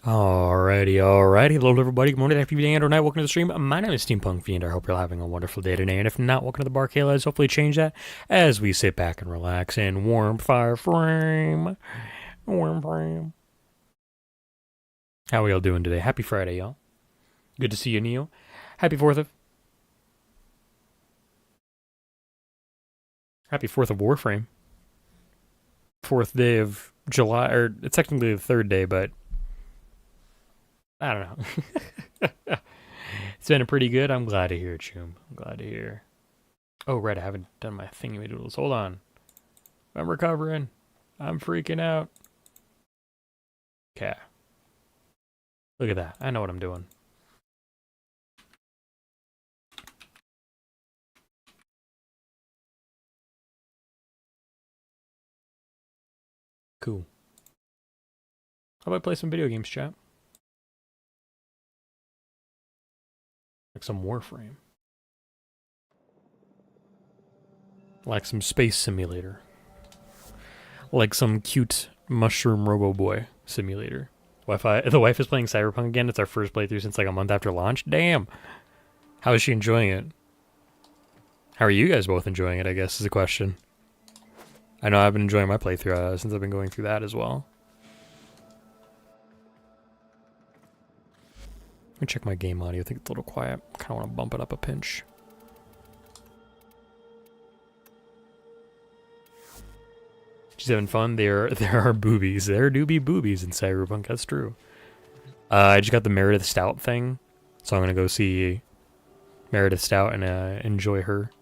Alrighty. Hello, everybody. Good morning, afternoon, and or night. Welcome to the stream. My name is Steampunk Fiend. I hope you're having a wonderful day today. And if not, welcome to the Barkade. Let's hopefully change that as we sit back and relax in Warframe. Warframe. How are y'all doing today? Happy Friday, y'all. Good to see you, Neo. Happy 4th of Warframe. 4th day of July, or it's technically the 3rd day, but I don't know. It's been pretty good. I'm glad to hear it, Choom. I'm glad to hear. Oh, right. I haven't done my thingy doodles. Hold on. I'm recovering. I'm freaking out. Okay. Look at that. I know what I'm doing. Cool. How about I play some video games, chat? Like some Warframe. Like some Space Simulator. Like some cute Mushroom Robo Boy simulator. The wife is playing Cyberpunk again. It's our first playthrough since like a month after launch. Damn. How is she enjoying it? How are you guys both enjoying it, I guess, is the question. I know I've been enjoying my playthrough since I've been going through that as well. Let me check my game audio. I think it's a little quiet. I kind of want to bump it up a pinch. She's having fun. There are boobies. There do be boobies in Cyberpunk. That's true. I just got the Meredith Stout thing, so I'm gonna go see Meredith Stout and enjoy her.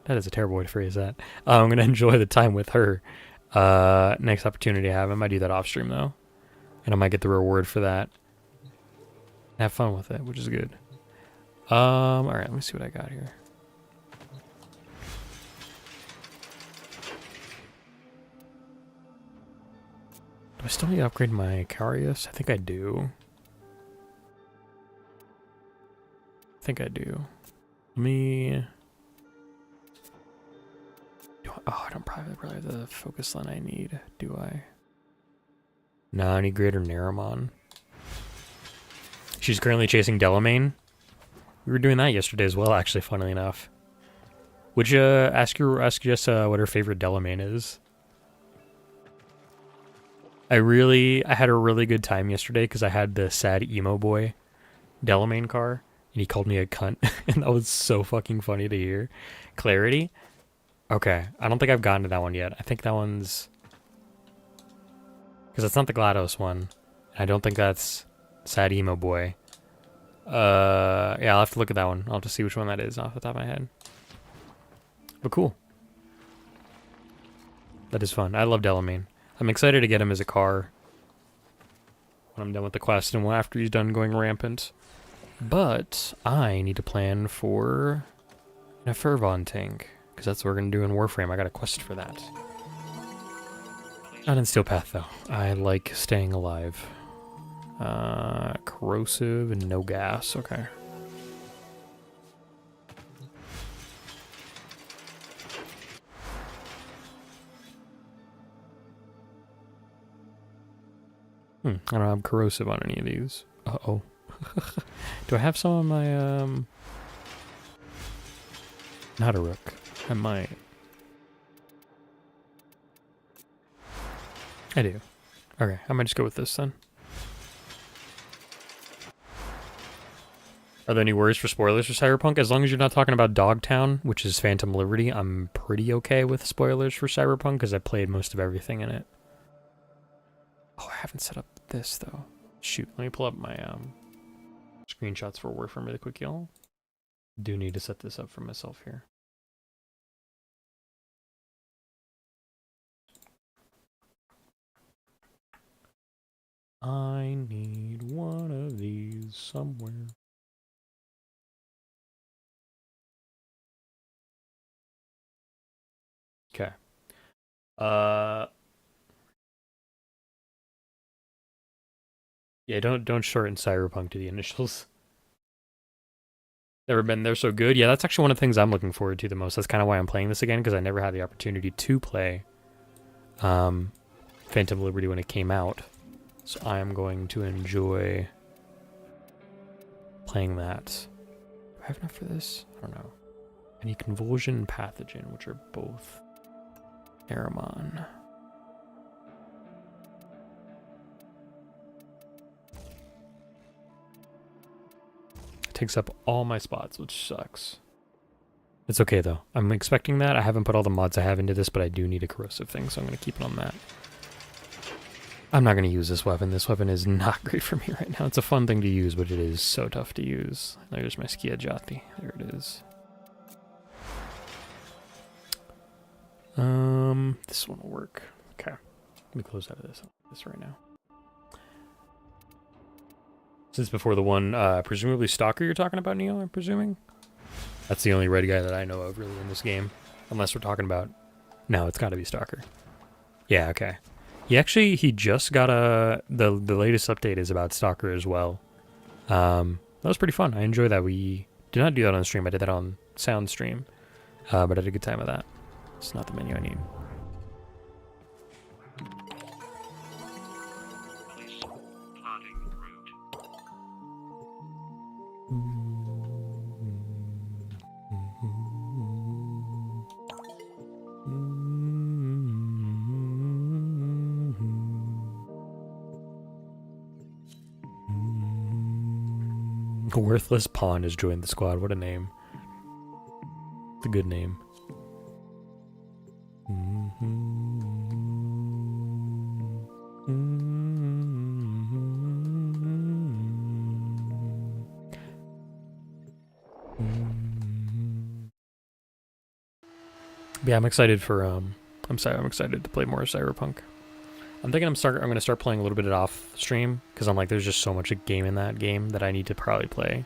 That is a terrible way to phrase that. I'm gonna enjoy the time with her. Next opportunity I have, I might do that off stream though, and I might get the reward for that. Have fun with it, which is good. All right, let me see what I got here. Do I still need to upgrade my Carius? I think I do. Let me... I don't probably have the focus line I need, do I? No, I need Greater Naramon. She's currently chasing Delamain. We were doing that yesterday as well, actually, funnily enough. Would you ask Jess what her favorite Delamain is? I had a really good time yesterday because I had the sad emo boy Delamain car, and he called me a cunt, and that was so fucking funny to hear. Clarity? Okay, I don't think I've gotten to that one yet. I think that one's... because it's not the GLaDOS one. I don't think that's sad emo boy. Yeah, I'll have to look at that one. I'll have to see which one that is off the top of my head. But cool. That is fun. I love Delamain. I'm excited to get him as a car when I'm done with the quest and after he's done going rampant. But I need to plan for a Fervon tank, because that's what we're going to do in Warframe. I got a quest for that. Not in Steel Path, though. I like staying alive. Corrosive and no gas. Okay. I don't have corrosive on any of these. Uh-oh. Do I have some on my, not a rook. I might. I do. Okay, I might just go with this then. Are there any worries for spoilers for Cyberpunk? As long as you're not talking about Dogtown, which is Phantom Liberty, I'm pretty okay with spoilers for Cyberpunk because I played most of everything in it. Oh, I haven't set up this though. Shoot, let me pull up my screenshots for Warframe really quick, y'all. Do need to set this up for myself here. I need one of these somewhere. Okay. Yeah, don't shorten Cyberpunk to the initials. Never been there so good. Yeah, that's actually one of the things I'm looking forward to the most. That's kind of why I'm playing this again, because I never had the opportunity to play Phantom Liberty when it came out. So I am going to enjoy playing that. Do I have enough for this? I don't know. I need Convulsion and Pathogen, which are both Aramon. It takes up all my spots, which sucks. It's okay though. I'm expecting that. I haven't put all the mods I have into this, but I do need a corrosive thing, so I'm going to keep it on that. I'm not going to use this weapon. This weapon is not great for me right now. It's a fun thing to use, but it is so tough to use. There's my Skia Jati. There it is. This one will work. Okay. Let me close out of this right now. Since before the one, presumably Stalker you're talking about, Neil, I'm presuming? That's the only red guy that I know of really in this game. Unless we're talking about... No, it's gotta be Stalker. Yeah, okay. He just got the latest update is about Stalker as well. That was pretty fun. I enjoyed that. We did not do that on stream. I did that on sound stream. But I had a good time with that. It's not the menu I need. Worthless Pawn has joined the squad. What a name. It's a good name. Yeah, I'm excited for I'm excited to play more Cyberpunk. I'm thinking I'm going to start playing a little bit off stream because I'm like there's just so much game in that game that I need to probably play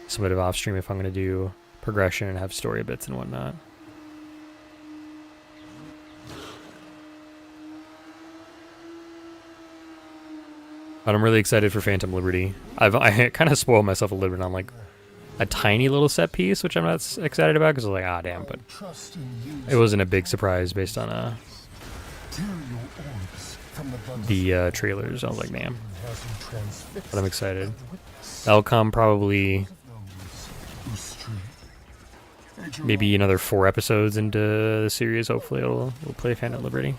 some bit of off stream if I'm going to do progression and have story bits and whatnot. But I'm really excited for Phantom Liberty. I kind of spoiled myself a little bit on like a tiny little set piece, which I'm not excited about because I was like, ah, damn, but it wasn't a big surprise based on the trailers. I was like, damn. But I'm excited. That'll come probably maybe another 4 episodes into the series. Hopefully we'll play Phantom Liberty.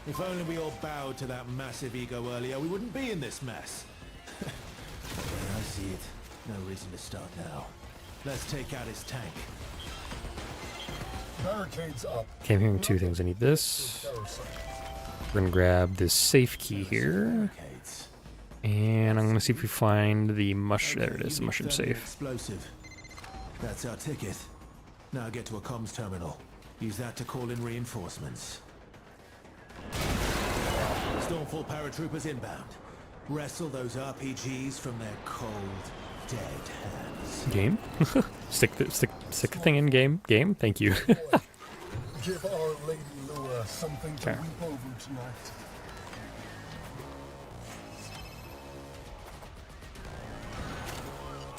If only we all bowed to that massive ego earlier, we wouldn't be in this mess. I see it. No reason to start now. Let's take out his tank. Barricades up. Okay, I'm hearing 2 things. I need this. We're gonna grab this safe key here. And I'm gonna see if we find the mushroom. There it is, the mushroom safe. Explosive. That's our ticket. Now get to a comms terminal. Use that to call in reinforcements. Stormfall paratroopers inbound. Wrestle those RPGs from their cold, dead hands. Game? stick the thing in game. Game? Thank you. Give our Lady Lua something to weep over tonight.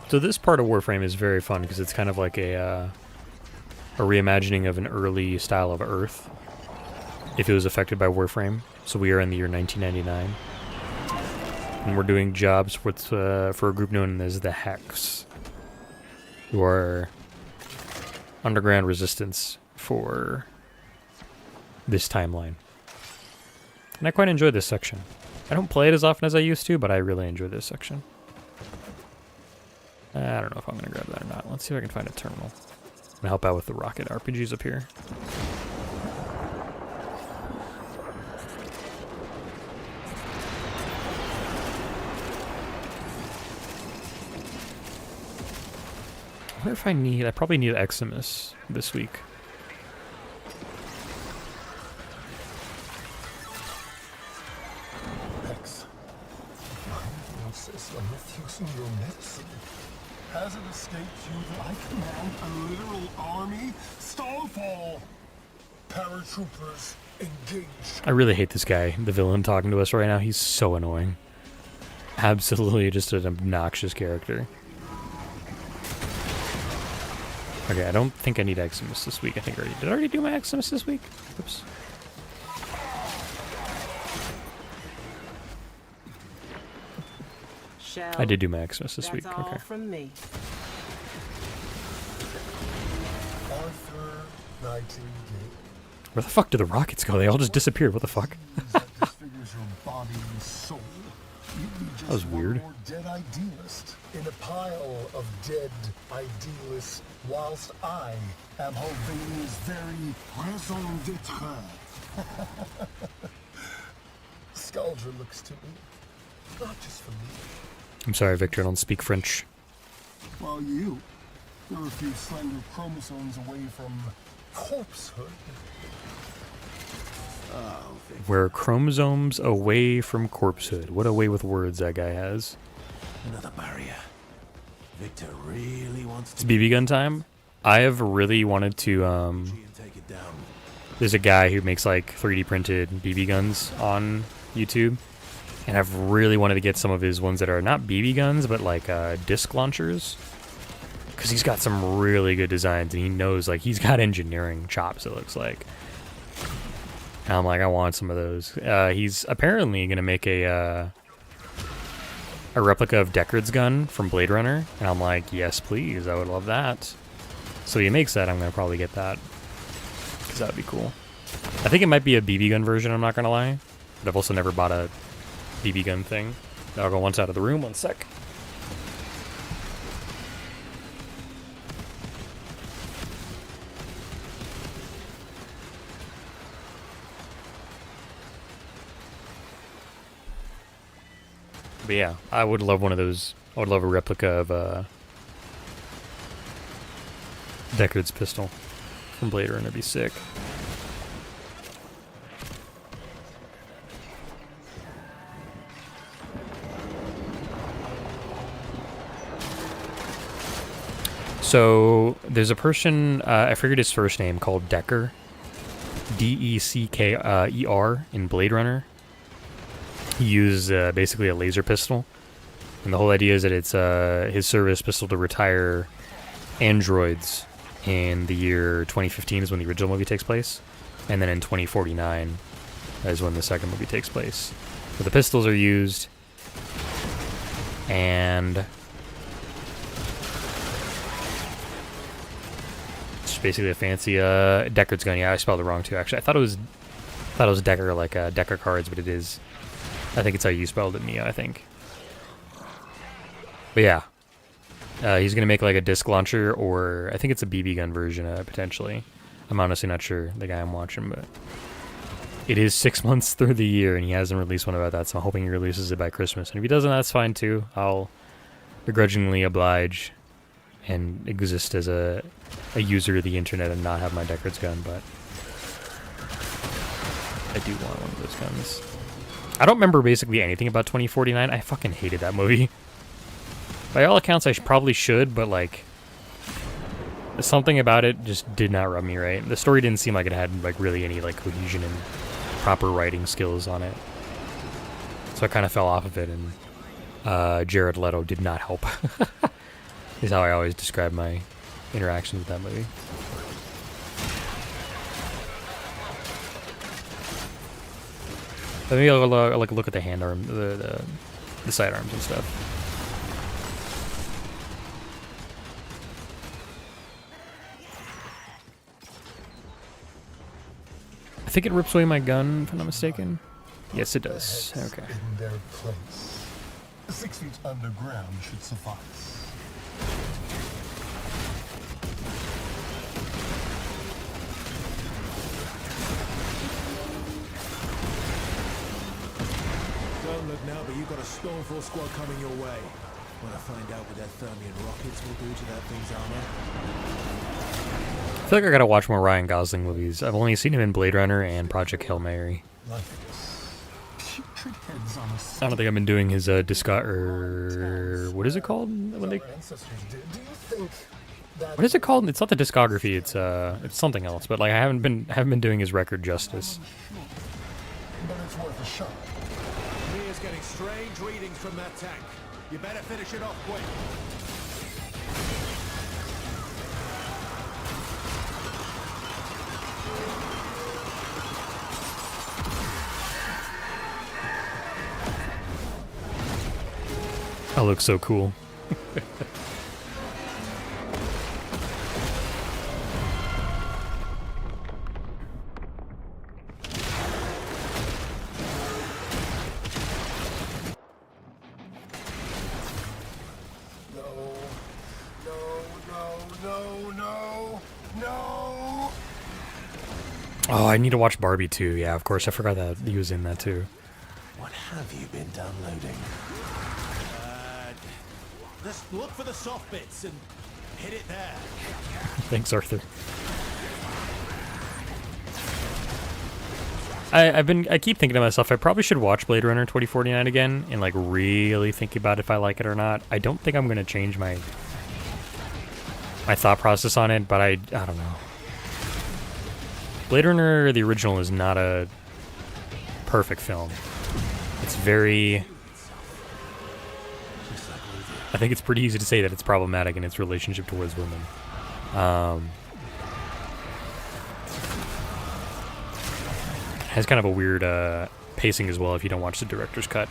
So this part of Warframe is very fun because it's kind of like a reimagining of an early style of Earth. If it was affected by Warframe. So we are in the year 1999. And we're doing jobs with, for a group known as the Hex, who are underground resistance for this timeline. And I quite enjoy this section. I don't play it as often as I used to, but I really enjoy this section. I don't know if I'm going to grab that or not. Let's see if I can find a terminal. I'm going to help out with the rocket RPGs up here. I wonder if I probably need Eximus this week. Hex. My insist on refusing your medicine. Has it escaped you that I command a literal army? Starfall! Paratroopers, engage. I really hate this guy, the villain talking to us right now. He's so annoying. Absolutely just an obnoxious character. Okay, I don't think I need Eximus this week. I think did I already do my Eximus this week? Oops. Shell. I did do my Xmas this That's week. all Okay. from me. Arthur Nightingale. Where the fuck did the rockets go? They all just disappeared. What the fuck? That disfigures your body and soul. You'd be just That was weird. one more dead idealist in a pile of dead idealists, whilst I am Haldania's very raison d'etre. Scaldra looks to me, not just for me, I'm sorry, Victor. I don't speak French. while you're a few slender chromosomes away from corpsehood. We're chromosomes away from corpsehood. What a way with words that guy has. Another barrier. Victor really wants It's to BB gun time. I have really wanted to. and take it down. There's a guy who makes like 3D printed BB guns on YouTube, and I've really wanted to get some of his ones that are not BB guns but like disc launchers, because he's got some really good designs and he knows, like, he's got engineering chops, it looks like. And I'm like, I want some of those. He's apparently gonna make a replica of Deckard's gun from Blade Runner, and I'm like, yes please, I would love that. So he makes that, I'm gonna probably get that, because that would be cool. I think it might be a BB gun version, I'm not gonna lie, but I've also never bought a BB gun thing. I'll go one side of the room, one sec. But yeah, I would love one of those. I would love a replica of Deckard's pistol from Blade Runner. It'd be sick. So there's a person, I forget his first name, called Decker, D-E-C-K-E-R, in Blade Runner. He uses basically a laser pistol, and the whole idea is that it's his service pistol to retire androids in the year 2015 is when the original movie takes place, and then in 2049 is when the second movie takes place. But the pistols are used, and it's basically a fancy Deckard's gun. Yeah, I spelled it wrong too. Actually, I thought it was Decker, like Decker cards, but it is. I think it's how you spelled it, Mia. I think. But yeah, he's gonna make like a disc launcher, or I think it's a BB gun version potentially. I'm honestly not sure. The guy I'm watching, but it is 6 months through the year, and he hasn't released one about that. So I'm hoping he releases it by Christmas. And if he doesn't, that's fine too. I'll begrudgingly oblige and exist as a user of the internet and not have my Deckard's gun, but I do want one of those guns. I don't remember basically anything about 2049. I fucking hated that movie. By all accounts, I probably should, but like, something about it just did not rub me right. The story didn't seem like it had like really any like cohesion and proper writing skills on it. So I kind of fell off of it, and Jared Leto did not help. Is how I always describe my interactions with that movie. Maybe I'll like look at the hand arm, the sidearms and stuff. I think it rips away my gun, if I'm not mistaken. Yes, it does. Okay. In their place. 6 feet underground should suffice. Don't look now, but you've got a Stormfall squad coming your way. Want to find out what their Thermian rockets will do to that thing's armor? I feel like I gotta watch more Ryan Gosling movies. I've only seen him in Blade Runner and Project Hail Mary. Putrid heads on a I don't think I've been doing his what is it called? When they, our ancestors did. Do you think that what is it called? It's not the discography. It's something else. But like I haven't been doing his record justice. but it's worth a shot? Mia's getting strange readings from that tank. You better finish it off quick. That looks so cool. Oh, I need to watch Barbie too. Yeah, of course. I forgot that he was in that too. What have you been downloading? Let's look for the soft bits and hit it there. Thanks, Arthur. I keep thinking to myself, I probably should watch Blade Runner 2049 again and like really think about if I like it or not. I don't think I'm gonna change my thought process on it, but I don't know. Blade Runner, the original, is not a perfect film. It's very... I think it's pretty easy to say that it's problematic in its relationship towards women. It has kind of a weird pacing as well if you don't watch the director's cut.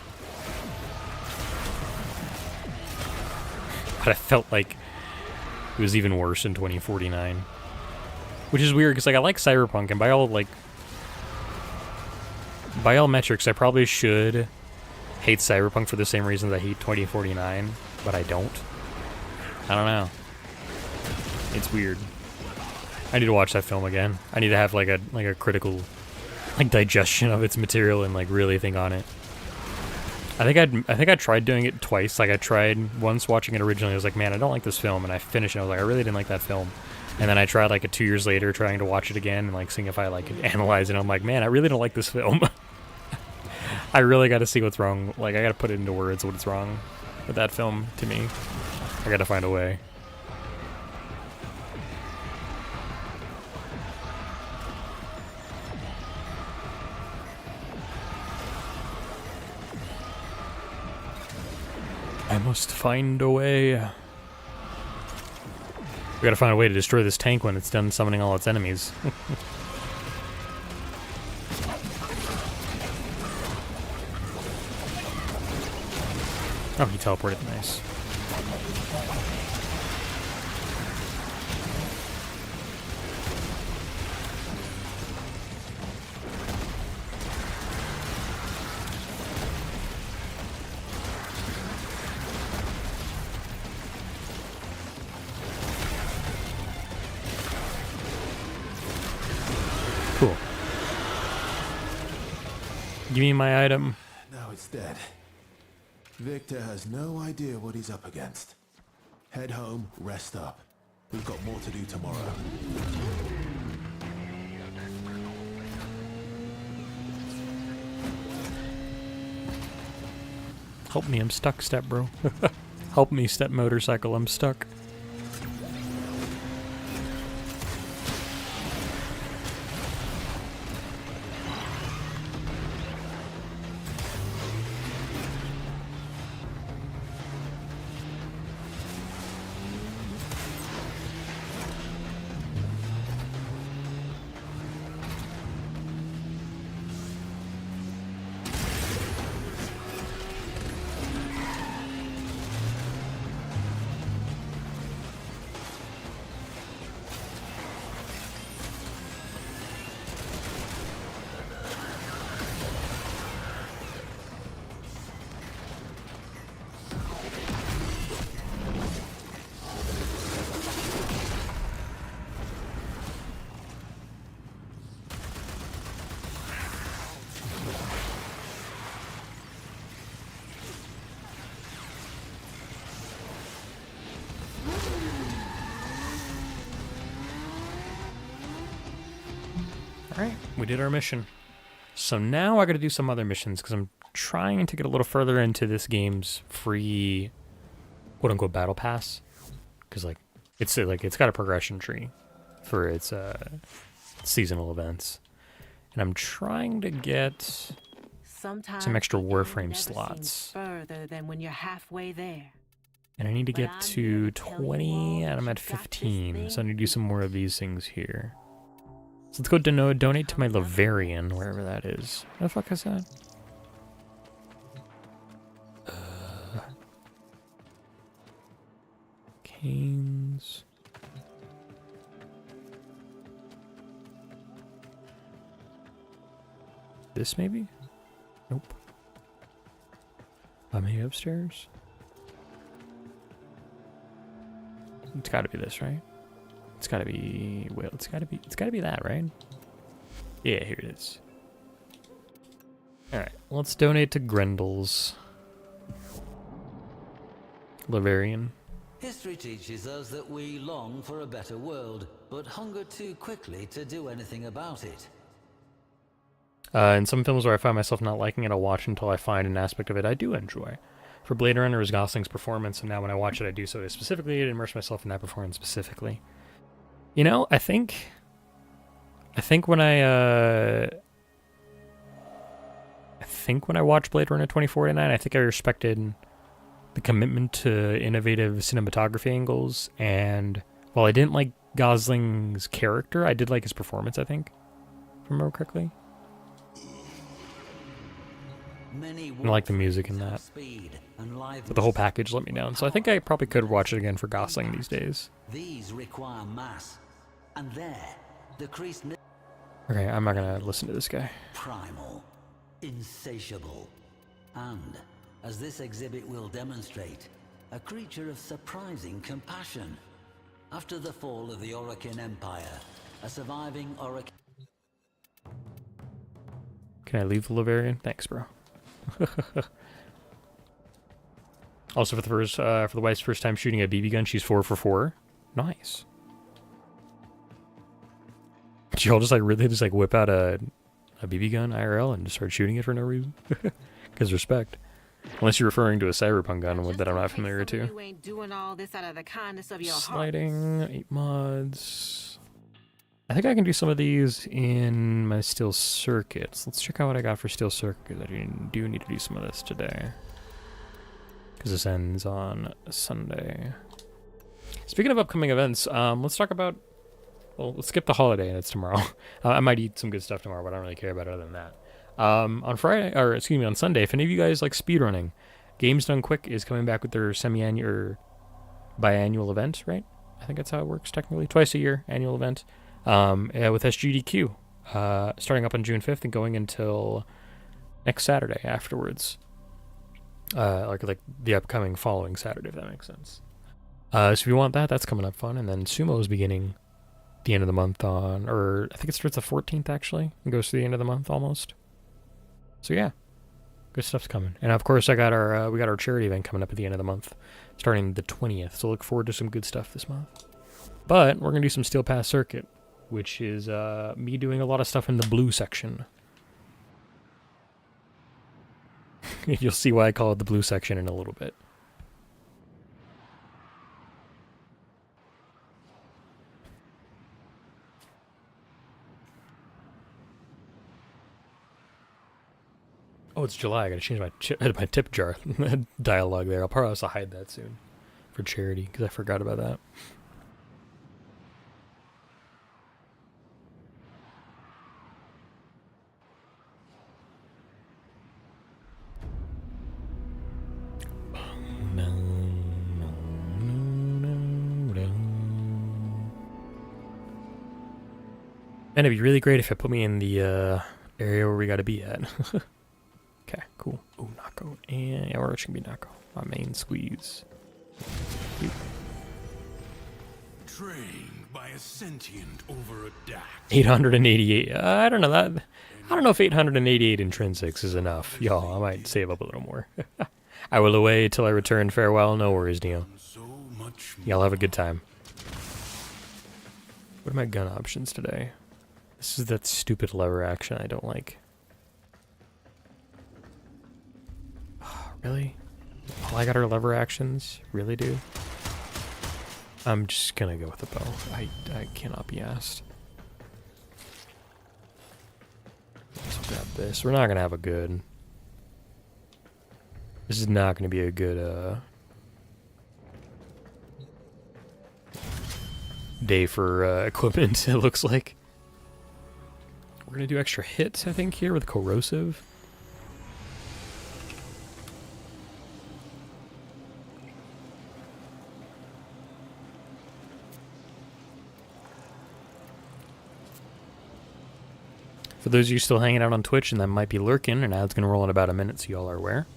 But I felt like it was even worse in 2049. Which is weird, because like I like Cyberpunk, and by all metrics, I probably should hate Cyberpunk for the same reasons I hate 2049, but I don't. I don't know. It's weird. I need to watch that film again. I need to have like a critical like digestion of its material and like really think on it. I think I tried doing it twice. Like I tried once watching it originally. I was like, man, I don't like this film, and I finished it. I was like, I really didn't like that film. And then I tried like 2 years later trying to watch it again and like seeing if I like could analyze it. And I'm like, man, I really don't like this film. I really got to see what's wrong. Like I got to put it into words what's wrong with that film to me. I got to find a way. I must find a way. We gotta find a way to destroy this tank when it's done summoning all its enemies. Oh, he teleported. Nice. Cool. Give me my item. Now it's dead. Victor has no idea what he's up against. Head home, rest up. We've got more to do tomorrow. Help me, I'm stuck, step bro. Help me, step motorcycle, I'm stuck. Alright, we did our mission. So now I gotta do some other missions, because I'm trying to get a little further into this game's free, quote-unquote, battle pass. Because, like, it's got a progression tree for its seasonal events. And I'm trying to get some extra Warframe slots. Further than when you're halfway there. And I need to get to 20, and I'm at 15, so I need to do some more of these things here. So let's go donate to my Laverian, wherever that is. What the fuck is that? canes. This maybe? Nope. Maybe upstairs? It's gotta be this, right? It's gotta be, well, it's gotta be that, right? Yeah, here it is. Alright, let's donate to Grendel's. Laverian. History teaches us that we long for a better world, but hunger too quickly to do anything about it. In some films where I find myself not liking it, I'll watch until I find an aspect of it I do enjoy. For Blade Runner is Gosling's performance, and now when I watch it, I do so specifically to immerse myself in that performance specifically. You know, I think when I watched Blade Runner 2049, I think I respected the commitment to innovative cinematography angles, and while I didn't like Gosling's character, I did like his performance, I think, if I remember correctly. I like the music in that. But the whole package let me down, so I think I probably could watch it again for Gosling these days. These require mass, and there, decreased Okay, I'm not gonna listen to this guy. primal, insatiable, and, as this exhibit will demonstrate, a creature of surprising compassion. After the fall of the Orokin Empire, a surviving Orokin... Can I leave the Laverian? Thanks, bro. Also, for the wife's first time shooting a BB gun, she's 4 for 4. Nice. Did y'all just really whip out a BB gun IRL and just start shooting it for no reason? Because respect. Unless you're referring to a cyberpunk gun that I'm not familiar to. You ain't doing all this out of the kindness of your heart. Sliding, 8 mods. I think I can do some of these in my steel circuits. Let's check out what I got for steel circuits. I do need to do some of this today, because this ends on Sunday. Speaking of upcoming events, let's talk about... Well, let's skip the holiday and it's tomorrow. I might eat some good stuff tomorrow, but I don't really care about it other than that. On Sunday, if any of you guys like speedrunning, Games Done Quick is coming back with their semi-annual or biannual event, right? I think that's how it works technically. Twice a year, annual event. With SGDQ, starting up on June 5th and going until next Saturday afterwards. Like the upcoming following Saturday, if that makes sense. So if you want that, that's coming up fun. And then Sumo is beginning the end of the month or I think it starts the 14th actually, and goes to the end of the month almost. So yeah, good stuff's coming. And of course, we got our charity event coming up at the end of the month, starting the 20th. So look forward to some good stuff this month. But we're gonna do some Steel Pass Circuit, which is me doing a lot of stuff in the blue section. You'll see why I call it the blue section in a little bit. Oh, it's July. I gotta change my tip jar dialogue there. I'll probably also hide that soon for charity, because I forgot about that. And it'd be really great if it put me in the area where we gotta be at. Okay, cool. Ooh, knockout. And yeah, we're actually gonna be knockout. My main squeeze. Cute. Trained by a sentient over a dash. 888. I don't know that. I don't know if 888 intrinsics is enough. Y'all, I might save up a little more. I will away till I return. Farewell. No worries, Neo. So much more. Y'all have a good time. What are my gun options today? This is that stupid lever action I don't like. Really? All I got are lever actions? Really, dude? I'm just gonna go with the bow. I cannot be asked. Let's grab this. We're not gonna have a good... This is not gonna be a good, day for, equipment, it looks like. We're gonna do extra hits, I think, here with corrosive. For those of you still hanging out on Twitch and that might be lurking, an ad's going to roll in about a minute, so y'all are aware.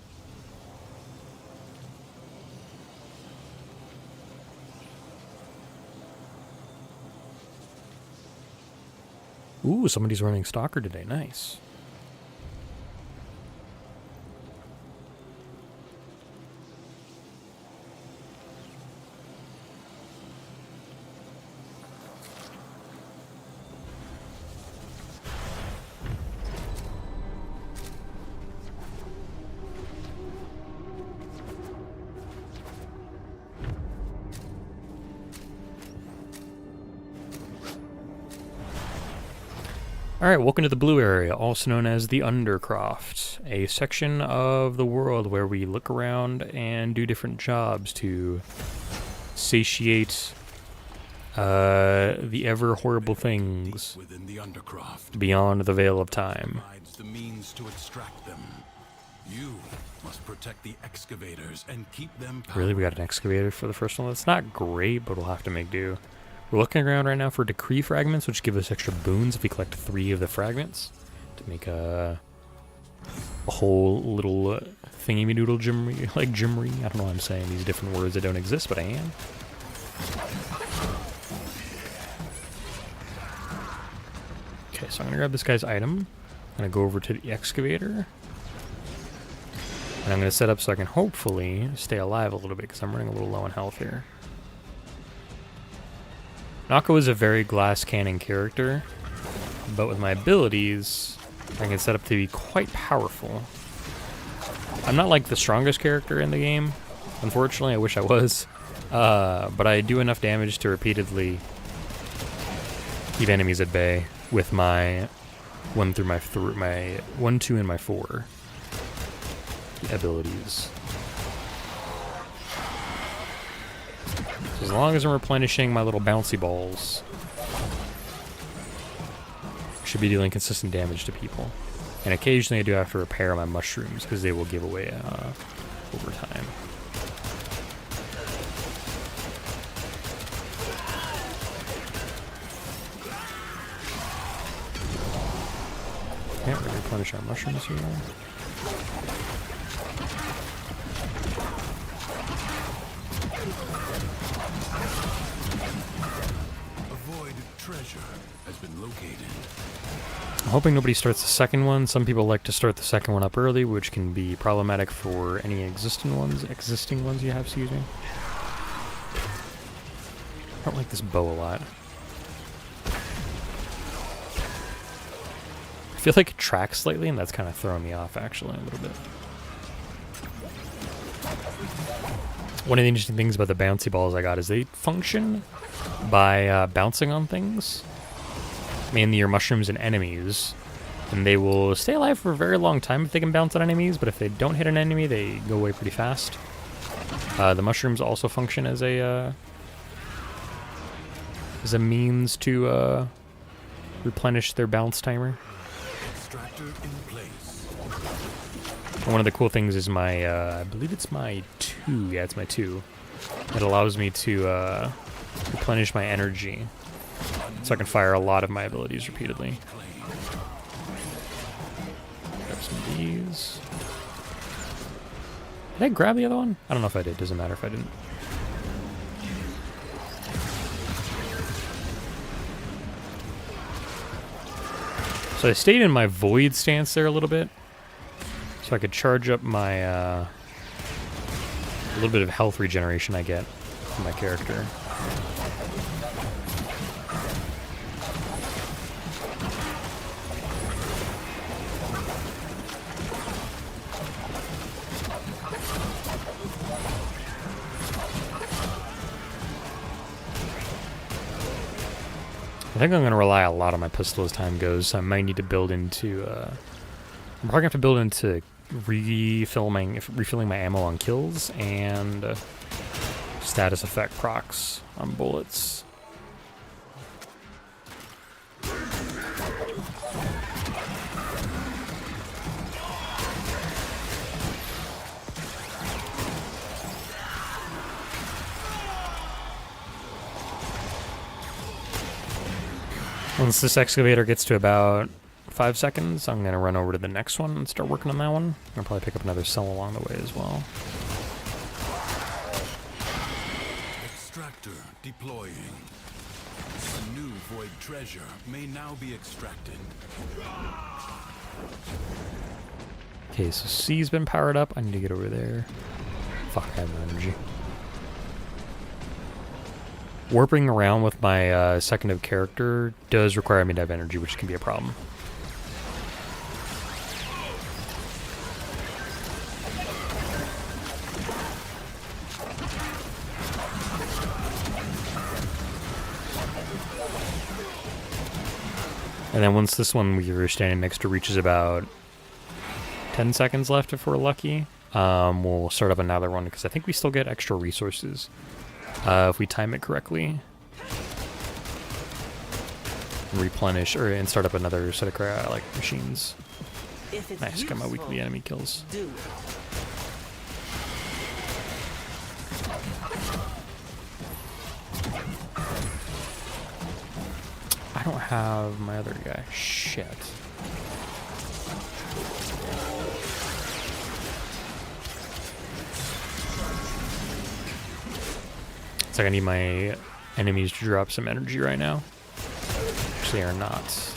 Ooh, somebody's running Stalker today. Nice. Alright, welcome to the blue area, also known as the Undercroft, a section of the world where we look around and do different jobs to satiate the ever horrible things Within the Undercroft beyond the veil of time. provides the means to extract them. You must protect the excavators and keep them powered. Really, we got an excavator for the first one? That's not great, but we'll have to make do. We're looking around right now for decree fragments, which give us extra boons if we collect 3 of the fragments to make a whole little thingy-me-doodle gymry, like gymry. I don't know why I'm saying these different words that don't exist, but I am. Okay, so I'm gonna grab this guy's item. I'm gonna go over to the excavator. And I'm gonna set up so I can hopefully stay alive a little bit, because I'm running a little low on health here. Nako is a very glass cannon character, but with my abilities, I can set up to be quite powerful. I'm not like the strongest character in the game, unfortunately. I wish I was, but I do enough damage to repeatedly keep enemies at bay with my 1 through my 1, 2, and my 4 abilities. As long as I'm replenishing my little bouncy balls, I should be dealing consistent damage to people. And occasionally I do have to repair my mushrooms because they will give away over time. Can't really replenish our mushrooms here. Treasure has been located. I'm hoping nobody starts the second one. Some people like to start the second one up early, which can be problematic for any existing ones you have, excuse me. I don't like this bow a lot. I feel like it tracks slightly, and that's kind of throwing me off, actually, a little bit. One of the interesting things about the bouncy balls I got is they function by bouncing on things, mainly your mushrooms and enemies, and they will stay alive for a very long time if they can bounce on enemies, but if they don't hit an enemy, they go away pretty fast. The mushrooms also function as a means to replenish their bounce timer. Extractor in place. One of the cool things is my, I believe it's my 2, yeah, it's my 2. It allows me to replenish my energy, so I can fire a lot of my abilities repeatedly. Grab some of these. Did I grab the other one? I don't know if I did, doesn't matter if I didn't. So I stayed in my void stance there a little bit, so I could charge up my, a little bit of health regeneration I get from my character. I think I'm going to rely a lot on my pistol as time goes, so I might need to build into, I'm probably going to have to build into refilling my ammo on kills and status effect procs on bullets. Once this excavator gets to about 5 seconds, I'm going to run over to the next one and start working on that one. I'll probably pick up another cell along the way as well. Extractor deploying. A new void treasure may now be extracted. Okay, so C's been powered up. I need to get over there. Fuck, I have no energy. Warping around with my second of character does require me to have energy, which can be a problem. And then once this one we are standing next to reaches about 10 seconds left if we're lucky, we'll start up another one because I think we still get extra resources if we time it correctly. And replenish and start up another set of like machines. If it's Nice, got my useful, weekly enemy kills. do it. I don't have my other guy. Shit. It's like I need my enemies to drop some energy right now. Actually, are not.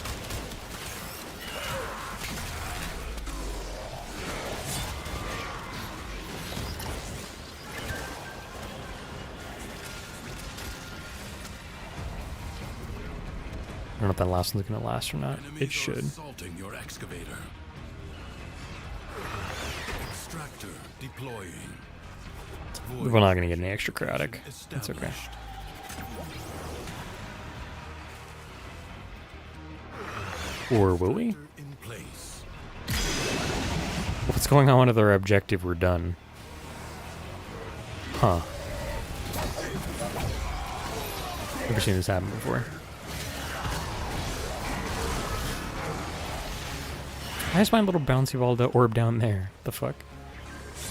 I don't know if that last one's gonna last or not. Enemies It should. assaulting your excavator. Extractor deploying. We're not gonna get any extra chaotic. That's okay. Established. Or will we? In place. What's going on with our objective? We're done. Huh. Never seen this happen before. Why is my little bouncy ball orb down there? The fuck?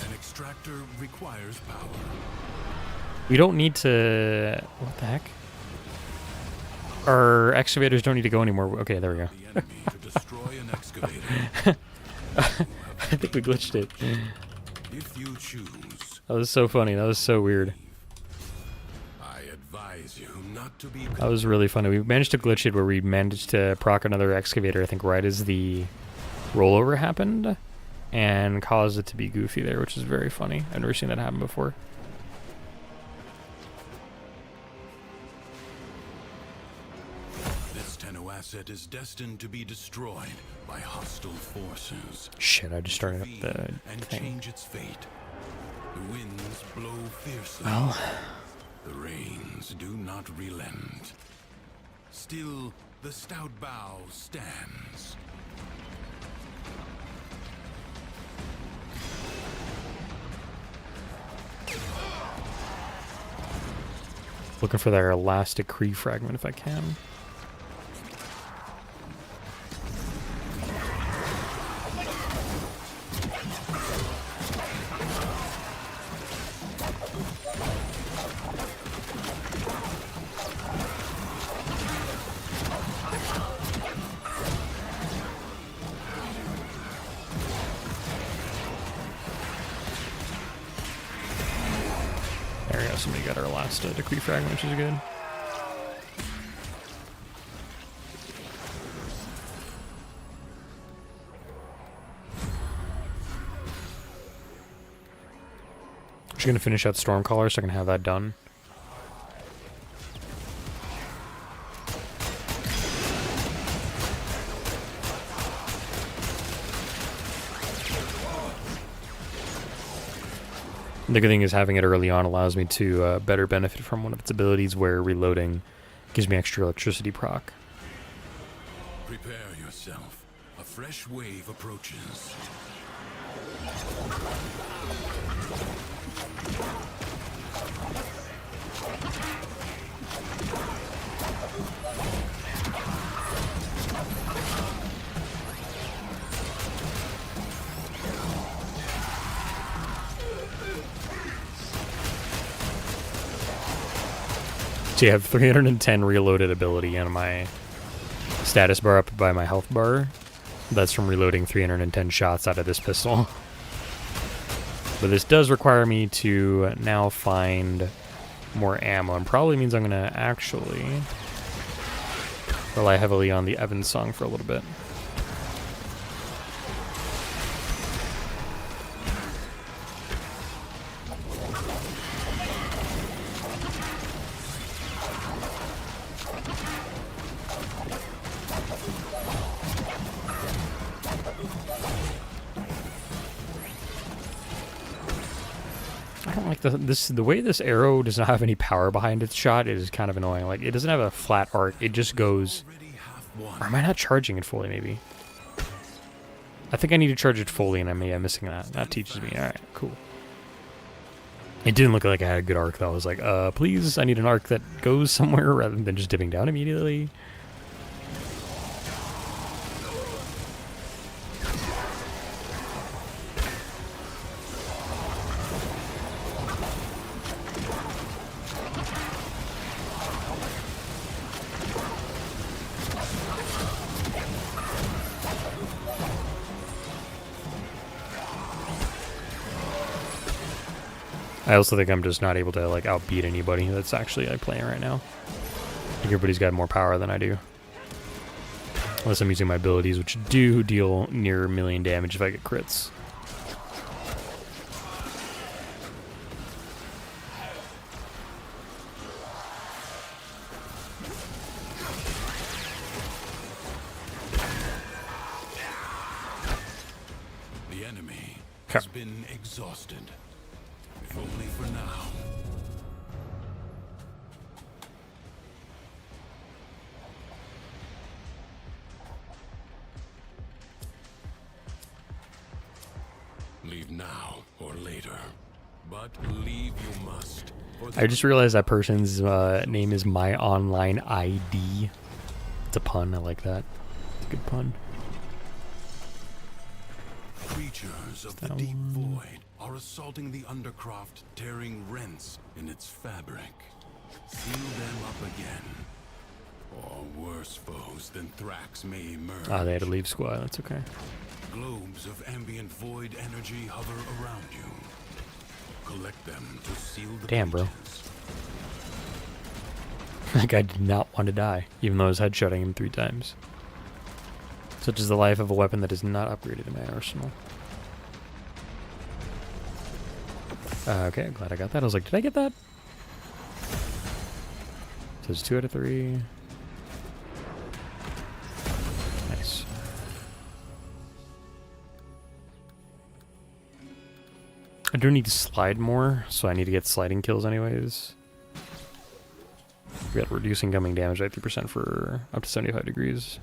An extractor requires power. We don't need to... What the heck? Our excavators don't need to go anymore. Okay, there we go. The enemy to destroy an excavator. I think we glitched it. If you choose, That was so funny. That was so weird. I advise you not to be. That was really funny. We managed to glitch it where we managed to proc another excavator, I think right as the rollover happened, and caused it to be goofy there, which is very funny. I've never seen that happen before. This Tenno asset is destined to be destroyed by hostile forces. Shit, I just started up the Intervene and thing. change its fate. The winds blow fiercely. Well, The rains do not relent. Still, the stout bow stands. looking for their elastic Kree fragment if I can. There we go, somebody got our last decree fragment, which is good. Just gonna finish out Stormcaller so I can have that done. The good thing is having it early on allows me to better benefit from one of its abilities where reloading gives me extra electricity proc. Prepare yourself. A fresh wave approaches. So you have 310 reloaded ability and my status bar up by my health bar. That's from reloading 310 shots out of this pistol. But this does require me to now find more ammo, and probably means I'm going to actually rely heavily on the Evans song for a little bit. I don't like the way this arrow does not have any power behind its shot. It is kind of annoying. Like, it doesn't have a flat arc. It just goes. Or am I not charging it fully? Maybe. I think I need to charge it fully, and I'm missing that. That teaches me. All right, cool. It didn't look like I had a good arc though. I was like, please, I need an arc that goes somewhere rather than just dipping down immediately. I also think I'm just not able to like outbeat anybody that's actually like playing right now. I think everybody's got more power than I do. Unless I'm using my abilities, which do deal near 1,000,000 damage if I get crits. The enemy has been exhausted. If only for now. Leave now or later, but leave you must. I just realized that person's name is My Online ID. It's a pun. I like that. It's a good pun. Creatures of the deep void are assaulting the undercroft, tearing rents in its fabric. Seal them up again. Or worse foes than Thrax may emerge. Ah, they had to leave squad. That's okay. Globes of ambient void energy hover around you. Collect them to seal the Damn, bro. breaches. That guy did not want to die, even though I was headshotting him 3 times. Such is the life of a weapon that is not upgraded in my arsenal. Okay, glad I got that. I was like, did I get that? So it's 2 out of 3. Nice. I do need to slide more, so I need to get sliding kills anyways. We got reduce incoming damage by 3% for up to 75 degrees.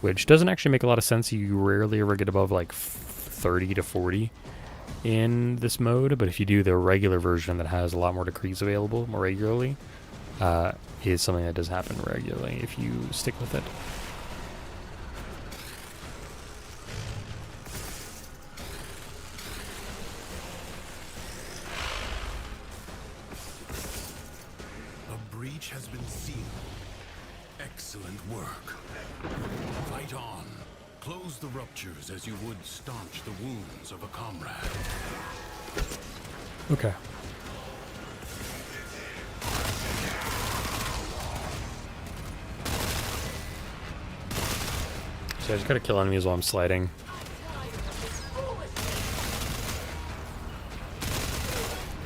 Which doesn't actually make a lot of sense. You rarely ever get above like 30 to 40 in this mode, but if you do the regular version that has a lot more decrees available more regularly, is something that does happen regularly if you stick with it. A breach has been sealed. Excellent work. Fight on. Close the ruptures as you would staunch the wounds of a comrade. Okay. So I just gotta kill enemies while I'm sliding.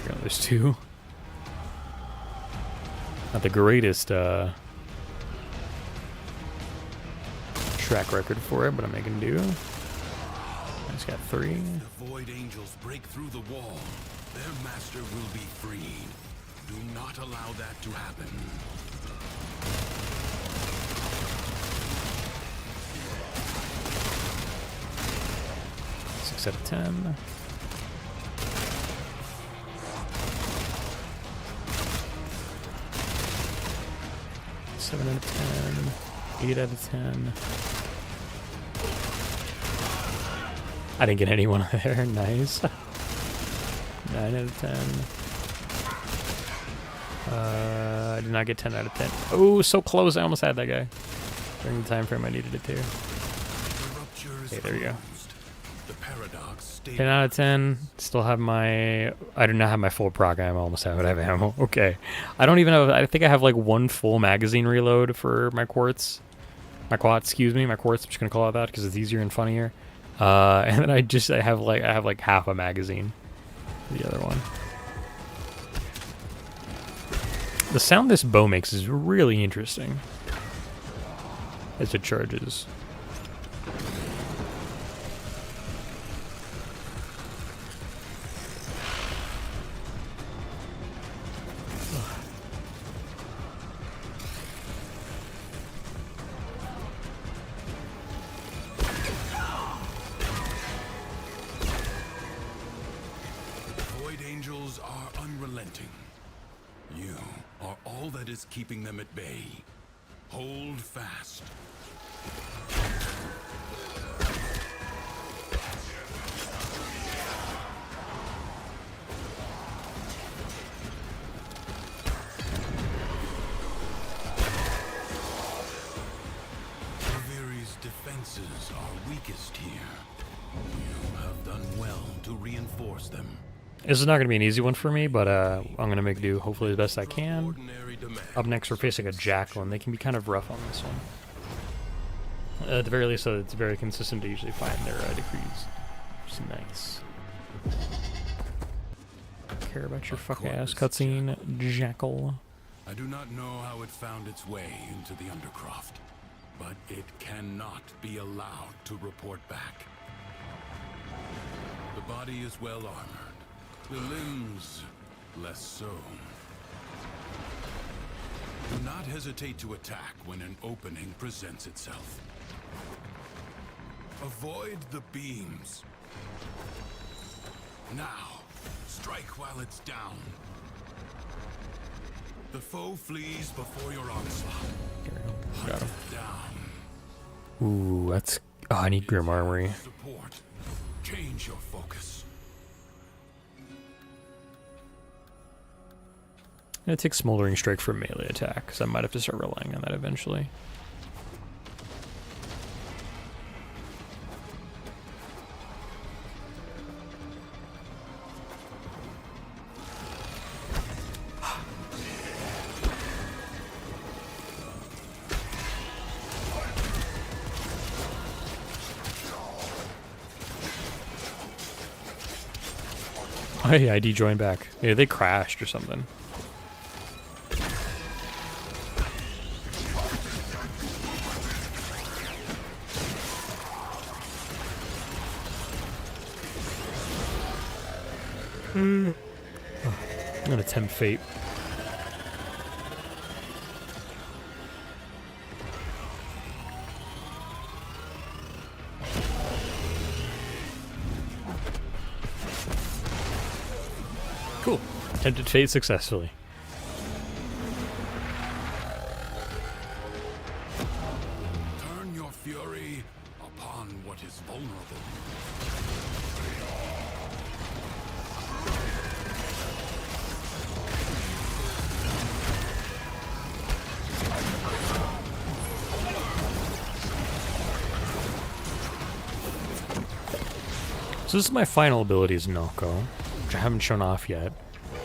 Yeah, there's 2. Not the greatest track record for it, but I'm making do. I just got 3. The Void Angels break through the wall. Their master will be freed. Do not allow that to happen. Six out of 10. Seven out of 10. 8 out of 10. I didn't get anyone there. Nice. 9 out of 10. I did not get 10 out of 10. Oh, so close. I almost had that guy during the time frame I needed it to. is Okay, there you go. closed. The paradox stays 10 out of 10. Still have my... I do not have my full proc ammo. I almost have ammo. Okay. I don't even have... I think I have like one full magazine reload for my quartz. My quad, excuse me. My quartz. I'm just going to call it that because it's easier and funnier. And then I have like half a magazine. The other one. The sound this bow makes is really interesting. As it charges. You are all that is keeping them at bay. Hold fast. Viri's defenses are weakest here. You have done well to reinforce them. This is not going to be an easy one for me, but I'm going to make do hopefully the best I can. Up next, we're facing a Jackal, and they can be kind of rough on this one. At the very least, so it's very consistent to usually find their decrees. Which is nice. Care about your fuck-ass cutscene, Jackal. I do not know how it found its way into the Undercroft, but it cannot be allowed to report back. The body is well armored. The limbs, less so. Do not hesitate to attack when an opening presents itself. Avoid the beams. Now, strike while it's down. The foe flees before your onslaught. Got him. Down. Ooh, that's... Oh, I need Grim Armory. Support. Change your focus. I'm going to take Smoldering Strike for melee attack, because I might have to start relying on that eventually. Hey, ID joined back. Yeah, they crashed or something. I'm gonna tempt fate. Cool. Tempted fate successfully. Turn your fury upon what is vulnerable. So this is my final ability as Noko, which I haven't shown off yet.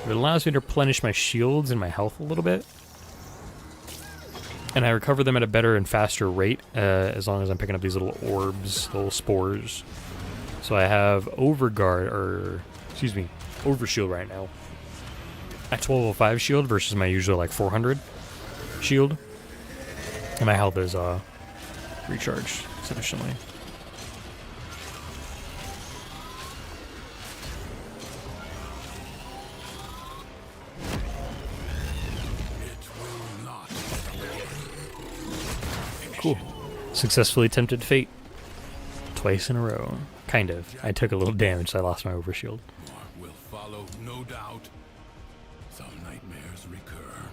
It allows me to replenish my shields and my health a little bit. And I recover them at a better and faster rate, as long as I'm picking up these little orbs, little spores. So I have Overshield right now. At 1205 shield versus my usual like 400 shield. And my health is recharged sufficiently. Cool. Successfully tempted fate. Twice in a row. Kind of. I took a little damage, so I lost my overshield. More will follow, no doubt. Some nightmares recur.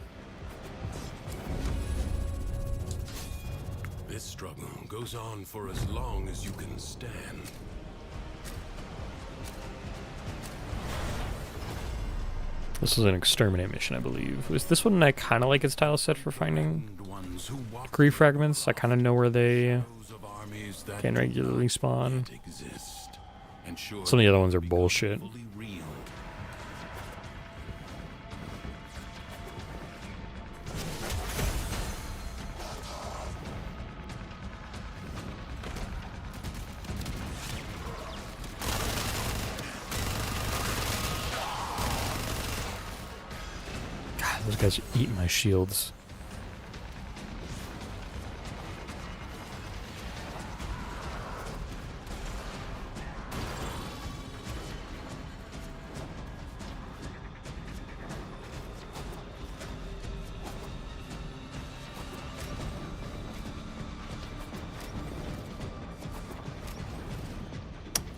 This struggle goes on for as long as you can stand. This is an exterminate mission, I believe. Was this one I kind of like its tile set for finding Gree fragments? I kind of know where they armies that Can regularly spawn. yet exist. Ensure Some of the other ones are they become bullshit. fully real. God, those guys are eating my shields.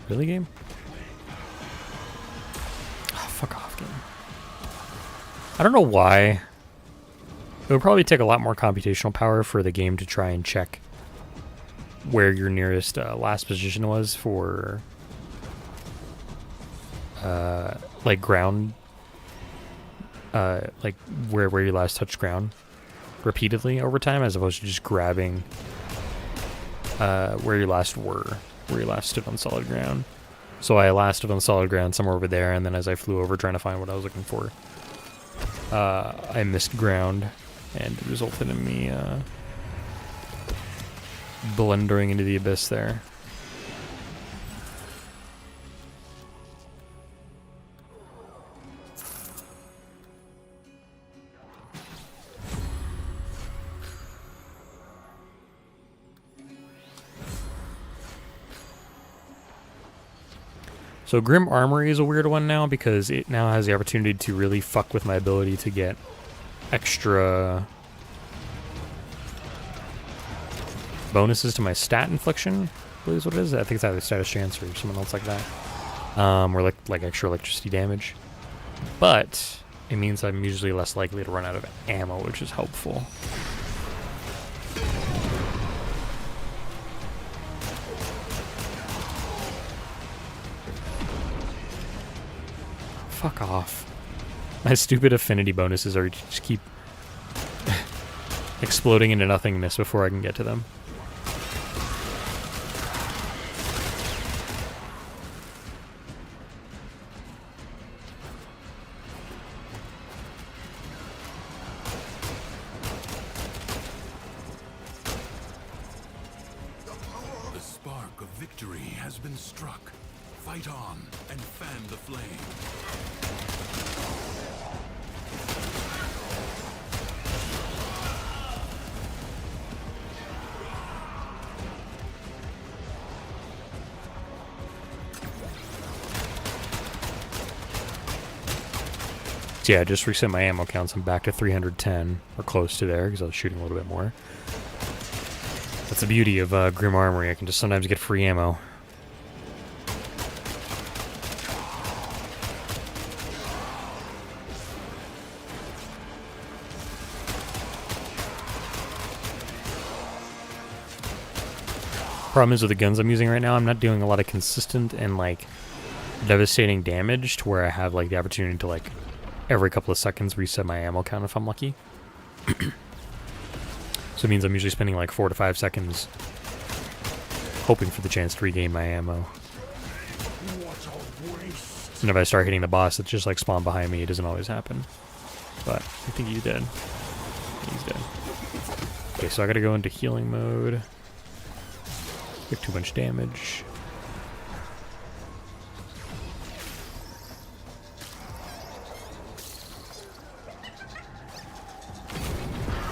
Really, game? Oh, fuck off, game. I don't know why. It would probably take a lot more computational power for the game to try and check where your nearest last position was for like ground, like where you last touched ground repeatedly over time, as opposed to just grabbing where you last were, where you last stood on solid ground. So I last stood on solid ground somewhere over there, and then as I flew over trying to find what I was looking for, I missed ground, and it resulted in me blundering into the abyss there. So Grim Armory is a weird one now because it now has the opportunity to really fuck with my ability to get extra bonuses to my stat infliction, I believe is what it is. I think it's either status chance or something else like that. Or like extra electricity damage. But it means I'm usually less likely to run out of ammo, which is helpful. Fuck off. My stupid affinity bonuses are just keep exploding into nothingness before I can get to them. The spark of victory has been struck. Fight on and fan the flame. So yeah, I just reset my ammo counts. I'm back to 310, or close to there, because I was shooting a little bit more. That's the beauty of Grim Armory. I can just sometimes get free ammo. Problem is with the guns I'm using right now, I'm not doing a lot of consistent and like devastating damage to where I have like the opportunity to like every couple of seconds reset my ammo count if I'm lucky. So it means I'm usually spending like 4 to 5 seconds hoping for the chance to regain my ammo. And if I start hitting the boss that's just like spawned behind me, it doesn't always happen. But I think he's dead. He's dead. Okay, so I gotta go into healing mode. Took too much damage.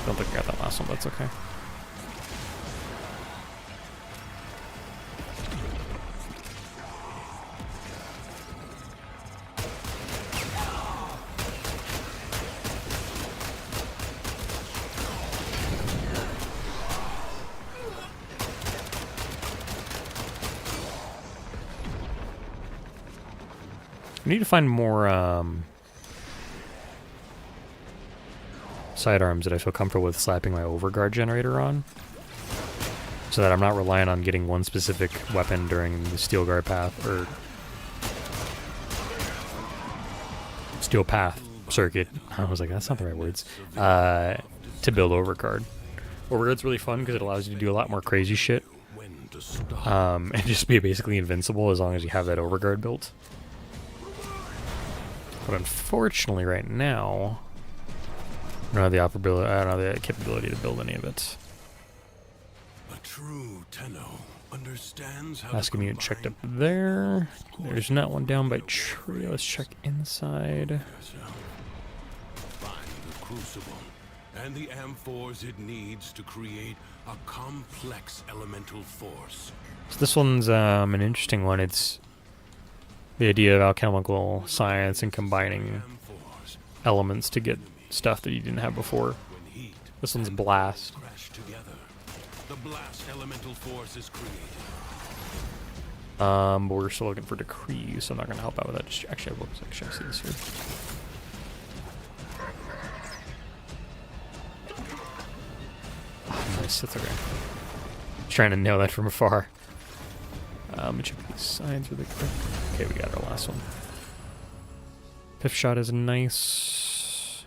Don't think I got that last one, but that's okay. I need to find more sidearms that I feel comfortable with slapping my overguard generator on, so that I'm not relying on getting one specific weapon during the steel guard path or steel path circuit. I was like, that's not the right words. To build overguard. Overguard's really fun because it allows you to do a lot more crazy shit to stop. And just be basically invincible as long as you have that overguard built. But unfortunately, right now, I don't have the capability to build any of it. A true Tenno understands how Ask to mutant checked up combine there. There's not one down by tree. Let's check inside. yourself. Find the crucible and the amphors it needs to create a complex elemental force. So this one's an interesting one. It's the idea of alchemical science and combining Amphors, elements to get stuff that you didn't have before. when heat This one's and blast. crash together, the blast elemental force is created. But we're still looking for decrees, so I'm not going to help out with that. Just actually, I see this here. Oh, nice, that's okay. Just trying to nail that from afar. Let me check these signs really quick. Okay, we got our last one. Fifth shot is nice.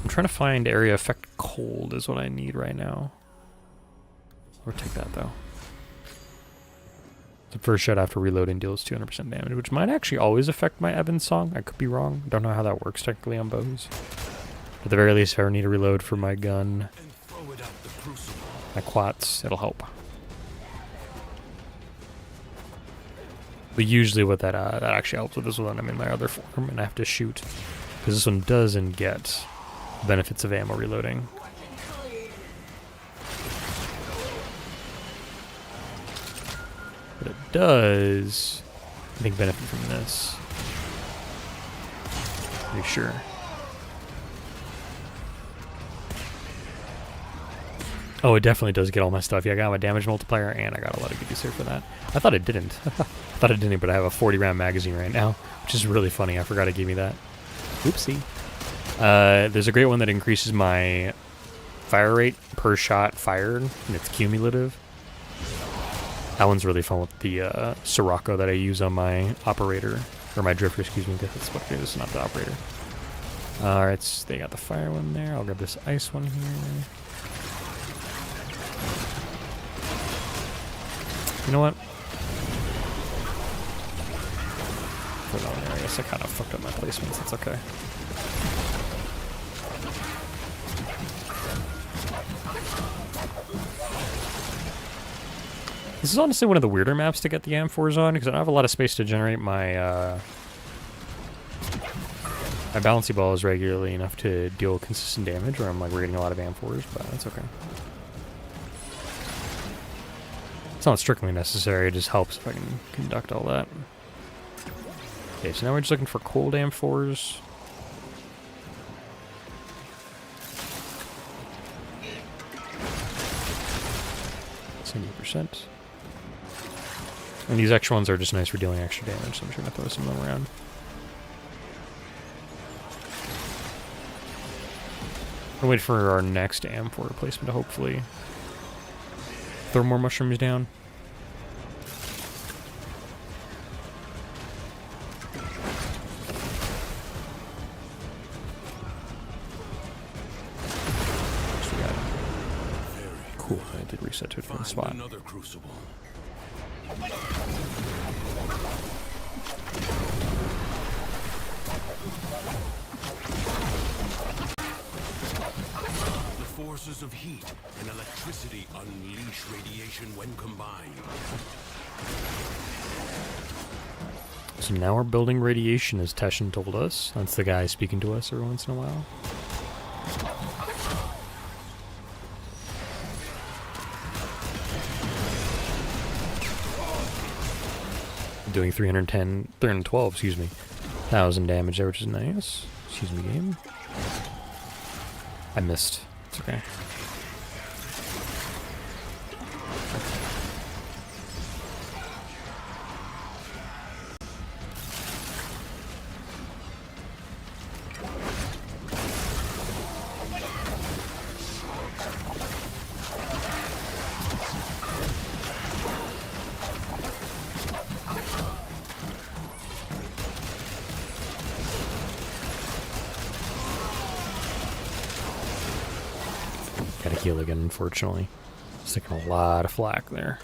I'm trying to find area effect cold is what I need right now. Or take that though. The first shot after reloading deals 200% damage, which might actually always affect my Evan song. I could be wrong. Don't know how that works technically on bows. At the very least, if I ever need to reload for my gun, And throw it at the crucible. my quats, it'll help. But usually what that actually helps with this one, I'm in my other form and I have to shoot. Because this one doesn't get benefits of ammo reloading. But it does, I think, benefit from this. Pretty sure. Oh, it definitely does get all my stuff. Yeah, I got my damage multiplier, and I got a lot of goodies here for that. I thought it didn't. I thought it didn't, but I have a 40-round magazine right now, which is really funny. I forgot it gave me that. Oopsie. There's a great one that increases my fire rate per shot fired, and it's cumulative. That one's really fun with the Sirocco that I use on my operator, or my drifter, excuse me, because that's what it is, not the operator. Alright, so they got the fire one there. I'll grab this ice one here. You know what? Put it on there. I guess I kind of fucked up my placements. That's okay. This is honestly one of the weirder maps to get the amphors on, because I don't have a lot of space to generate my my bouncy balls regularly enough to deal consistent damage, where I'm like getting a lot of amphors, but that's okay. It's not strictly necessary, it just helps if I can conduct all that. Okay, so now we're just looking for cold amphors. %. And these extra ones are just nice for dealing extra damage, so I'm just gonna throw some of them around. I'll wait for our next amphor replacement to hopefully throw more mushrooms down. So we got cool. I did reset to a different spot. Another crucible. The forces of heat and electricity unleash radiation when combined. So now we're building radiation, as Teshin told us. That's the guy speaking to us every once in a while. Doing 312, excuse me, 1,000 damage there, which is nice. Excuse me, game. I missed. It's okay. Gotta heal again, unfortunately. It's taking a lot of flack there.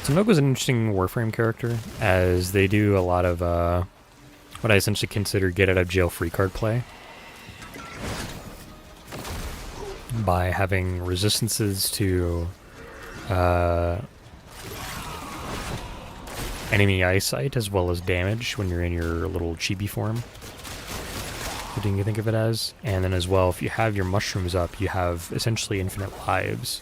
So Nogo's an interesting Warframe character, as they do a lot of what I essentially consider get out of jail free card play by having resistances to enemy eyesight as well as damage when you're in your little chibi form. What do you think of it as? And then as well, if you have your mushrooms up, you have essentially infinite lives,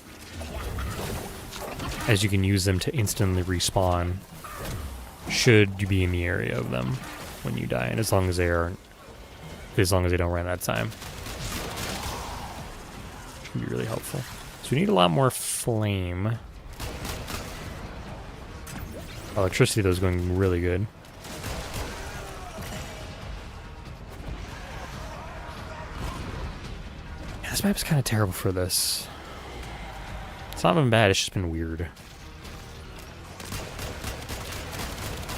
as you can use them to instantly respawn should you be in the area of them when you die, and as long as they don't run out of time. Which can be really helpful. So we need a lot more flame. Electricity though is going really good. Yeah, this map's kind of terrible for this. It's not been bad, it's just been weird.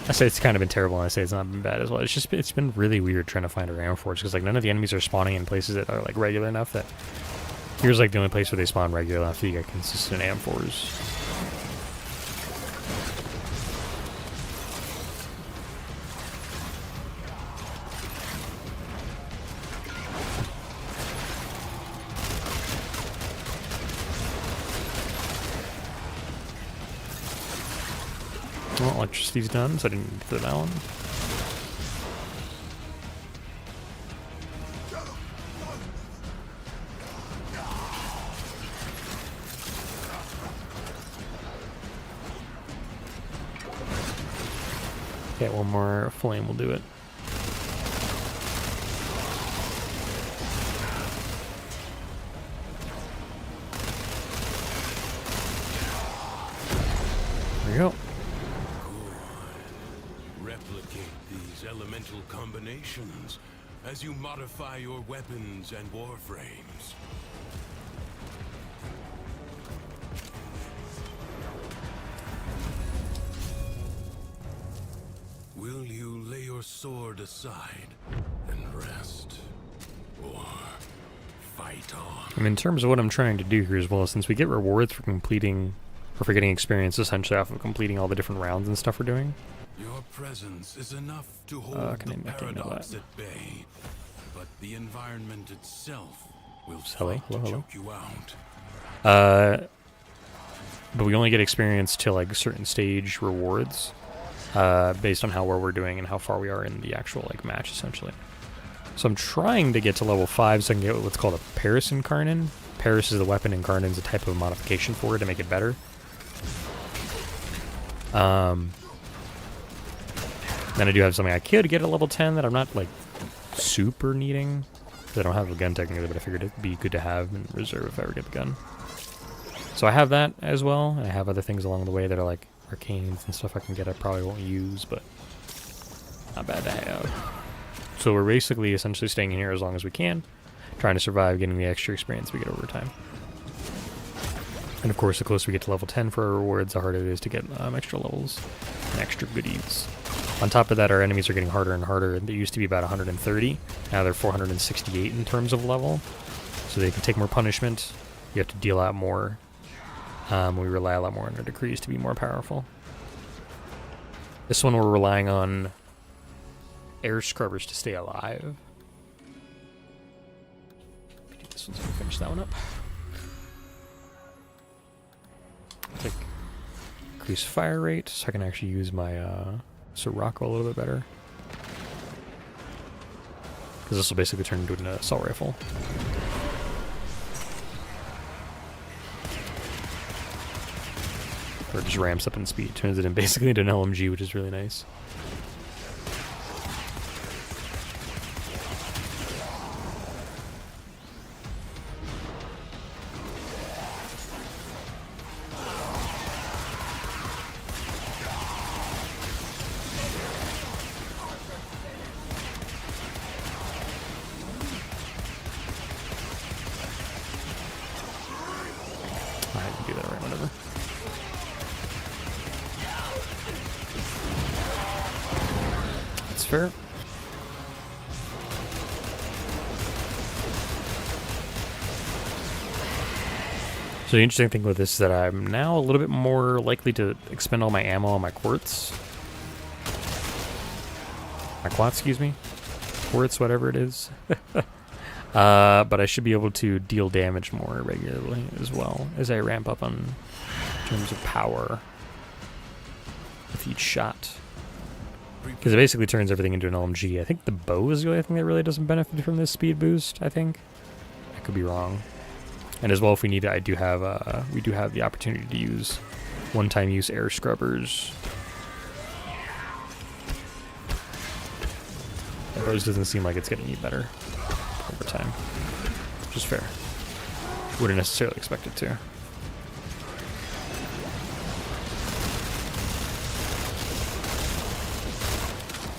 I say it's kind of been terrible, and I say it's not been bad as well. It's been really weird trying to find a Ram Forge, because like none of the enemies are spawning in places that are like regular enough that here's like the only place where they spawn regular enough that you get consistent amphors. Well, electricity's done, so I didn't do that one. Okay, one more flame will do it. There we go. Elemental combinations as you modify your weapons and warframes. Will you lay your sword aside and rest, or fight on? And in terms of what I'm trying to do here as well, since we get rewards for completing, or for getting experience essentially off of completing all the different rounds and stuff we're doing. Your presence is enough to hold the paradox at bay, but the environment itself will start to choke you out. But we only get experience to like certain stage rewards, based on how well we're doing and how far we are in the actual like match essentially. So I'm trying to get to level 5 so I can get what's called a Paris Incarnon. Paris is the weapon, Incarnon is a type of modification for it to make it better. Then I do have something I could get at level 10 that I'm not, like, super needing. I don't have a gun technically, but I figured it'd be good to have in reserve if I ever get the gun. So I have that as well. I have other things along the way that are, like, arcanes and stuff I can get I probably won't use, but not bad to have. So we're basically essentially staying in here as long as we can, trying to survive, getting the extra experience we get over time. And of course, the closer we get to level 10 for our rewards, the harder it is to get extra levels and extra goodies. On top of that, our enemies are getting harder and harder. They used to be about 130. Now they're 468 in terms of level. So they can take more punishment. You have to deal out more. We rely a lot more on our decrees to be more powerful. This one we're relying on air scrubbers to stay alive. This one's gonna finish that one up. Take increase fire rate so I can actually use my Sirocco a little bit better. Because this will basically turn into an assault rifle. Or it just ramps up in speed, turns it in basically into an LMG, which is really nice. I can do that right, whatever. That's fair. So the interesting thing with this is that I'm now a little bit more likely to expend all my ammo on my quartz. My quats, excuse me. Quartz, whatever it is. But I should be able to deal damage more regularly as well as I ramp up on terms of power with each shot. Because it basically turns everything into an LMG. I think the bow is the only thing that really doesn't benefit from this speed boost, I think. I could be wrong. And as well, if we need it, we do have the opportunity to use one-time use air scrubbers. The bows doesn't seem like it's getting any better over time, which is fair. Wouldn't necessarily expect it to.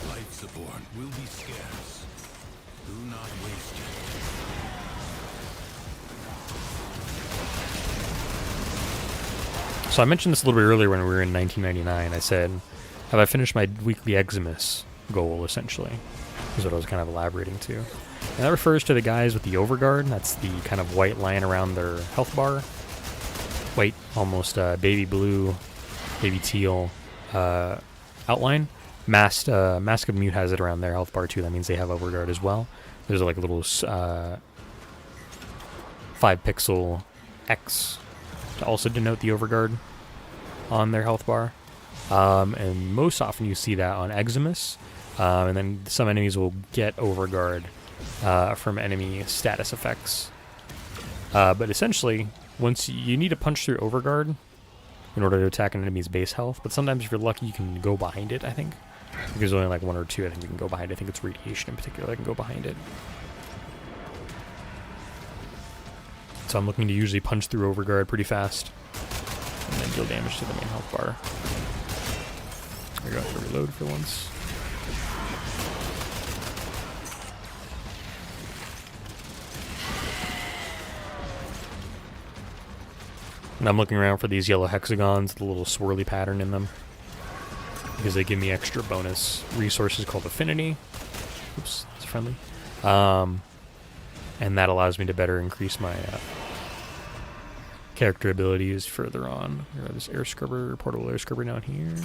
Life support will be scarce. Do not waste it. So I mentioned this a little bit earlier when we were in 1999. I said, have I finished my weekly Eximus goal, essentially? Is what I was kind of elaborating to. And that refers to the guys with the overguard. That's the kind of white line around their health bar. White, almost baby blue, baby teal outline. Mask of Mute has it around their health bar too. That means they have overguard as well. There's like a little 5 pixel X to also denote the overguard on their health bar. And most often you see that on Eximus. And then some enemies will get overguard from enemy status effects. But essentially, once you need to punch through overguard in order to attack an enemy's base health. But sometimes if you're lucky, you can go behind it, I think. I think there's only like 1 or 2 I think you can go behind. I think it's radiation in particular that can go behind it. So I'm looking to usually punch through overguard pretty fast. And then deal damage to the main health bar. I got to reload for once. And I'm looking around for these yellow hexagons, the little swirly pattern in them, because they give me extra bonus resources called Affinity. Oops, it's friendly. And that allows me to better increase my character abilities further on. We have this air scrubber, portable air scrubber down here.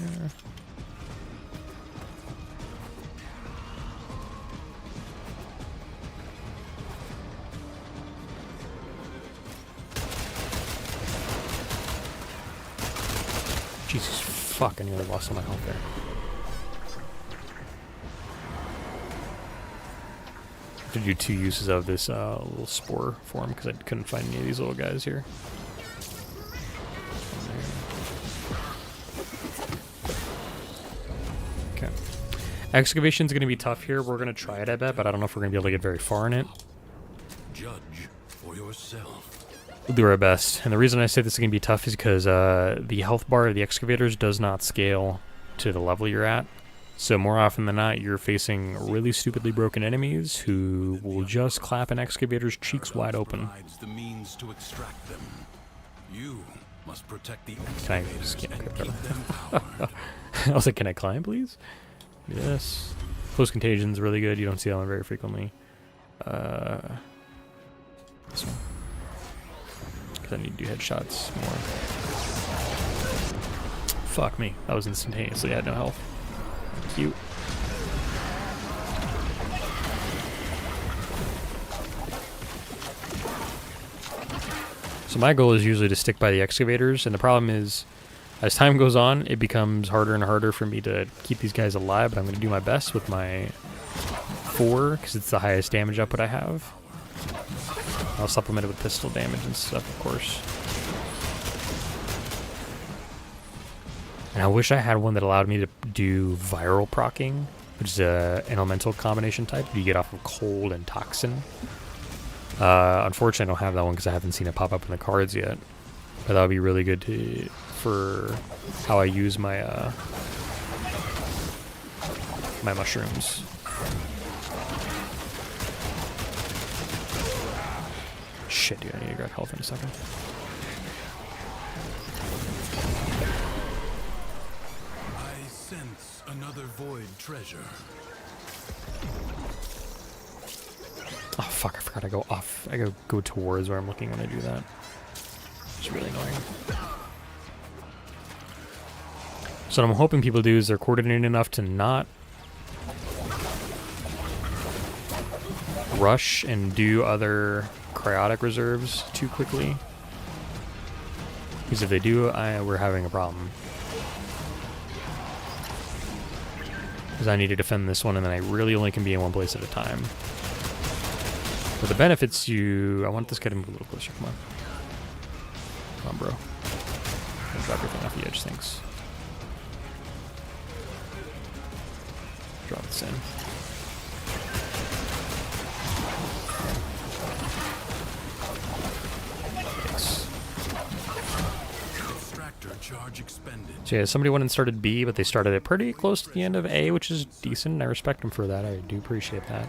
Jesus fuck, I nearly lost all my health there. I have to do 2 uses of this little spore form because I couldn't find any of these little guys here. Okay. Excavation's going to be tough here. We're going to try it, I bet, but I don't know if we're going to be able to get very far in it. Judge for yourself. We'll do our best. And the reason I say this is going to be tough is because the health bar of the excavators does not scale to the level you're at. So more often than not, you're facing really stupidly broken enemies who will just clap an excavator's cheeks wide open. The means to extract them. You must protect the Can I excavators just and keep keep them powered. I was like, can I climb, please? Yes. Close contagion's really good. You don't see that one very frequently. This one. Because I need to do headshots more. Fuck me. That was instantaneously. I had no health. Cute. So my goal is usually to stick by the excavators, and the problem is, as time goes on, it becomes harder and harder for me to keep these guys alive, but I'm going to do my best with my 4, because it's the highest damage output I have. I'll supplement it with pistol damage and stuff, of course. And I wish I had one that allowed me to do viral procking, which is an elemental combination type. You get off of cold and toxin. Unfortunately, I don't have that one because I haven't seen it pop up in the cards yet. But that would be really good for how I use my my mushrooms. Shit, dude, I need to grab health in a second. I sense another void treasure. Oh fuck, I forgot I go off. I go towards where I'm looking when I do that. It's really annoying. So what I'm hoping people do is they're coordinated enough to not rush and do other cryotic reserves too quickly. Because if they do, we're having a problem. Because I need to defend this one and then I really only can be in one place at a time. For the benefits, I want this guy to move a little closer. Come on. Come on, bro. Drop everything off the edge, thanks. Drop this in. Thanks. Extractor charge expended. So yeah, somebody went and started B, but they started it pretty close to the end of A, which is decent. I respect them for that. I do appreciate that.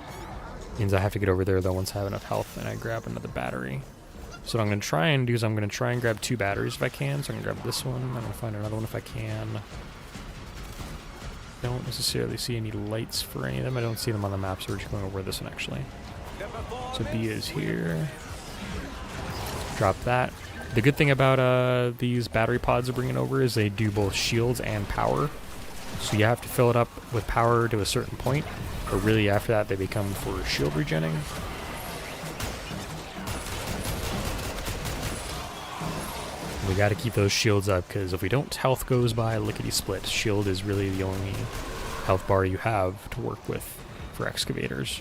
Means I have to get over there though once I have enough health and I grab another battery. So what I'm going to try and do is I'm going to try and grab 2 batteries if I can. So I'm going to grab this one. I'm going to find another one if I can. Don't necessarily see any lights for any of them. I don't see them on the map, so we're just going over this one actually. So B is here. Drop that. The good thing about these battery pods we're bringing over is they do both shields and power. So you have to fill it up with power to a certain point, but really after that they become for shield regenning. We got to keep those shields up because if we don't, health goes by lickety split. Shield is really the only health bar you have to work with for excavators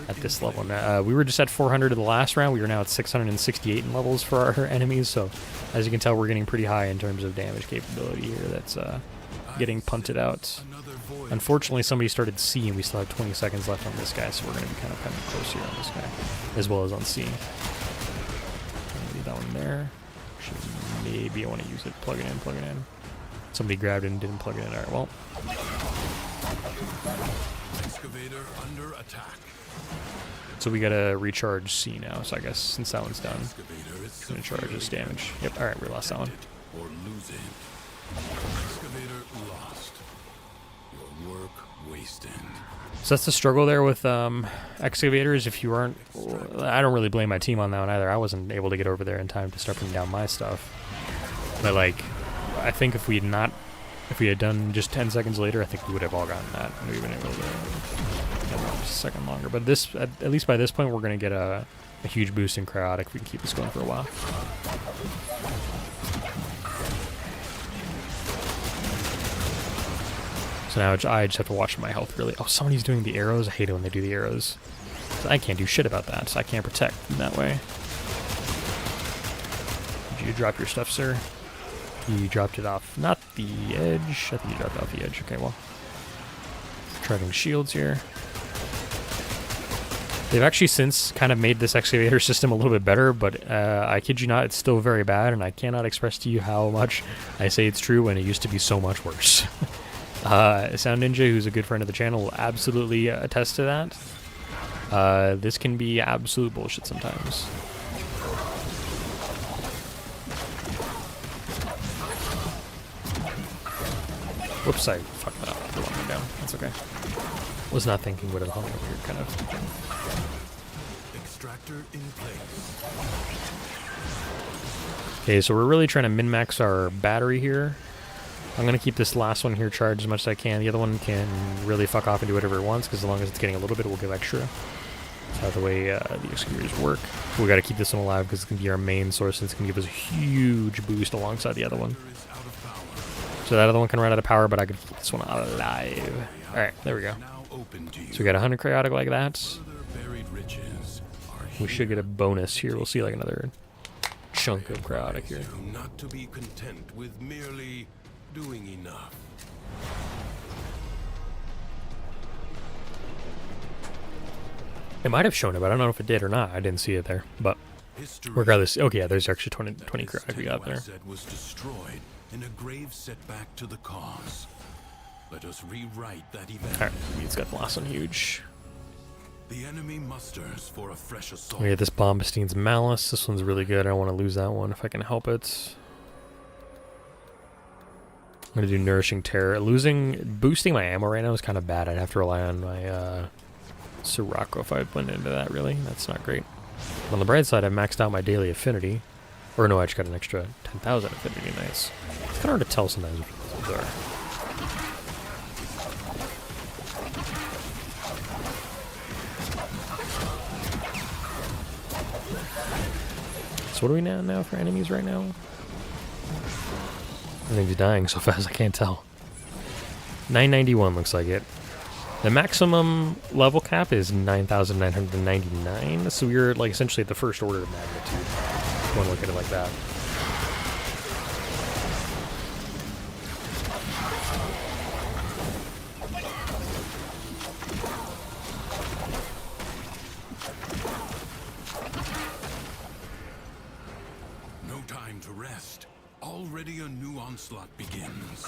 at this level. Now, we were just at 400 in the last round. We are now at 668 in levels for our enemies. So as you can tell, we're getting pretty high in terms of damage capability here. That's getting punted out. Unfortunately, somebody started C and we still have 20 seconds left on this guy, so we're going to be kind of close here on this guy, as well as on C. Leave that one there. Maybe I want to use it. Plug it in, plug it in. Somebody grabbed it and didn't plug it in. Alright, well. Excavator under attack. So we gotta recharge C now, so I guess since that one's done, it's gonna charge this damage. Yep, alright, we lost that one. Or lose it. Excavator lost. Your work wasted. So that's the struggle there with excavators. If you aren't, I don't really blame my team on that one either. I wasn't able to get over there in time to start putting down my stuff. But like, I think if we had done just 10 seconds later, I think we would have all gotten that. And we've been able to get that just a second longer. But this, at least by this point, we're gonna get a huge boost in cryotic if we can keep this going for a while. So now I just have to watch my health really. Oh, somebody's doing the arrows. I hate it when they do the arrows. So I can't do shit about that, so I can't protect in that way. Did you drop your stuff, sir? You dropped it off. Not the edge. I think you dropped off the edge. Okay, well. Charging shields here. They've actually since kind of made this excavator system a little bit better, but I kid you not, it's still very bad, and I cannot express to you how much I say it's true when it used to be so much worse. Sound Ninja, who's a good friend of the channel, will absolutely attest to that. This can be absolute bullshit sometimes. Whoops, I fucked that up. Put the one down. That's okay. Was not thinking would have hung over here, kind of. Extractor in place. Okay, so we're really trying to min-max our battery here. I'm going to keep this last one here charged as much as I can. The other one can really fuck off and do whatever it wants, because as long as it's getting a little bit, it will give extra. That's how the way the excavators work. We got to keep this one alive because it's going to be our main source, and it's going to give us a huge boost alongside the other one. So that other one can run out of power, but I could keep this one alive. Alright, there we go. So we got 100 cryotic like that. We should get a bonus here. We'll see like another chunk of cryotic here. Not to be content with merely doing enough. It might have shown it, but I don't know if it did or not. I didn't see it there. But regardless, okay, yeah, there's actually 20 cryotic we got there. Was destroyed in a grave setback to the cause. Let us rewrite that event. Alright, he's got the last one huge. The enemy musters for a fresh assault. We have this Bombastine's Malice. This one's really good. I don't want to lose that one if I can help it. I'm going to do Nourishing Terror. Boosting my ammo right now is kind of bad. I'd have to rely on my Sirocco if I went into that, really. That's not great. On the bright side, I've maxed out my daily affinity. Or no, I just got an extra 10,000 affinity. Nice. It's kind of hard to tell sometimes what those are. So what are we now for enemies right now? I think he's dying so fast I can't tell. 991 looks like it. The maximum level cap is 9,999, so we're like essentially at the first order of magnitude. If you want to look at it like that. No time to rest. Already a new onslaught begins.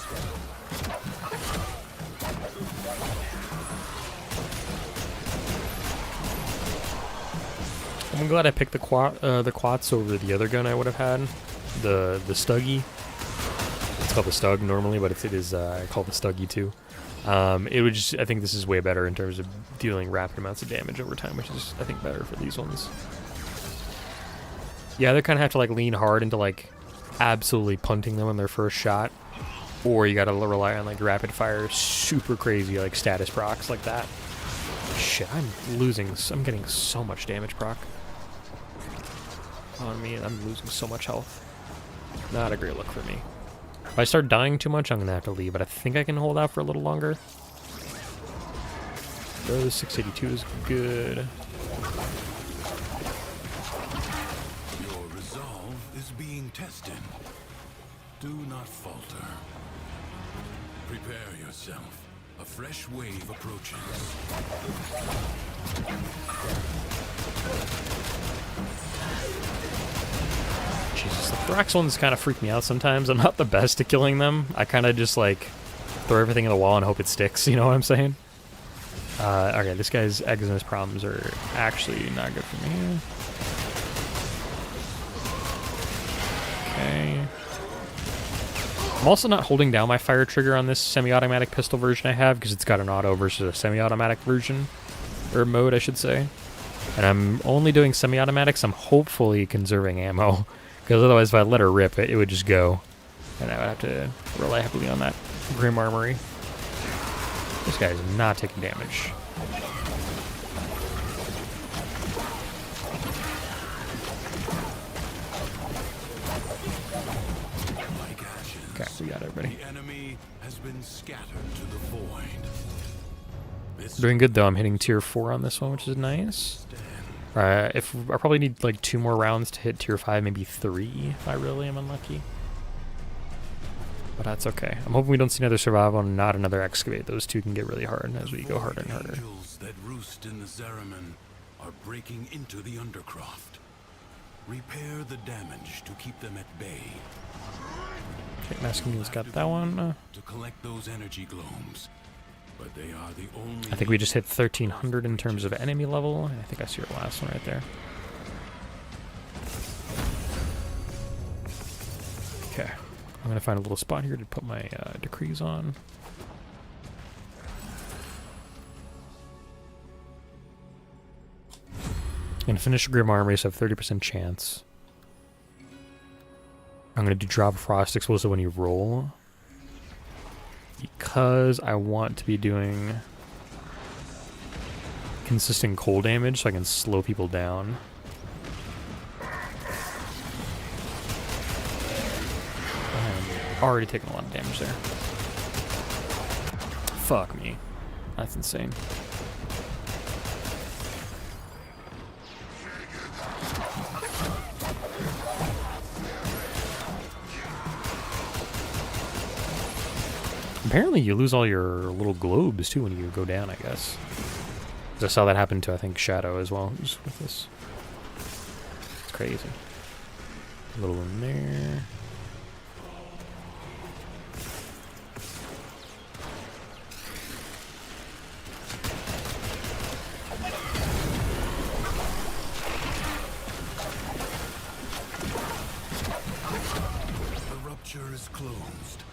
I'm glad I picked the quats over the other gun I would have had, the Stuggy. It's called the Stug normally, but it is I call it the Stuggy too. It would just, I think this is way better in terms of dealing rapid amounts of damage over time, which is I think better for these ones. Yeah, they kind of have to like lean hard into like absolutely punting them on their first shot, or you gotta rely on like rapid fire, super crazy like status procs like that. Shit, I'm getting so much damage proc on me, and I'm losing so much health. Not a great look for me. If I start dying too much, I'm gonna have to leave, but I think I can hold out for a little longer. Those 682 is good. Your resolve is being tested. Do not falter. Prepare yourself. A fresh wave approaches. Jesus, the Thrax ones kind of freak me out sometimes. I'm not the best at killing them. I kind of just like throw everything in the wall and hope it sticks, you know what I'm saying? Okay, this guy's eczema problems are actually not good for me. Okay. I'm also not holding down my fire trigger on this semi-automatic pistol version I have because it's got an auto versus a semi-automatic version, or mode I should say. And I'm only doing semi-automatics. I'm hopefully conserving ammo, because otherwise if I let her rip it would just go, and I would have to rely heavily on that Grim Armory. This guy is not taking damage. Okay, we got everybody. The enemy has been scattered to the void. Doing good though. I'm hitting tier 4 on this one, which is nice. If I probably need like 2 more rounds to hit tier 5, maybe 3 if I really am unlucky. But that's okay. I'm hoping we don't see another survival and not another excavate. Those two can get really hard as we go harder and harder. Angels that roost in the Zeraman are breaking into the Undercroft. Repair the damage to keep them at bay. Okay, Masculine's got that one. To collect those energy globes. But they are the only I think we just hit 1300 in terms of enemy level. I think I see our last one right there. Okay, I'm gonna find a little spot here to put my decrees on. I'm gonna finish Grim Armory, so I have 30% chance. I'm gonna do drop Frost Explosive when you roll, because I want to be doing consistent cold damage so I can slow people down. I'm already taking a lot of damage there. Fuck me. That's insane. Apparently you lose all your little globes too when you go down, I guess. 'Cause I saw that happen to, I think, Shadow as well, just with this. It's crazy. A little in there. The rupture is closed.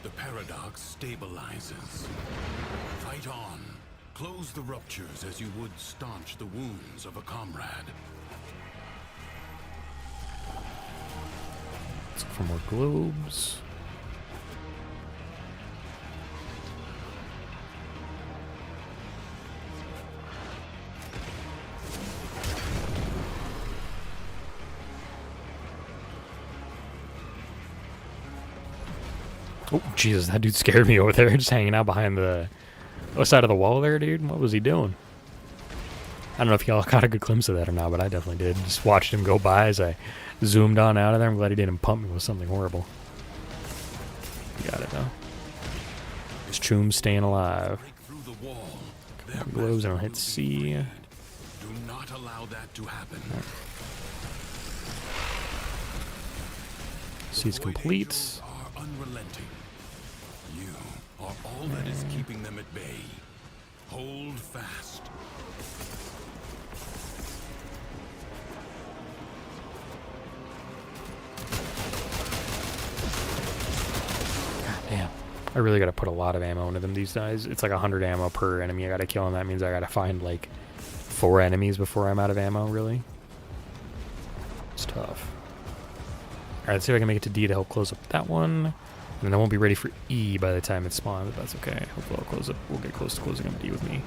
The paradox stabilizes. Fight on. Close the ruptures as you would staunch the wounds of a comrade. Let's look for more globes. Oh, Jesus, that dude scared me over there, just hanging out behind the other side of the wall there, dude. What was he doing? I don't know if y'all got a good glimpse of that or not, but I definitely did. Just watched him go by as I zoomed on out of there. I'm glad he didn't pump me with something horrible. Got it, though. His Choom's staying alive. Break through the wall. Globes, and I'll hit C. Do not allow that to happen. C's Void complete. Angels are unrelenting. You are all that is keeping them at bay. Hold fast. Damn. I really gotta put a lot of ammo into them these days. It's like 100 ammo per enemy I gotta kill, and that means I gotta find like 4 enemies before I'm out of ammo, really. It's tough. Alright, let's see if I can make it to D to help close up that one. And then I won't be ready for E by the time it spawns, but that's okay. Hopefully I'll close up. We'll get close to closing up D with me.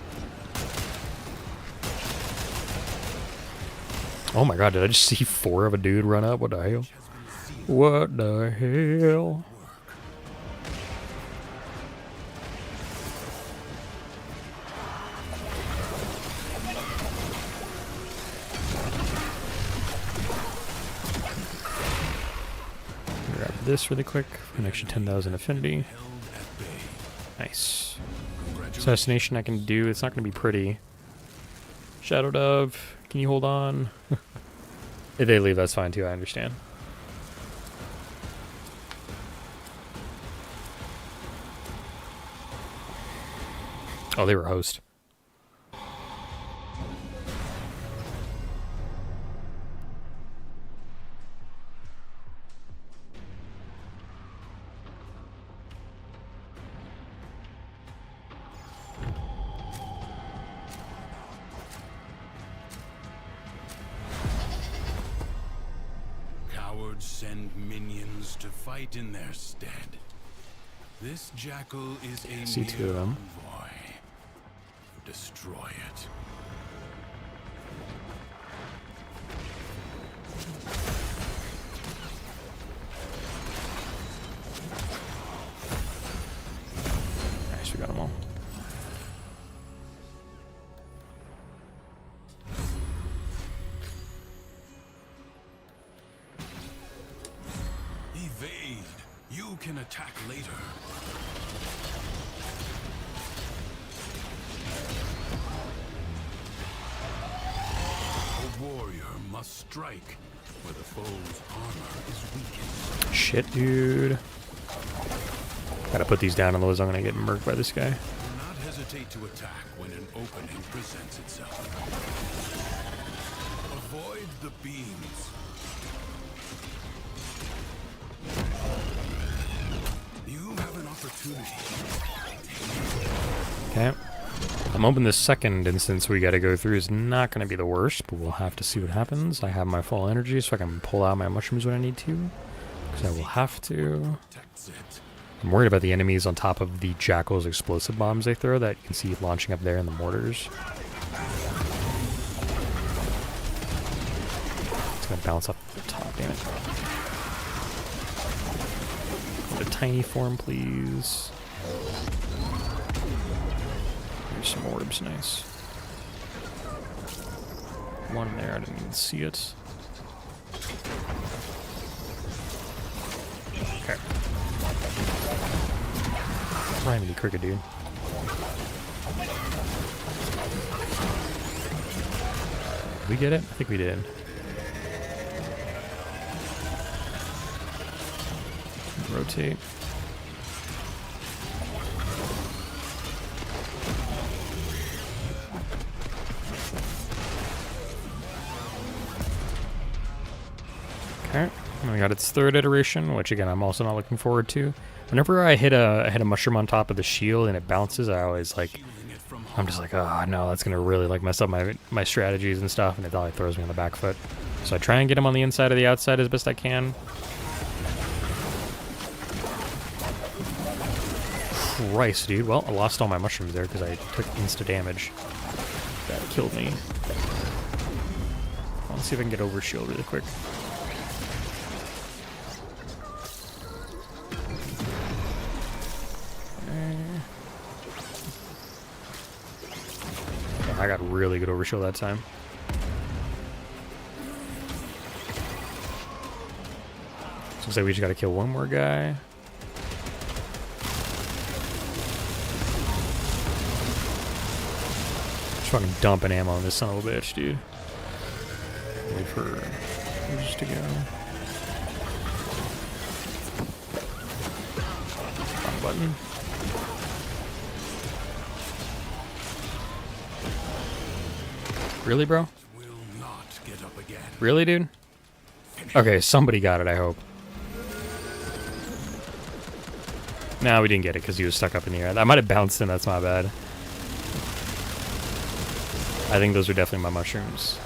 Oh my god, did I just see 4 of a dude run up? What the hell? What the hell? Grab this really quick for an extra 10,000 affinity. Nice. Assassination I can do. It's not going to be pretty. Shadow Dove, can you hold on? If they leave, that's fine too. I understand. Oh, they were host. Cowards send minions to fight in their stead. This jackal is a See 2 of mere them. envoy. Destroy it. Nice, we got them all. Evade. You can attack later. A warrior must strike where the foe's armor is weakest. Shit, dude. Gotta put these down, otherwise I'm gonna get murked by this guy. Do not hesitate to attack when an opening presents itself. Avoid the beams. You have an opportunity. Okay. I'm hoping this second instance we gotta go through is not gonna be the worst, but we'll have to see what happens. I have my full energy, so I can pull out my mushrooms when I need to. Because I will have to. Protects it. I'm worried about the enemies on top of the Jackal's explosive bombs they throw that you can see launching up there in the mortars. It's gonna bounce off the top, damn it. Go to tiny form, please. There's some orbs, nice. One there, I didn't even see it. Okay. Primary cricket, dude. Did we get it? I think we did. Rotate. Okay, and we got its 3rd iteration, which again I'm also not looking forward to. Whenever I hit a mushroom on top of the shield and it bounces, I always like from I'm just like, oh no, that's gonna really like mess up my strategies and stuff, and it probably throws me on the back foot. So I try and get him on the inside or the outside as best I can. Christ, dude. Well, I lost all my mushrooms there because I took insta damage. That killed me. Let's see if I can get over shield really quick. I got really good overshield that time. Looks like we just gotta kill one more guy. Just fucking dumping ammo on this son of a bitch, dude. Wait for just to go. Wrong button. Really, bro? will not get up again. Really, dude? Okay, somebody got it, I hope. No, we didn't get it because he was stuck up in the air. I might have bounced him, that's my bad. I think those are definitely my mushrooms.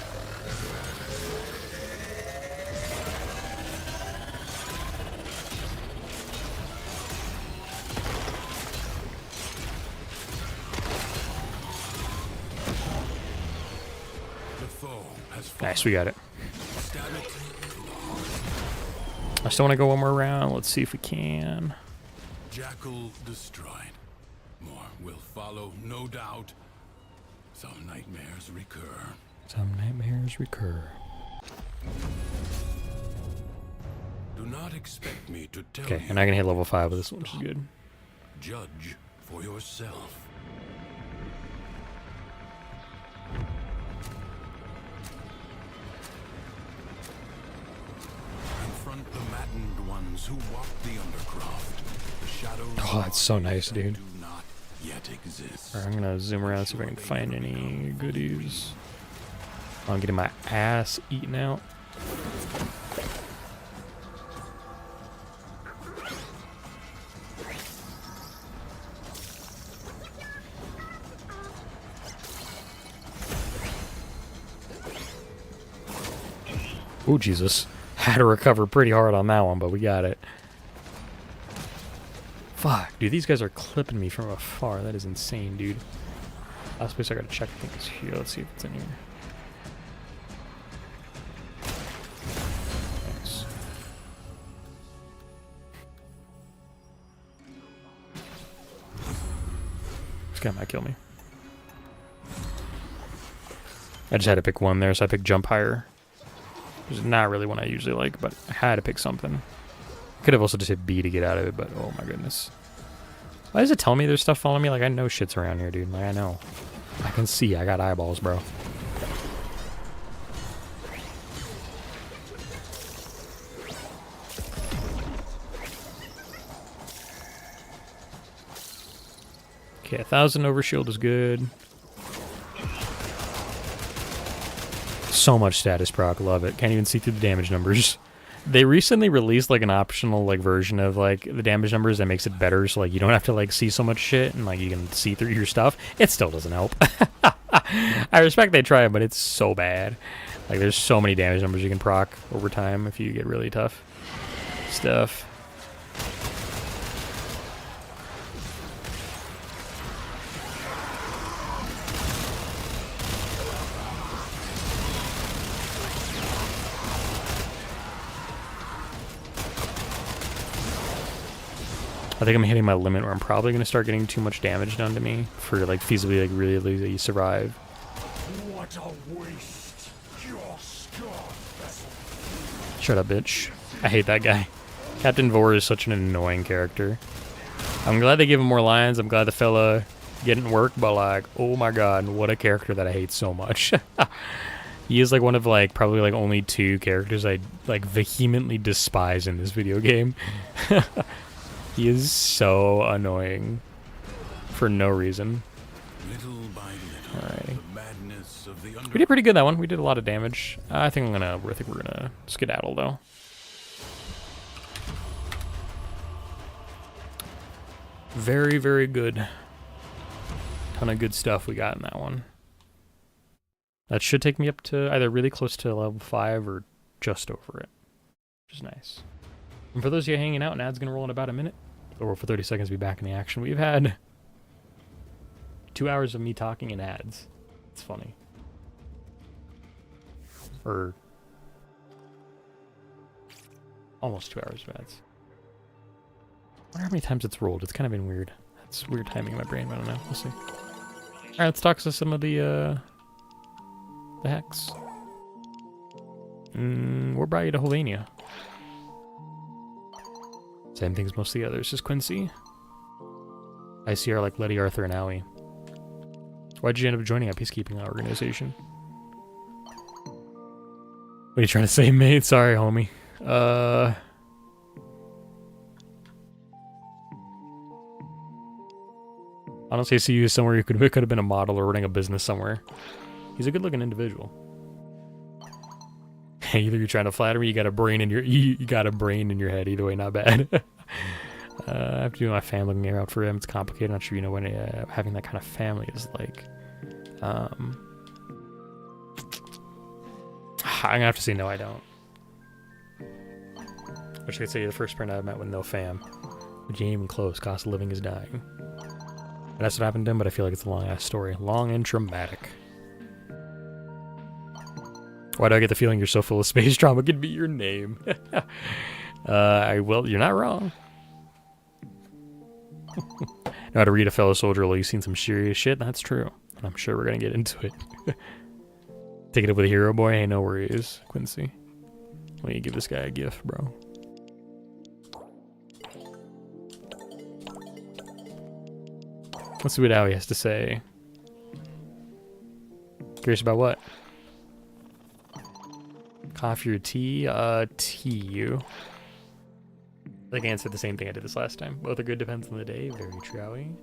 Nice, we got it. I still want to go one more round. Let's see if we can. Jackal destroyed. More will follow, no doubt. Some nightmares recur. Some nightmares recur. Do not expect me to tell Okay, you. and I can hit level 5 with this one, which is good. Judge for yourself. Confront the maddened ones who walk the undercroft. The shadows Oh, that's so nice, dude. do not yet exist. Alright, I'm gonna zoom around, see if I can find any goodies. I'm getting my ass eaten out. Oh, Jesus. Had to recover pretty hard on that one, but we got it. Fuck. Dude, these guys are clipping me from afar. That is insane, dude. Last place I gotta check, I think, is here. Let's see if it's in here. Thanks. This guy might kill me. I just had to pick one there, so I picked jump higher. Which is not really one I usually like, but I had to pick something. Could have also just hit B to get out of it, but oh my goodness. Why does it tell me there's stuff following me? Like, I know shit's around here, dude. Like, I know. I can see. I got eyeballs, bro. Okay, 1,000 overshield is good. So much status proc, love it. Can't even see through the damage numbers. They recently released like an optional like version of like the damage numbers that makes it better, so like you don't have to like see so much shit and like you can see through your stuff. It still doesn't help. I respect they try it, but it's so bad. Like there's so many damage numbers you can proc over time if you get really tough stuff. I think I'm hitting my limit where I'm probably going to start getting too much damage done to me for like feasibly like really survive. What a waste. Your scar vessel. Shut up, bitch. I hate that guy. Captain Vor is such an annoying character. I'm glad they gave him more lines. I'm glad the fella getting work, but like, oh my god, what a character that I hate so much. He is like one of like probably like only 2 characters I like vehemently despise in this video game. He is so annoying for no reason. Little by little, Alrighty. the madness of the We did pretty good that one. We did a lot of damage. I think we're gonna skedaddle though. Very, very good. Ton of good stuff we got in that one. That should take me up to either really close to level 5 or just over it, which is nice. And for those of you hanging out, Nad's gonna roll in about a minute. Or for 30 seconds, be back in the action. We've had 2 hours of me talking and ads. It's funny. Or almost 2 hours of ads. I wonder how many times it's rolled. It's kind of been weird. That's weird timing in my brain. I don't know. We'll see. Alright, let's talk to some of the hex. We're brought you to Helvania. Same thing as most of the others. Is Quincy. ICR like Letty, Arthur, and Owie. Why'd you end up joining a peacekeeping organization? What are you trying to say, mate? Sorry, homie. Honestly, I see you somewhere you could have been a model or running a business somewhere. He's a good-looking individual. Either you're trying to flatter me, you got a brain in your head. Either way, not bad. I have to do my family looking out for him. It's complicated. Not sure you know what having that kind of family is like. I'm gonna have to say no. I don't. I wish I could say you're the first friend I've met with no fam. But you ain't even close. Cost of living is dying. And that's what happened to him. But I feel like it's a long-ass story, long and traumatic. Why do I get the feeling you're so full of space trauma? Could be your name. I will. You're not wrong. Know how to read a fellow soldier while you've seen some serious shit? That's true. And I'm sure we're going to get into it. Take it up with a hero boy? Hey, no worries, Quincy. Why don't you give this guy a gift, bro? Let's see what Owie has to say. Curious about what? Coffee or tea? Tea, you. I think I answered the same thing I did this last time. Both are good, depends on the day. Very true, Owie.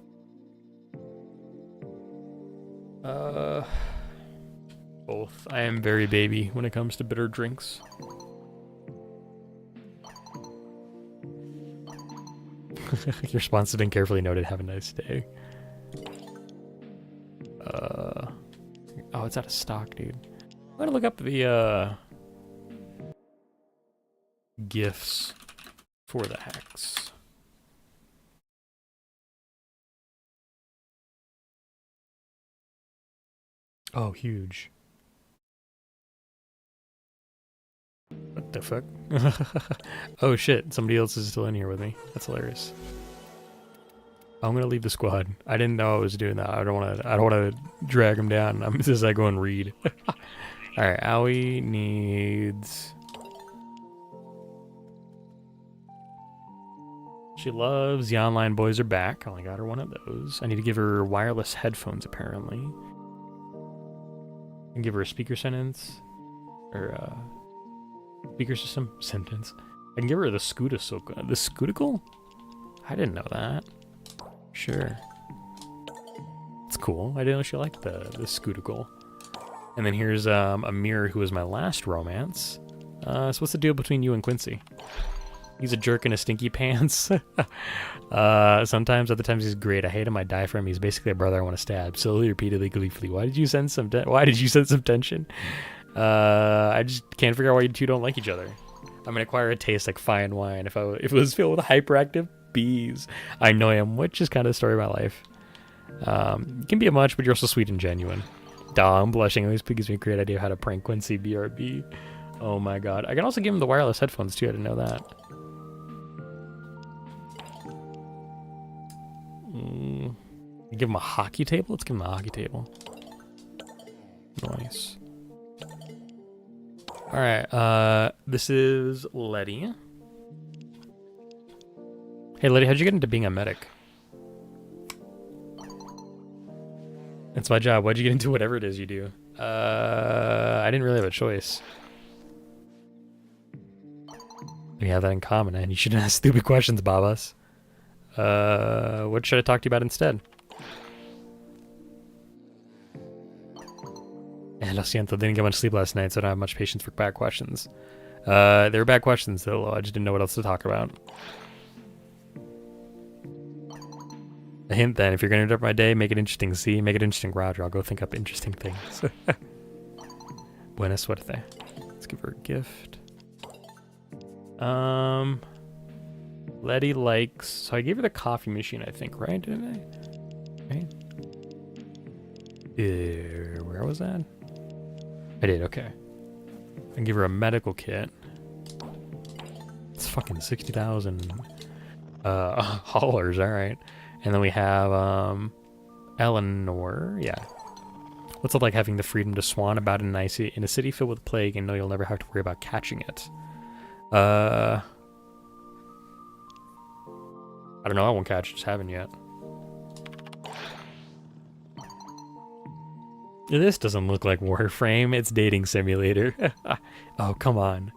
Both. I am very baby when it comes to bitter drinks. Your response has been carefully noted. Have a nice day. Oh, it's out of stock, dude. I'm gonna look up the gifts for the hex. Oh, huge. What the fuck? Oh shit, somebody else is still in here with me. That's hilarious. I'm gonna leave the squad. I didn't know I was doing that. I don't wanna drag him down. I'm just I go and read. Alright, Owie needs. She loves the online boys are back. I only got her one of those. I need to give her wireless headphones apparently. And give her a speaker sentence. Or speaker system sentence. I can give her the Scuticle. The Scuticle? I didn't know that. Sure. It's cool. I didn't know she liked the Scuticle. And then here's Amir, who was my last romance. So what's the deal between you and Quincy? He's a jerk in his stinky pants. Sometimes, other times he's great. I hate him. I die for him. He's basically a brother I want to stab. Slowly, repeatedly, gleefully. Why did you send some tension? I just can't figure out why you two don't like each other. I'm gonna acquire a taste like fine wine. If it was filled with hyperactive bees, I know him, which is kind of the story of my life. You can be a much, but you're also sweet and genuine. Duh, I'm blushing. It always gives me a great idea of how to prank Quincy. BRB. Oh my god. I can also give him the wireless headphones too. I didn't know that. Give him a hockey table? Let's give him a hockey table. Nice. Alright, this is Letty. Hey Letty, how'd you get into being a medic? It's my job. Why'd you get into whatever it is you do? I didn't really have a choice. We have that in common, and you shouldn't ask stupid questions, Babas. What should I talk to you about instead? Lo siento, didn't get much sleep last night, so I don't have much patience for bad questions. They were bad questions, though. I just didn't know what else to talk about. A hint then, if you're going to interrupt my day, make it interesting. See? Make it interesting, Roger. I'll go think up interesting things. Buena suerte. Let's give her a gift. Letty likes... So I gave her the coffee machine, I think, right? Didn't I? Right? Where was that? I did, okay. I give her a medical kit. It's fucking 60,000 hollers, alright. And then we have Eleanor, yeah. What's it like having the freedom to swan about in a city filled with plague and know you'll never have to worry about catching it? I don't know, I won't catch it, just haven't yet. This doesn't look like Warframe, it's dating simulator. Oh, come on.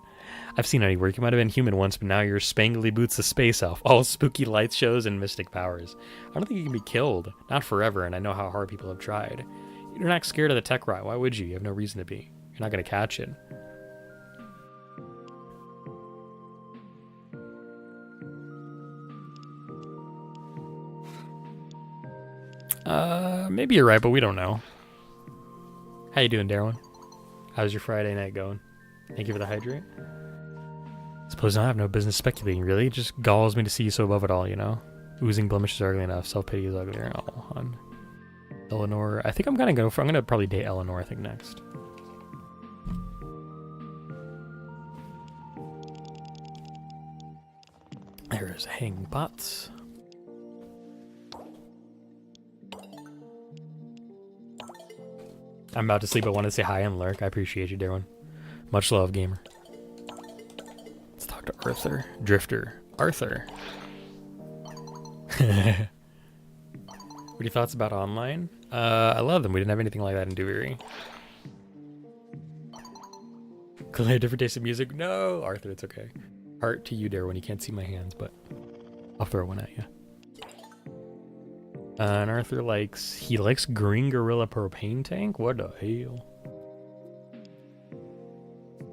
I've seen how you work. You might have been human once, but now you're spangly boots a space elf. All spooky light shows and mystic powers. I don't think you can be killed. Not forever, and I know how hard people have tried. You're not scared of the tech rot. Why would you? You have no reason to be. You're not going to catch it. Maybe you're right, but we don't know. How you doing, Darwin? How's your Friday night going? Thank you for the hydrate. Suppose I have no business speculating, really. It just galls me to see you so above it all, you know? Oozing blemishes are ugly enough. Self-pity is uglier. Oh, hon. Eleanor. I think I'm gonna go for... I'm gonna probably date Eleanor, I think, next. There's hanging pots. I'm about to sleep, but want to say hi and lurk. I appreciate you, dear one. Much love, gamer. Let's talk to Arthur. Drifter. Arthur. What are your thoughts about online? I love them. We didn't have anything like that in Dewey. Clearly a different taste of music. No, Arthur, it's okay. Heart to you, dear one. You can't see my hands, but I'll throw one at you. And Arthur likes... He likes Green Gorilla Propane Tank? What the hell?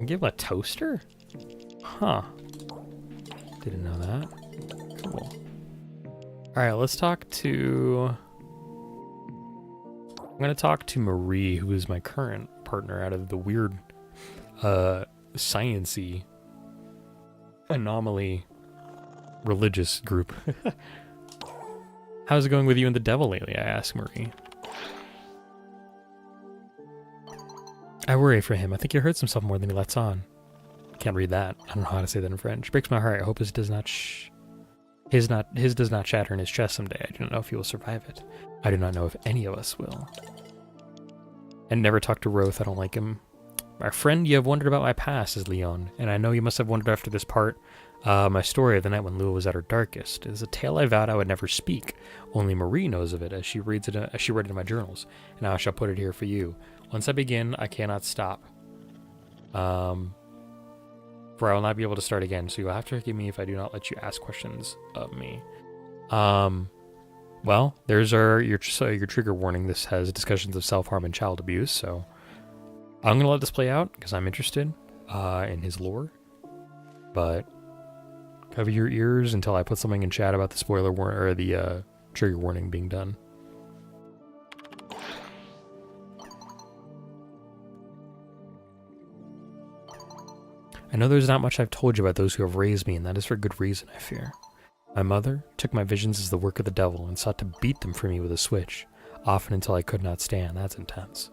Give him a toaster? Huh. Didn't know that. Cool. Alright, let's talk to... I'm going to talk to Marie, who is my current partner out of the weird science-y anomaly religious group. How's it going with you and the devil lately? I asked Marie. I worry for him. I think he hurts himself more than he lets on. Can't read that. I don't know how to say that in French. Breaks my heart. I hope his does not his does not shatter in his chest someday. I do not know if he will survive it. I do not know if any of us will. And never talk to Roth. I don't like him. My friend, you have wondered about my past, says Leon, and I know you must have wondered after this part. My story of the night when Lua was at her darkest. It is a tale I vowed I would never speak. Only Marie knows of it, as she read it in my journals, and now I shall put it here for you. Once I begin, I cannot stop. For I will not be able to start again, so you will have to forgive me if I do not let you ask questions of me. Well, there's your trigger warning. This has discussions of self-harm and child abuse, so I'm going to let this play out, because I'm interested in his lore. But cover your ears until I put something in chat about the spoiler or the trigger warning being done. I know there's not much I've told you about those who have raised me, and that is for good reason, I fear. My mother took my visions as the work of the devil and sought to beat them from me with a switch, often until I could not stand. That's intense.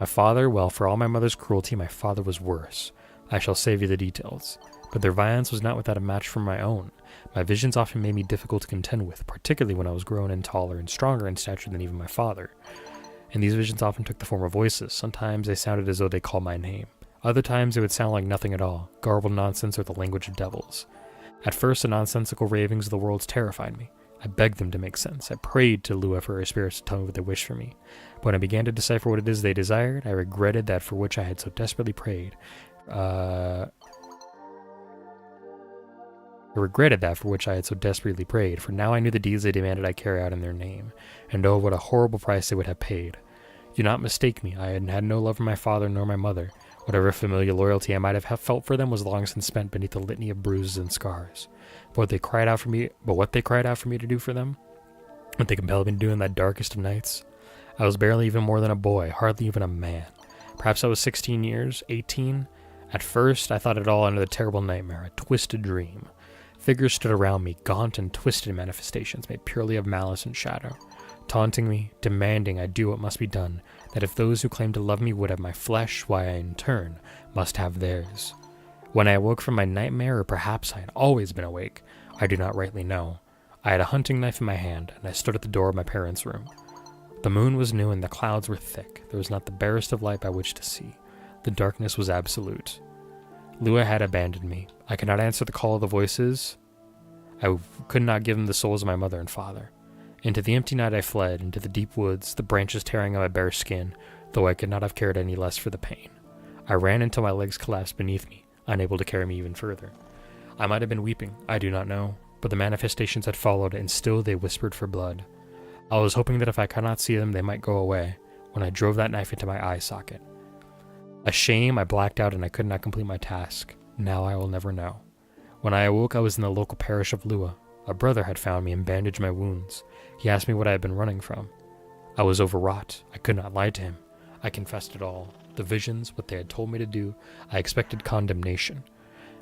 My father, well, for all my mother's cruelty, my father was worse. I shall save you the details. But their violence was not without a match from my own. My visions often made me difficult to contend with, particularly when I was grown and taller and stronger in stature than even my father. And these visions often took the form of voices. Sometimes they sounded as though they called my name. Other times they would sound like nothing at all, garbled nonsense or the language of devils. At first the nonsensical ravings of the worlds terrified me. I begged them to make sense. I prayed to Lua for her spirits to tell me what they wished for me. But when I began to decipher what it is they desired, I regretted that for which I had so desperately prayed. For now I knew the deeds they demanded I carry out in their name, and oh, what a horrible price they would have paid. Do not mistake me, I had no love for my father nor my mother. Whatever familial loyalty I might have felt for them was long since spent beneath a litany of bruises and scars. But what they cried out for me to do for them what they compelled me to do in that darkest of nights. I was barely even more than a boy, hardly even a man. Perhaps I was 16 years, 18. At first, I thought it all under the terrible nightmare, a twisted dream. Figures stood around me, gaunt and twisted manifestations made purely of malice and shadow, taunting me, demanding I do what must be done, that if those who claimed to love me would have my flesh, why I in turn must have theirs. When I awoke from my nightmare, or perhaps I had always been awake, I do not rightly know, I had a hunting knife in my hand, and I stood at the door of my parents' room. The moon was new and the clouds were thick. There was not the barest of light by which to see. The darkness was absolute. Lua had abandoned me. I could not answer the call of the voices. I could not give them the souls of my mother and father. Into the empty night I fled, into the deep woods, the branches tearing at my bare skin, though I could not have cared any less for the pain. I ran until my legs collapsed beneath me, unable to carry me even further. I might have been weeping, I do not know, but the manifestations had followed, and still they whispered for blood. I was hoping that if I could not see them, they might go away, when I drove that knife into my eye socket. A shame, I blacked out and I could not complete my task. Now I will never know. When I awoke, I was in the local parish of Lua. A brother had found me and bandaged my wounds. He asked me what I had been running from. I was overwrought. I could not lie to him. I confessed it all. The visions, what they had told me to do. I expected condemnation.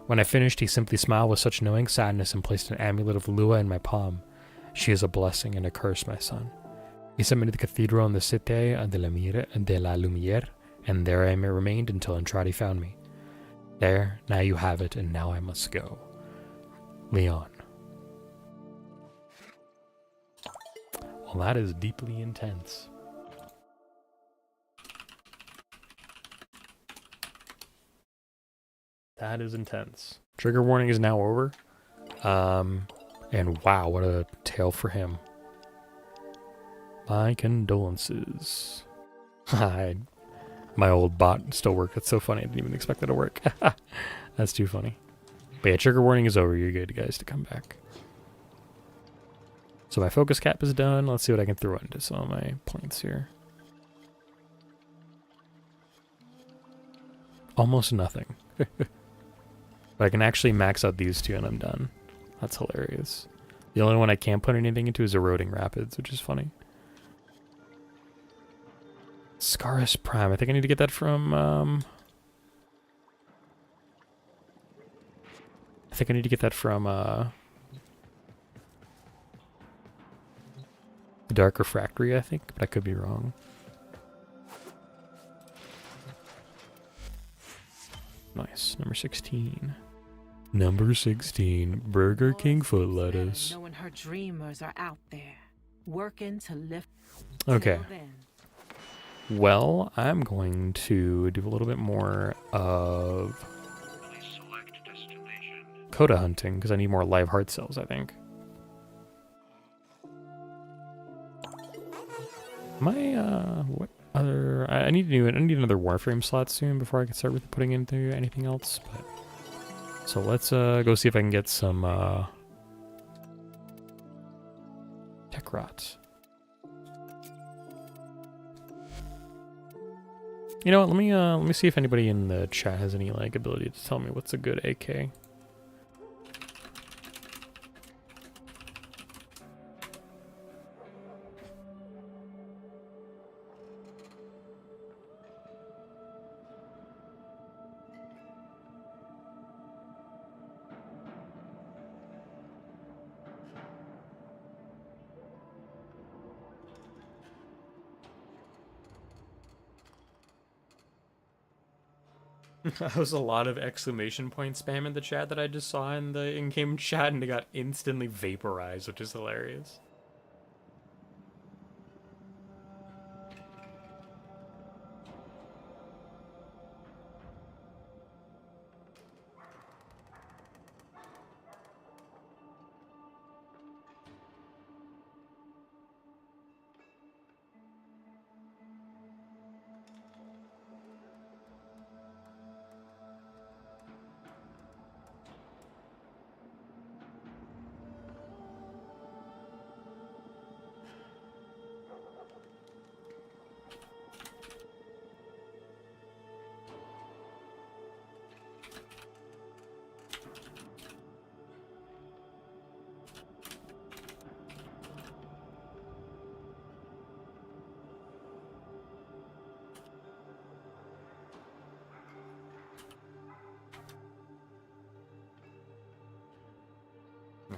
When I finished, he simply smiled with such knowing sadness and placed an amulet of Lua in my palm. She is a blessing and a curse, my son. He sent me to the cathedral in the Cité de la Lumière, and there I remained until Andrade found me. There, now you have it, and now I must go. Leon. Well, that is deeply intense. That is intense. Trigger warning is now over. And wow, what a tale for him. My condolences. My old bot still worked. That's so funny. I didn't even expect that to work. That's too funny. But yeah, trigger warning is over. You're good, guys, to come back. So my focus cap is done. Let's see what I can throw into some of my points here. Almost nothing. But I can actually max out these two and I'm done. That's hilarious. The only one I can't put anything into is Eroding Rapids, which is funny. Scarus Prime. I think I need to get that from, I think I need to get that from, the Dark Refractory, I think, but I could be wrong. Nice. Number 16. Number 16. Burger King foot lettuce. Knowing her dreamers are out there, working to lift. Okay. Till then. Well, I'm going to do a little bit more of Coda hunting, because I need more live heart cells, I think. What other... I need another Warframe slot soon before I can start really putting into anything else, but... So let's go see if I can get some Tech Rot. You know what? Let me see if anybody in the chat has any like ability to tell me what's a good AK. That was a lot of exclamation point spam in the chat that I just saw in the in-game chat, and it got instantly vaporized, which is hilarious.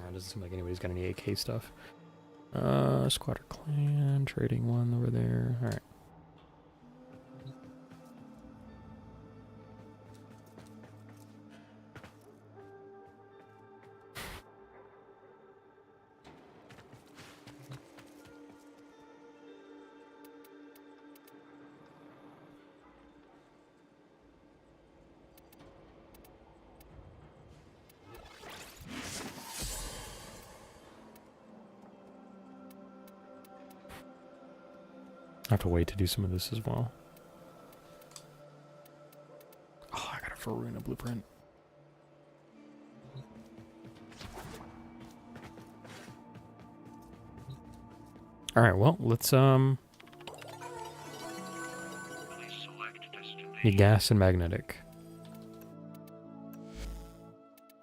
Doesn't seem like anybody's got any AK stuff. Squatter clan, trading one over there. Alright. I have to wait to do some of this as well. Oh, I got a Varuna blueprint. Alright, well, let's need gas and magnetic.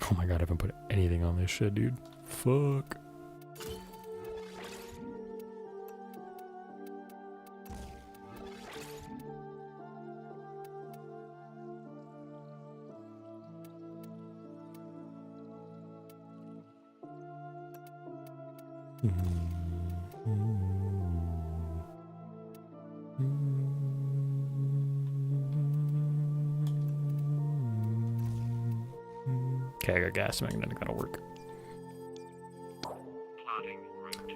Oh my god, I haven't put anything on this shit, dude. Fuck. Okay, I got gas magnetic, that'll work.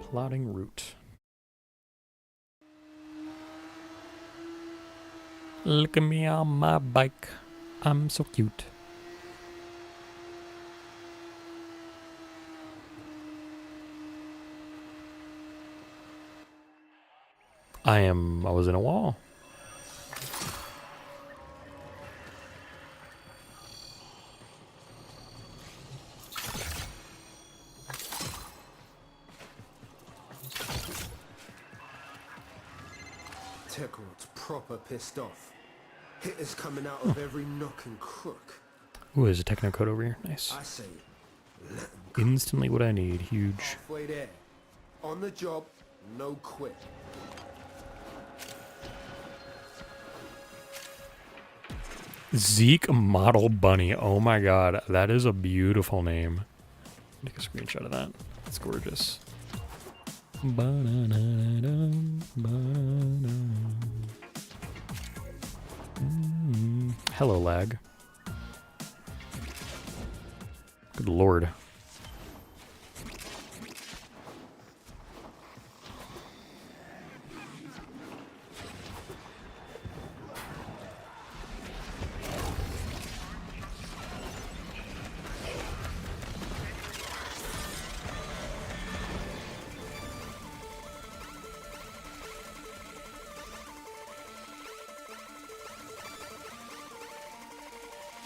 Plotting route. Look at me on my bike. I'm so cute. I was in a wall. Tekrot's proper pissed off. Hitters coming out of every nook and crook. Ooh, there's a techno code over here. Nice. I say, let 'em come Instantly what I need. Huge. halfway there. On the job, no quit. Zeke Model Bunny. Oh my god, that is a beautiful name. Take a screenshot of that. It's gorgeous. Hello, lag. Good lord.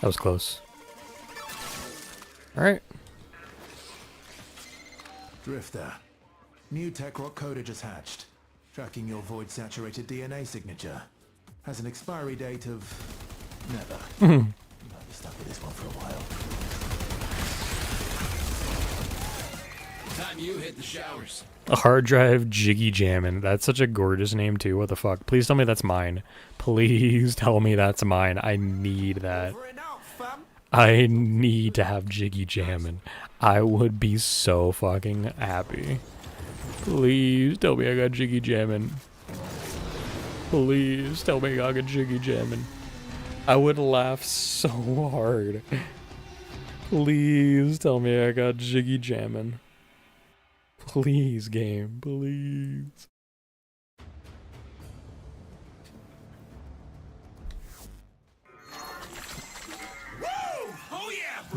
That was close. Alright. Drifter. New Tekrot coder just hatched. Tracking your void-saturated DNA signature. Has an expiry date of... never. You might be stuck with this one for a while. Time you hit the showers. A hard drive jiggy jammin'. That's such a gorgeous name too. What the fuck? Please tell me that's mine. Please tell me that's mine. I need that. Over and out, fam. I need to have jiggy jammin'. I would be so fucking happy. Please tell me I got jiggy jammin'. Please tell me I got jiggy jammin'. I would laugh so hard. Please tell me I got jiggy jammin'. Please, game, please.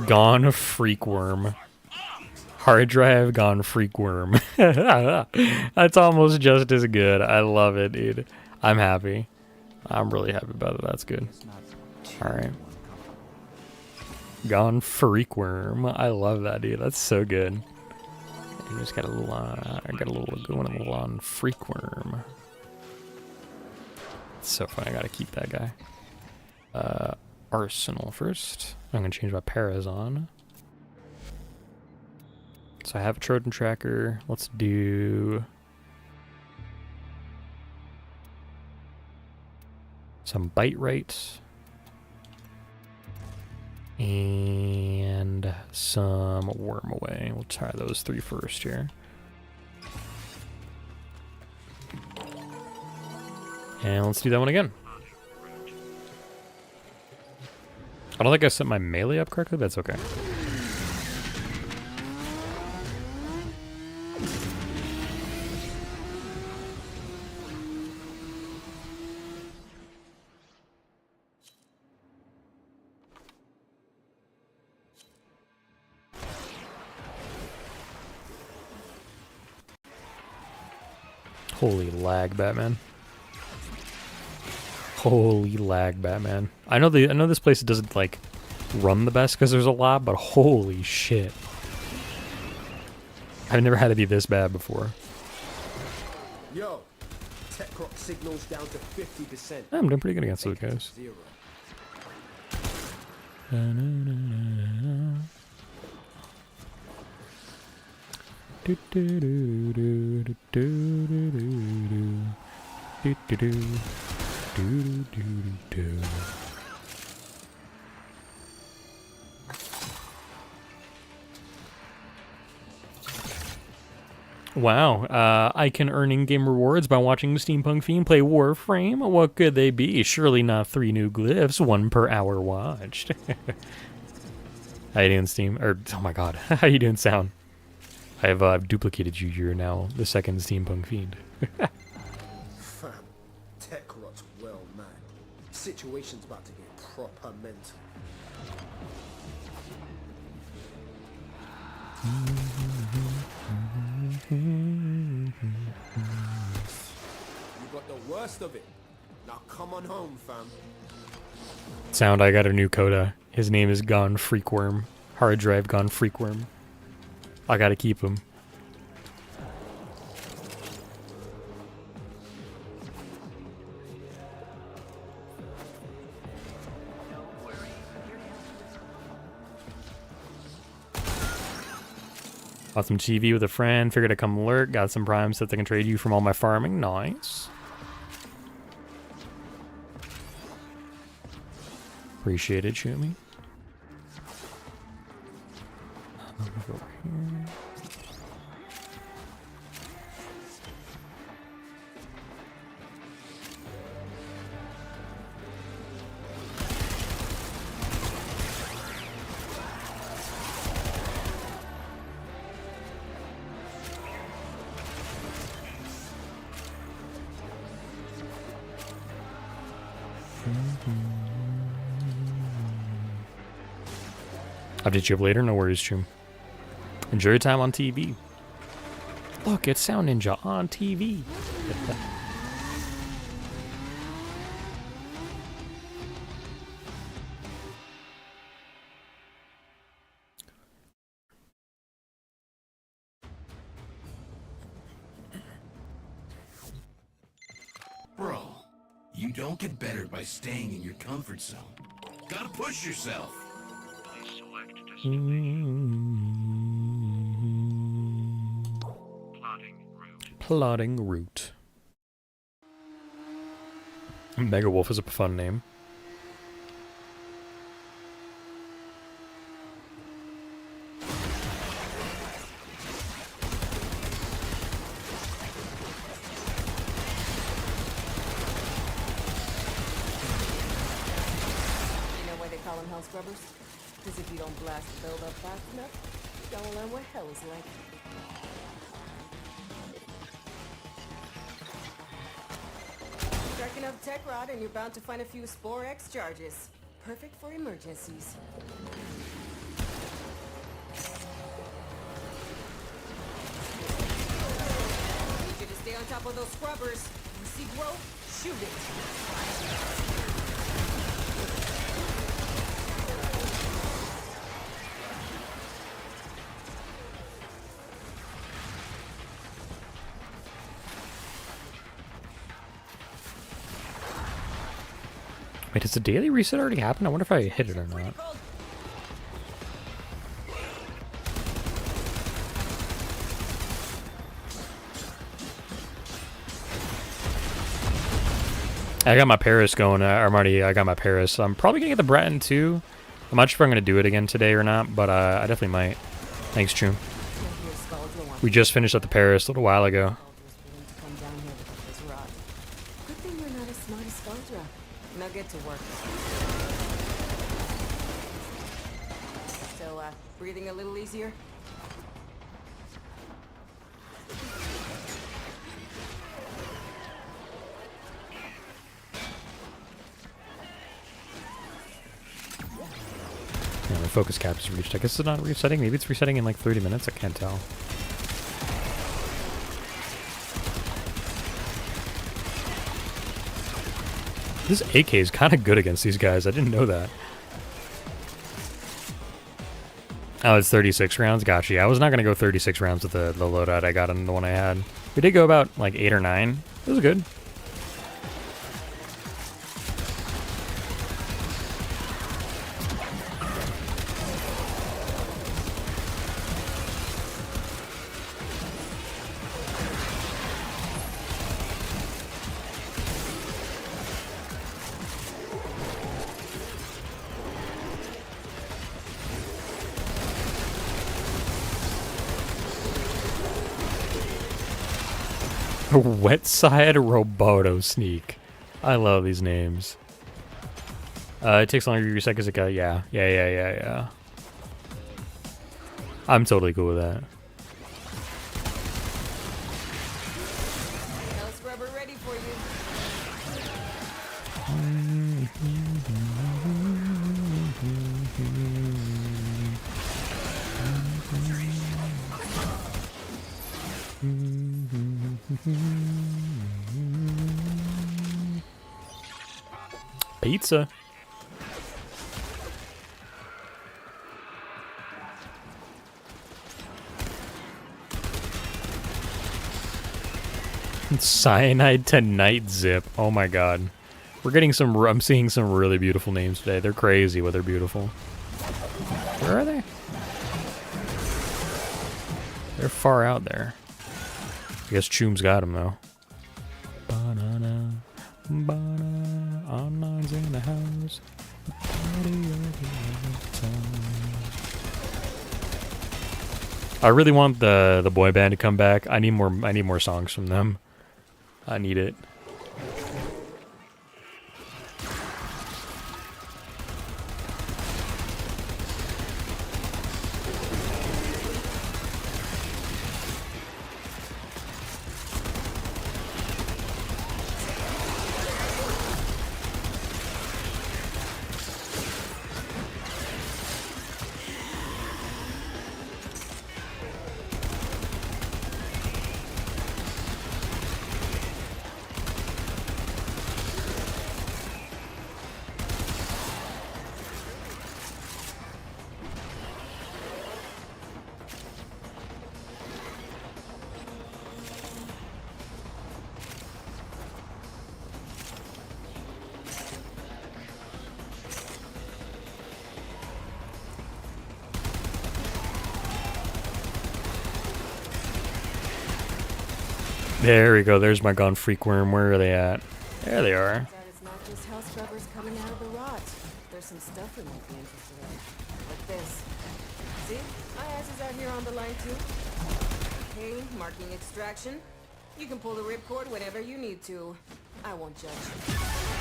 Gone freakworm. Hard drive gone freakworm. That's almost just as good. I love it, dude. I'm happy. I'm really happy about it. That's good. Alright. Gone freakworm. I love that, dude. That's so good. You just got a little, I got a little going a little on freakworm. It's so funny. I gotta keep that guy. Arsenal first. I'm gonna change my paras on. So I have a Trojan tracker. Let's do some bite right and some worm away. We'll try those 3 first here. And let's do that one again. I don't think I set my melee up correctly, but that's okay. Holy lag, Batman. Holy lag, Batman. I know this place doesn't like run the best because there's a lot, but holy shit. I've never had it be this bad before. Yo, tech rock signals down to 50%. I'm doing pretty good against those guys. Zero. Wow, I can earn in-game rewards by watching Steampunk Fiend play Warframe. What could they be? Surely not 3 new glyphs, 1 per hour watched. How you doing, Steam? Or, oh my god, how you doing, Sound? I've duplicated you. You're now the 2nd Steampunk Fiend. Fam, tech rot's well mad. Situation's about to get proper mental. You got the worst of it. Now come on home, fam. Sound, I got a new coda. His name is Gone Freakworm. Hard drive Gone Freakworm. I gotta keep him. Got some TV with a friend. Figured I'd come lurk. Got some prime sets I can trade you from all my farming. Nice. Appreciate it, shoot me. Go over here. Update you up later, no worries, Jim. Enjoy your time on TV. Look, it's Sound Ninja on TV. Bro, you don't get better by staying in your comfort zone. Gotta push yourself. Plotting route. Mega Wolf is a fun name. Scrubbers? Because if you don't blast the build up fast enough, you don't learn what hell is like. Striking up Tech Rod and you're bound to find a few Spore X charges. Perfect for emergencies. Need you to stay on top of those scrubbers. You see growth? Shoot it. Wait, does the daily reset already happen? I wonder if I hit it or not. I got my Paris going, I got my Paris. I'm probably gonna get the Breton too. I'm not sure if I'm gonna do it again today or not, but I definitely might. Thanks, Choom. We just finished up the Paris a little while ago. Good thing you're not as smart as Spaldra. Now get to work. So, breathing a little easier? Yeah, my focus cap is reached. I guess it's not resetting. Maybe it's resetting in like 30 minutes. I can't tell. This AK is kind of good against these guys. I didn't know that. Oh, it's 36 rounds? Gotcha. Yeah, I was not going to go 36 rounds with the loadout I got on the one I had. We did go about like 8 or 9. It was good. Wetside Roboto Sneak. I love these names. It takes longer to reset because it got, yeah. I'm totally cool with that. Hell scrubber ready for you. Pizza. Cyanide to Night Zip. Oh my god. We're getting some, I'm seeing some really beautiful names today. They're crazy, but they're beautiful. Where are they? They're far out there. I guess Choom's got them though. Banana, banana, online's in the house. I really want the boy band to come back. I need more songs from them. I need it. There we go. There's my gone freakworm. Where are they at? There they are. It's not just hell scrubbers coming out of the rot. There's some stuff we might be interested in. Like this. See? My ass is out here on the line too. Okay, marking extraction. You can pull the ripcord whenever you need to. I won't judge.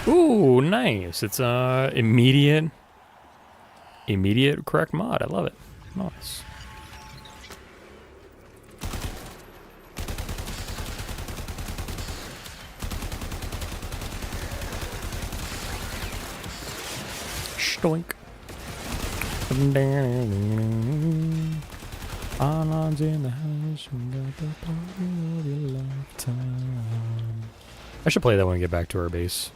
Ooh, nice. It's immediate correct mod. I love it. Nice. Stoink. Anon's in the house. We got the party of your lifetime. I should play that when we get back to our base.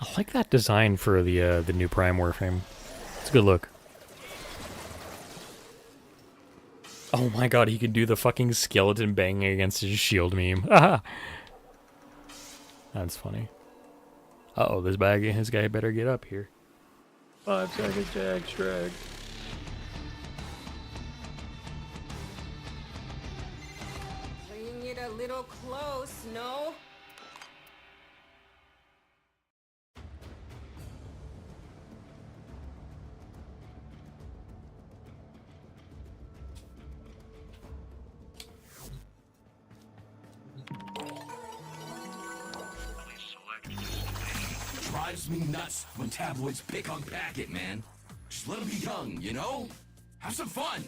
I like that design for the new Prime Warframe. It's a good look. Oh my god, he can do the fucking skeleton banging against his shield meme. That's funny. Uh-oh, this guy better get up here. 5 seconds to extract. Bringing it a little close, no? Drives me nuts when tabloids pick on Packet, man. Just let them be young, you know? Have some fun.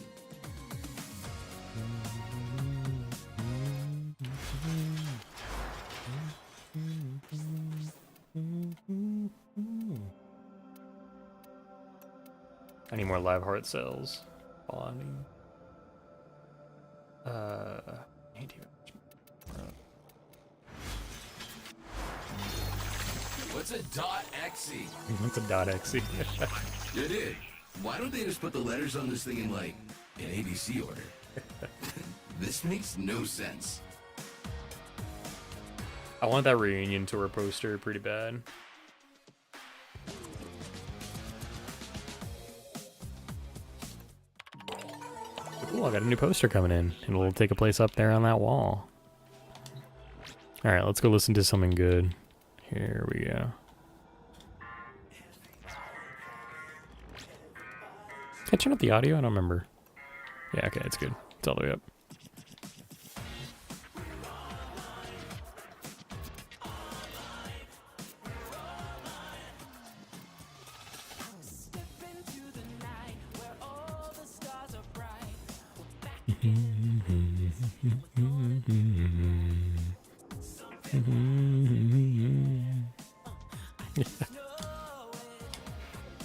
I need more live heart cells. Bonding. What's a .exe? What's a .exe? You did. Why don't they just put the letters on this thing in, like, an ABC order? This makes no sense. I want that reunion tour poster pretty bad. Cool, I got a new poster coming in, and it'll take a place up there on that wall. Alright, let's go listen to something good. Here we go. Can I turn up the audio? I don't remember. Yeah, okay, it's good. It's all the way up.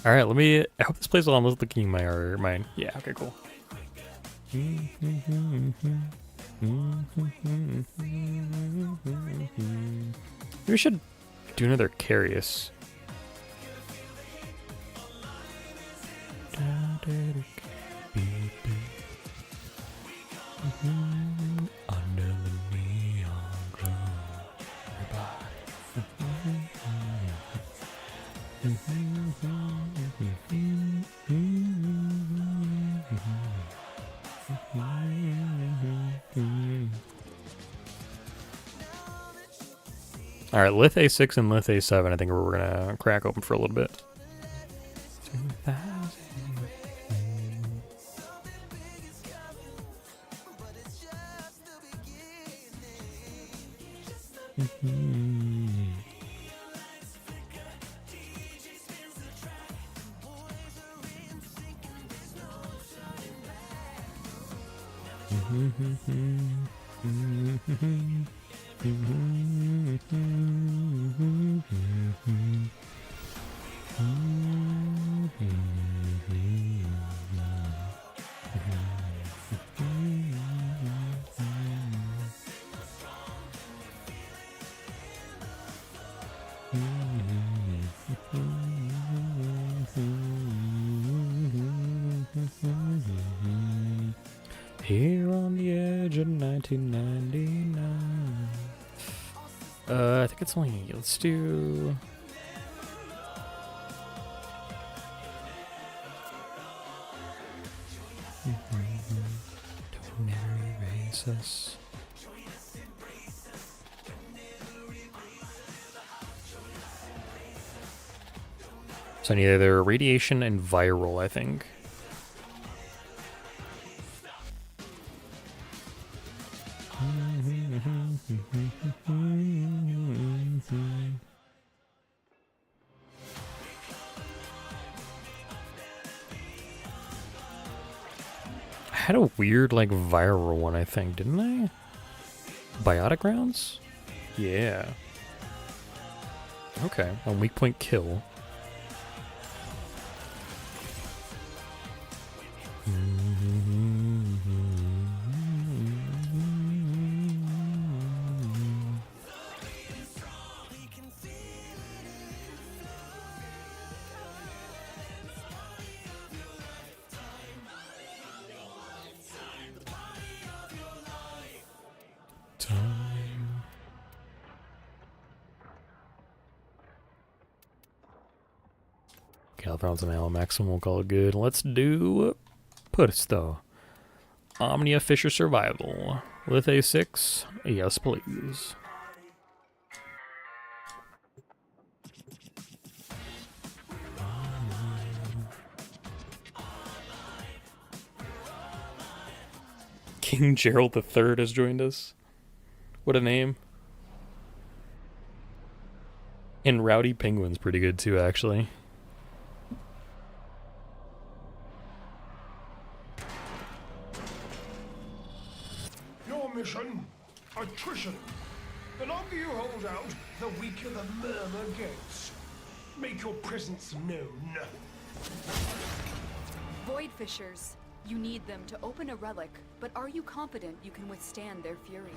All right, I hope this plays while I'm looking at my. Yeah, okay, cool. Maybe we should do another Carius. Under the neon glow. All right, Lith A6 and Lith A7 I think we're gonna crack open for a little bit. 2000. Here on the edge of 1999. I think it's only. Let's do. Don't never erase us. So I need either radiation and viral, I think. I had a weird, like, viral one, I think, didn't I? Biotic rounds? Yeah. Okay, on weak point kill. Okay, I found some ammo maximum, we'll call it good. Let's do Pusto. Omnia Fisher Survival. With a 6, yes please. King Gerald III has joined us. What a name. And Rowdy Penguin's pretty good too, actually. Your mission, attrition. The longer you hold out, the weaker the murmur gets. Make your presence known. Void Fishers. You need them to open a relic, but are you confident you can withstand their fury?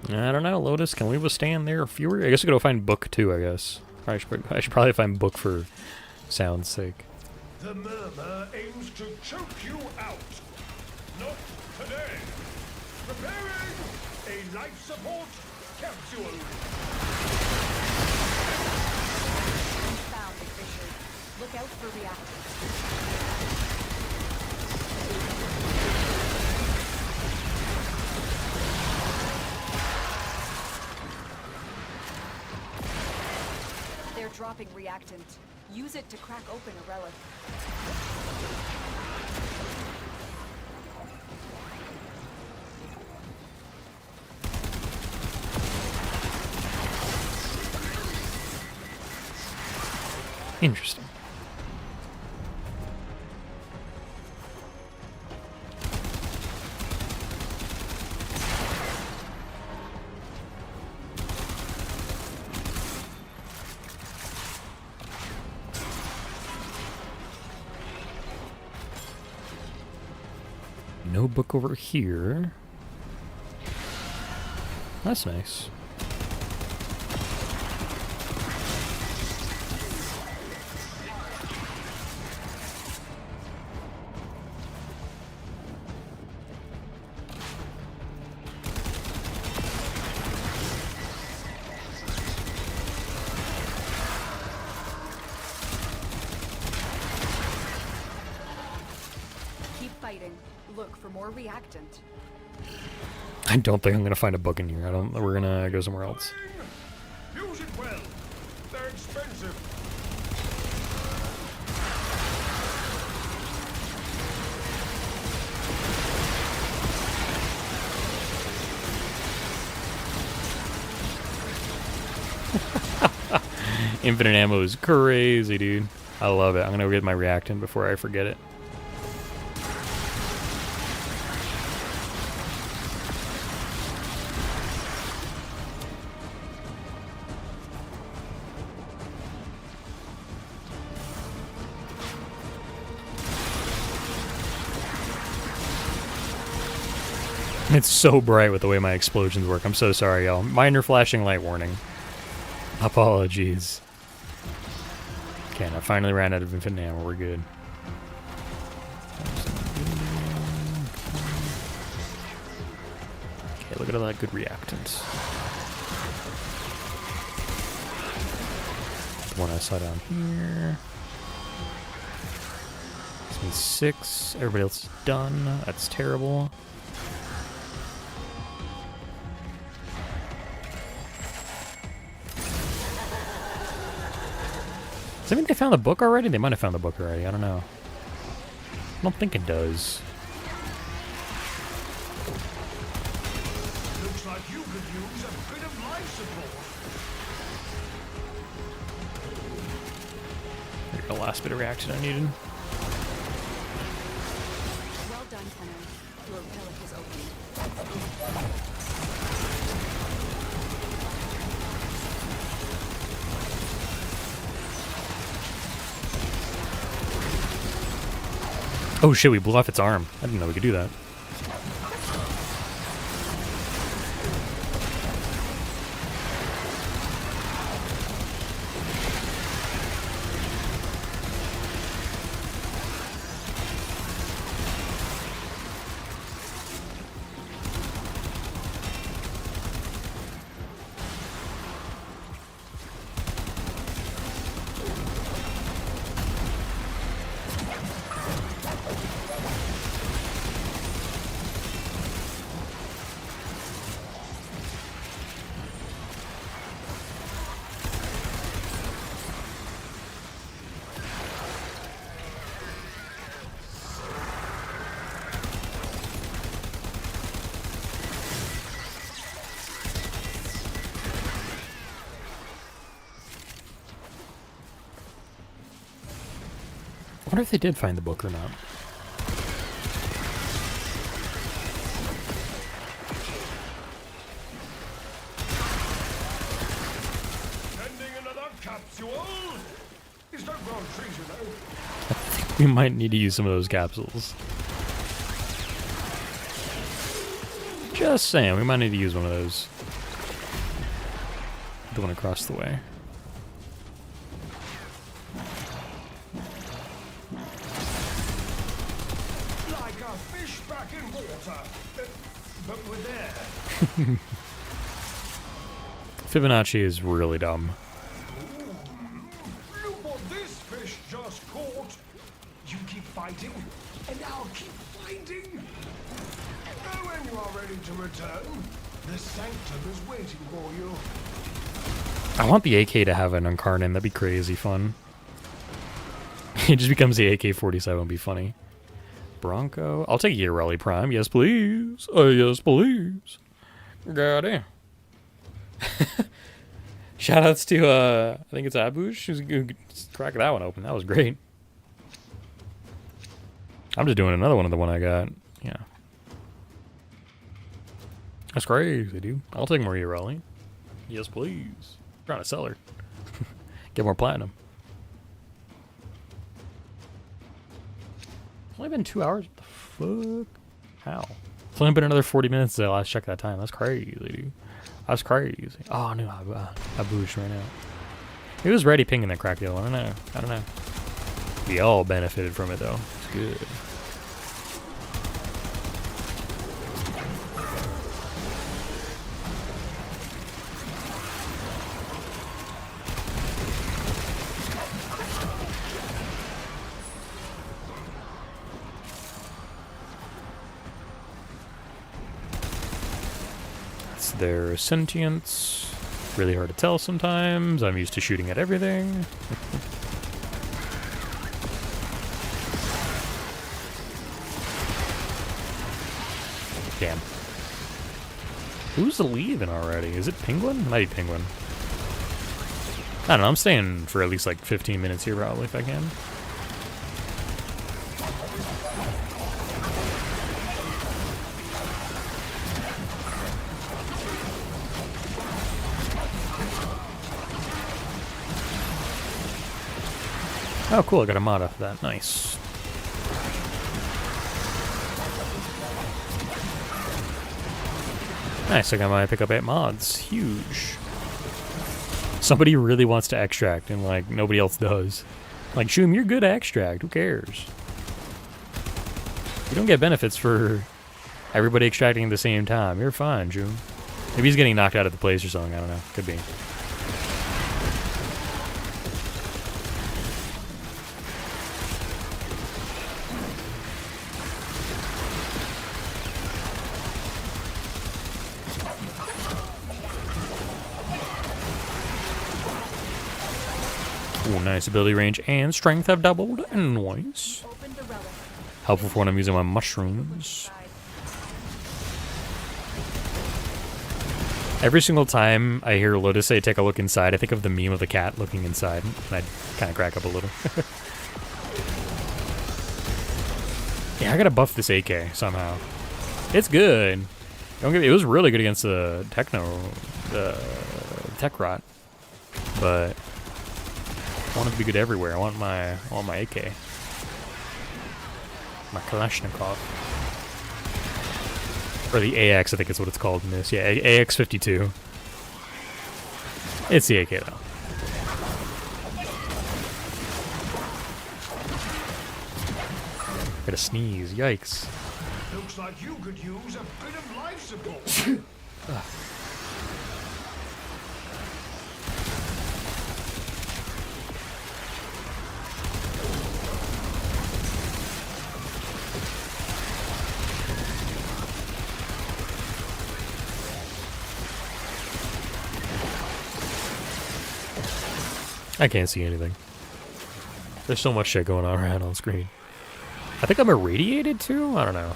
I don't know, Lotus. Can we withstand their fury? I guess we gotta find Book too, I guess. I should probably find Book for sound's sake. The murmur aims to choke you out. Not today. Preparing a life support capsule. Found the Fishers. Look out for reactors. They're dropping reactant. Use it to crack open a relic. Interesting. No book over here. That's nice. Keep fighting. Look for more reactant. I don't think I'm gonna find a book in here. We're gonna go somewhere else. Use it well. They're expensive. Infinite ammo is crazy, dude. I love it. I'm gonna go get my reactant before I forget it. It's so bright with the way my explosions work. I'm so sorry, y'all. Minor flashing light warning. Apologies. Okay, I finally ran out of infinite ammo. We're good. Okay, look at all that good reactant. The one I saw down here. This means 6. Everybody else is done. That's terrible. Does that mean they found the book already? They might have found the book already. I don't know. I don't think it does. Looks like you could use a bit of life support. Here's the last bit of reaction I needed. Well done, Tenor. Your relic is open. Oh shit, we blew off its arm. I didn't know we could do that. I wonder if they did find the book or not. Sending another capsule? Is that wrong treasure though? I think we might need to use some of those capsules. Just saying, we might need to use one of those. The one across the way. Like a fish back in water. But we're there. Fibonacci is really dumb. Look what this fish just caught. You keep fighting, and I'll keep finding. And when you are ready to return, the sanctum is waiting for you. I want the AK to have an Incarnate. That'd be crazy fun. It just becomes the AK-47. It'd be funny. Bronco. I'll take Urelli Prime. Yes, please. Yes, please. Got it. Shoutouts to, I think it's Abush. Who's crack that one open. That was great. I'm just doing another one of the one I got. Yeah. That's crazy, dude. I'll take more Urelli. Yes, please. Trying to sell her. Get more platinum. It's only been 2 hours? What the fuck? How? It's only been another 40 minutes since I last checked that time. That's crazy, dude. That's crazy. Oh, no, I booshed right now. He was ready pinging that crack deal. I don't know. We all benefited from it, though. It's good. Their sentience. Really hard to tell sometimes. I'm used to shooting at everything. Damn. Who's leaving already? Is it Penguin? It might be Penguin. I don't know. I'm staying for at least like 15 minutes here probably if I can. Oh, cool, I got a mod off of that. Nice. Nice, I got my pick up 8 mods. Huge. Somebody really wants to extract, and, like, nobody else does. Like, Shoom, you're good at extract. Who cares? You don't get benefits for everybody extracting at the same time. You're fine, Shoom. Maybe he's getting knocked out of the place or something. I don't know. Could be. Ooh, nice ability range and strength have doubled. Nice. Helpful for when I'm using my mushrooms. Every single time I hear Lotus say take a look inside, I think of the meme of the cat looking inside, and I kind of crack up a little. Yeah, I gotta buff this AK somehow. It's good. Don't get me, it was really good against the Tech Rot, but I want it to be good everywhere. I want my AK, my Kalashnikov, or the AX. I think is what it's called in this. Yeah, AX-52. It's the AK though. Gotta sneeze. Yikes. Looks like you could use a bit of life support. I can't see anything. There's so much shit going on around on screen. I think I'm irradiated too? I don't know.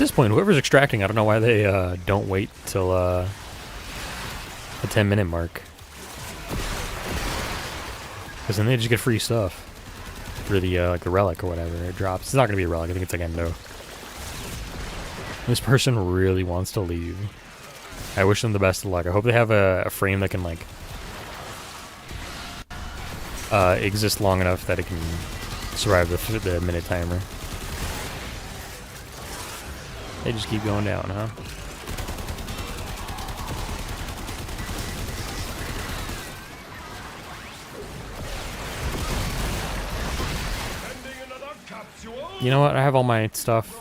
this point, whoever's extracting, I don't know why they don't wait till the 10-minute mark. Because then they just get free stuff for the like the relic or whatever it drops. It's not gonna be a relic. I think it's like endo. This person really wants to leave. I wish them the best of luck. I hope they have a frame that can like exist long enough that it can survive the minute timer. They just keep going down, huh? You know what? I have all my stuff.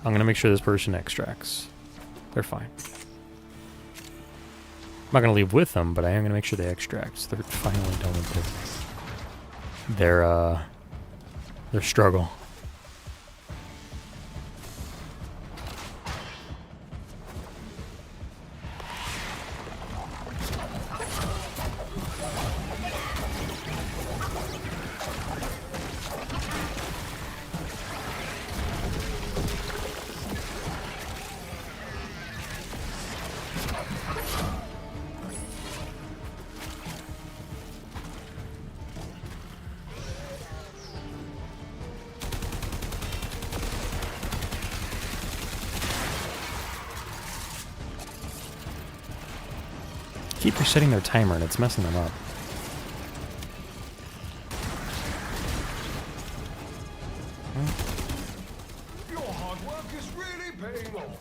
I'm gonna make sure this person extracts. They're fine. I'm not gonna leave with them, but I am gonna make sure they extract. So they're finally done with their struggle. Keep resetting their timer and it's messing them up. Your hard work is really paying off.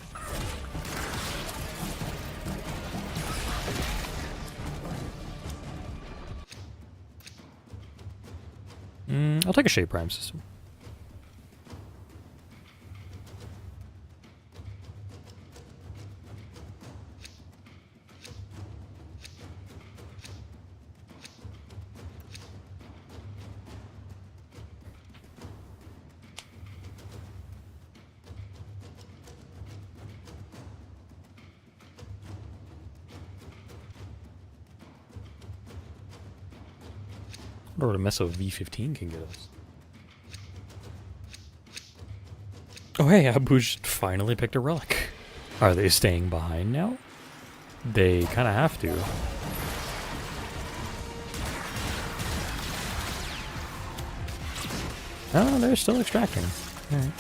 I'll take a Shape Prime system. I wonder what a mess of V15 can get us. Oh hey, Abuj finally picked a relic. Are they staying behind now? They kind of have to. Oh, they're still extracting. Alright.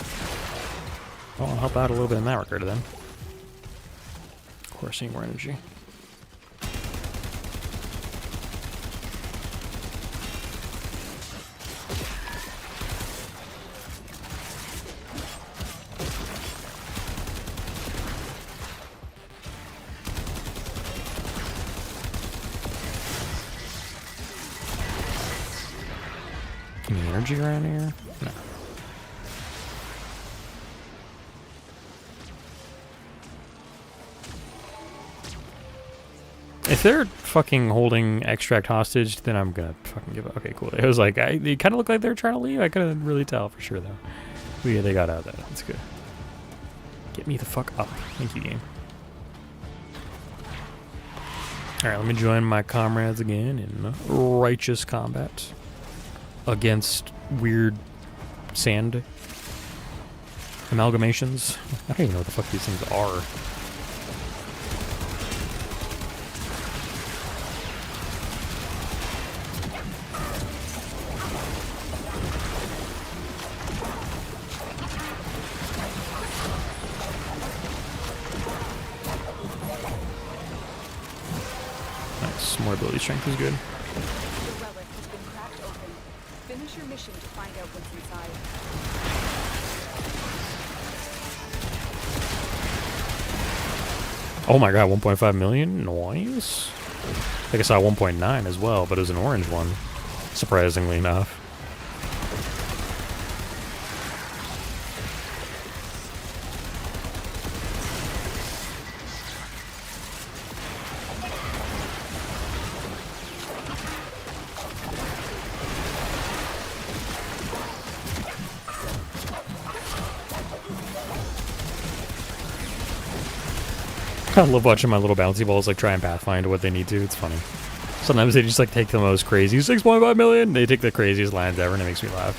Well, I'll help out a little bit in that regard then. Of course, I need more energy. Any energy around here? No. If they're fucking holding extract hostage, then I'm gonna fucking give up. Okay, cool. It was like, they kind of looked like they were trying to leave. I couldn't really tell for sure, though. But yeah, they got out of that. That's good. Get me the fuck up. Thank you, game. Alright, let me join my comrades again in righteous combat against weird sand amalgamations. I don't even know what the fuck these things are. Nice, more ability strength is good. The relic has been cracked open. Finish your mission to find out what's inside. Oh my god, 1.5 million? Nice. I think I saw 1.9 as well, but it was an orange one, surprisingly enough. I love watching my little bouncy balls like try and pathfind what they need to. It's funny. Sometimes they just like take the most crazy 6.5 million. They take the craziest lines ever, and it makes me laugh.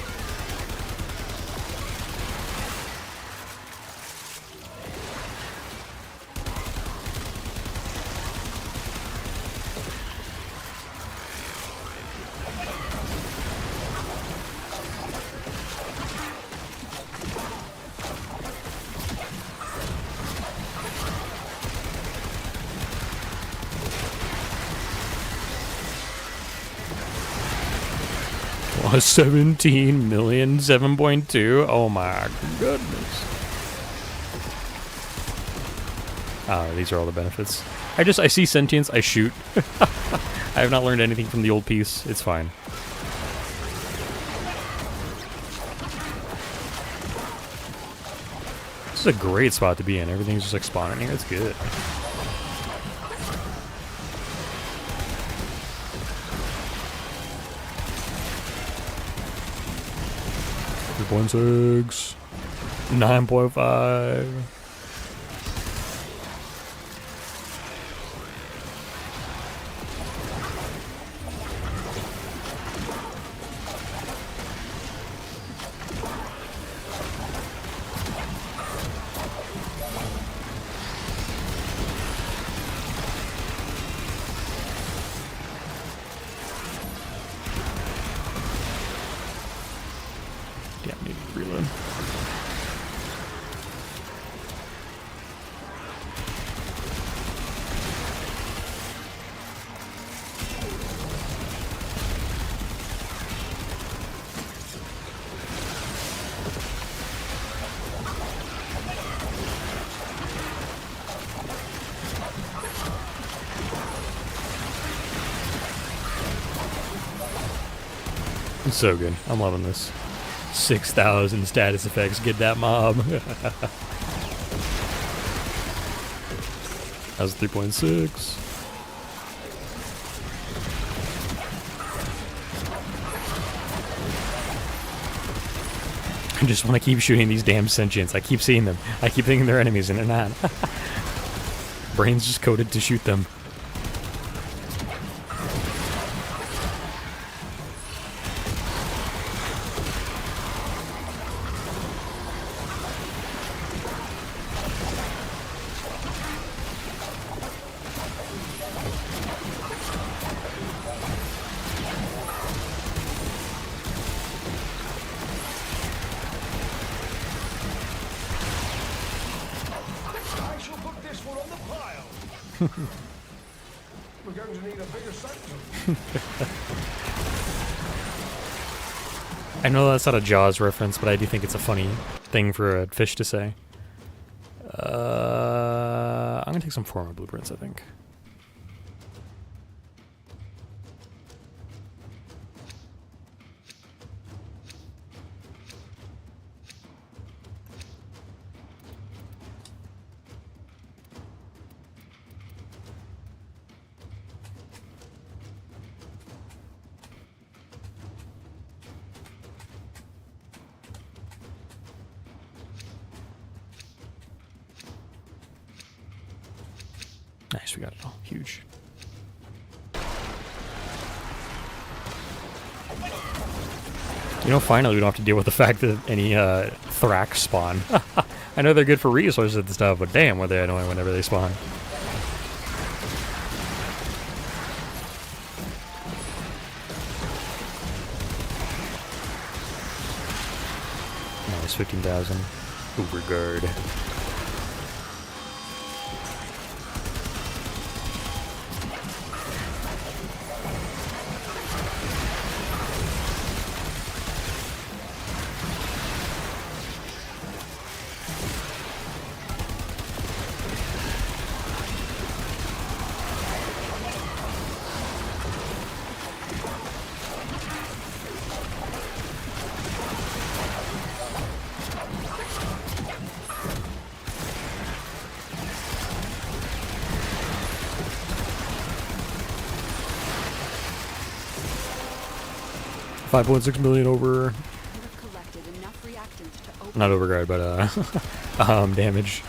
Oh, 17 million, 7.2. Oh my goodness. Ah, these are all the benefits. I see sentience, I shoot. I have not learned anything from the old piece. It's fine. This is a great spot to be in. Everything's just like spawning here. It's good. .6, 9.5. Damn, I need to reload. It's so good. I'm loving this. 6,000 status effects. Get that mob. That's 3.6. I just want to keep shooting these damn sentients. I keep seeing them. I keep thinking they're enemies and they're not. Brain's just coded to shoot them. I shall put this one on the pile. We're going to need a bigger section. I know that's not a Jaws reference, but I do think it's a funny thing for a fish to say. I'm gonna take some former blueprints, I think. Nice, we got it all. Huge. You know, finally we don't have to deal with the fact that any Thrax spawn. I know they're good for resources and stuff, but damn, were they annoying whenever they spawn. Nice, 15,000. Uberguard. $5.6 million over. Not overguard, but damage.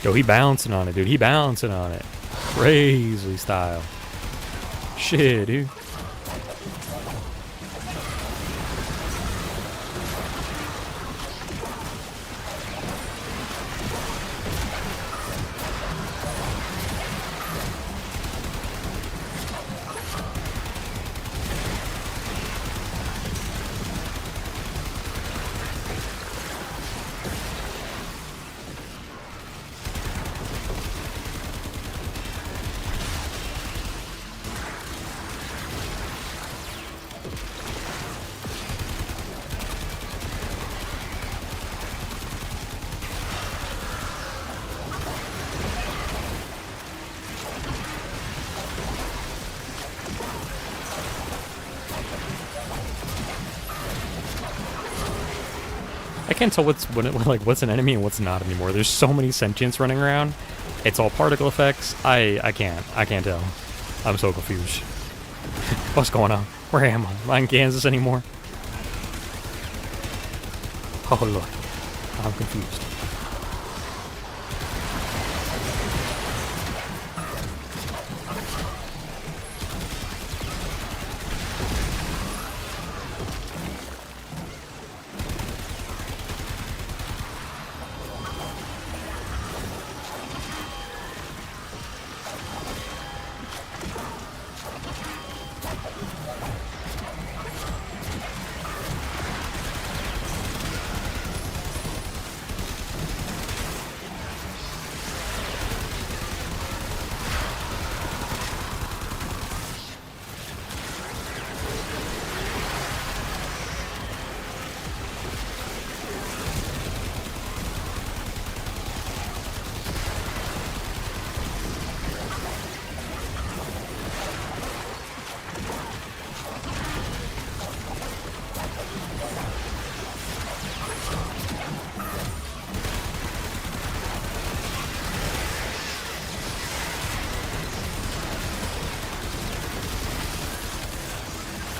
Yo, he bouncing on it, dude. He bouncing on it. Crazy style. Shit, dude. I can't tell what's an enemy and what's not anymore. There's so many sentients running around. It's all particle effects. I can't tell. I'm so confused. What's going on? Where am I? Am I in Kansas anymore? Oh Lord, I'm confused.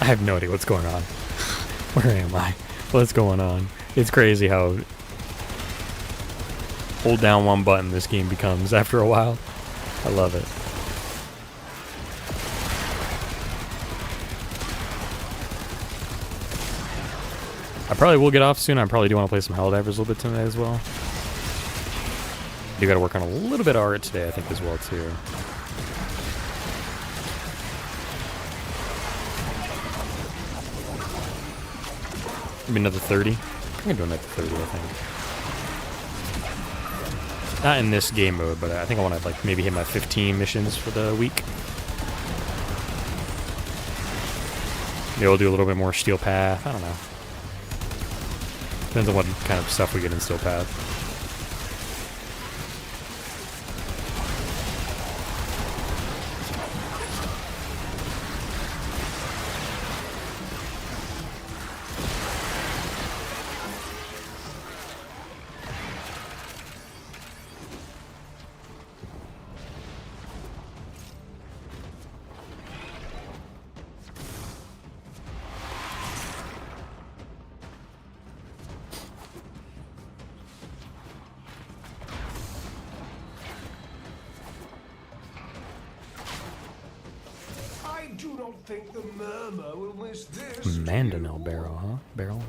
I have no idea what's going on. Where am I? What's going on? It's crazy how hold down one button this game becomes after a while. I love it. I probably will get off soon. I probably do want to play some Helldivers a little bit tonight as well. You got to work on a little bit of art today, I think, as well too. Maybe another 30. I can do another 30, I think. Not in this game mode, but I think I want to like maybe hit my 15 missions for the week. Maybe we'll do a little bit more Steel Path. I don't know. Depends on what kind of stuff we get in Steel Path. I do not think the murmur will miss this. Mandanel barrel, huh? Barrel?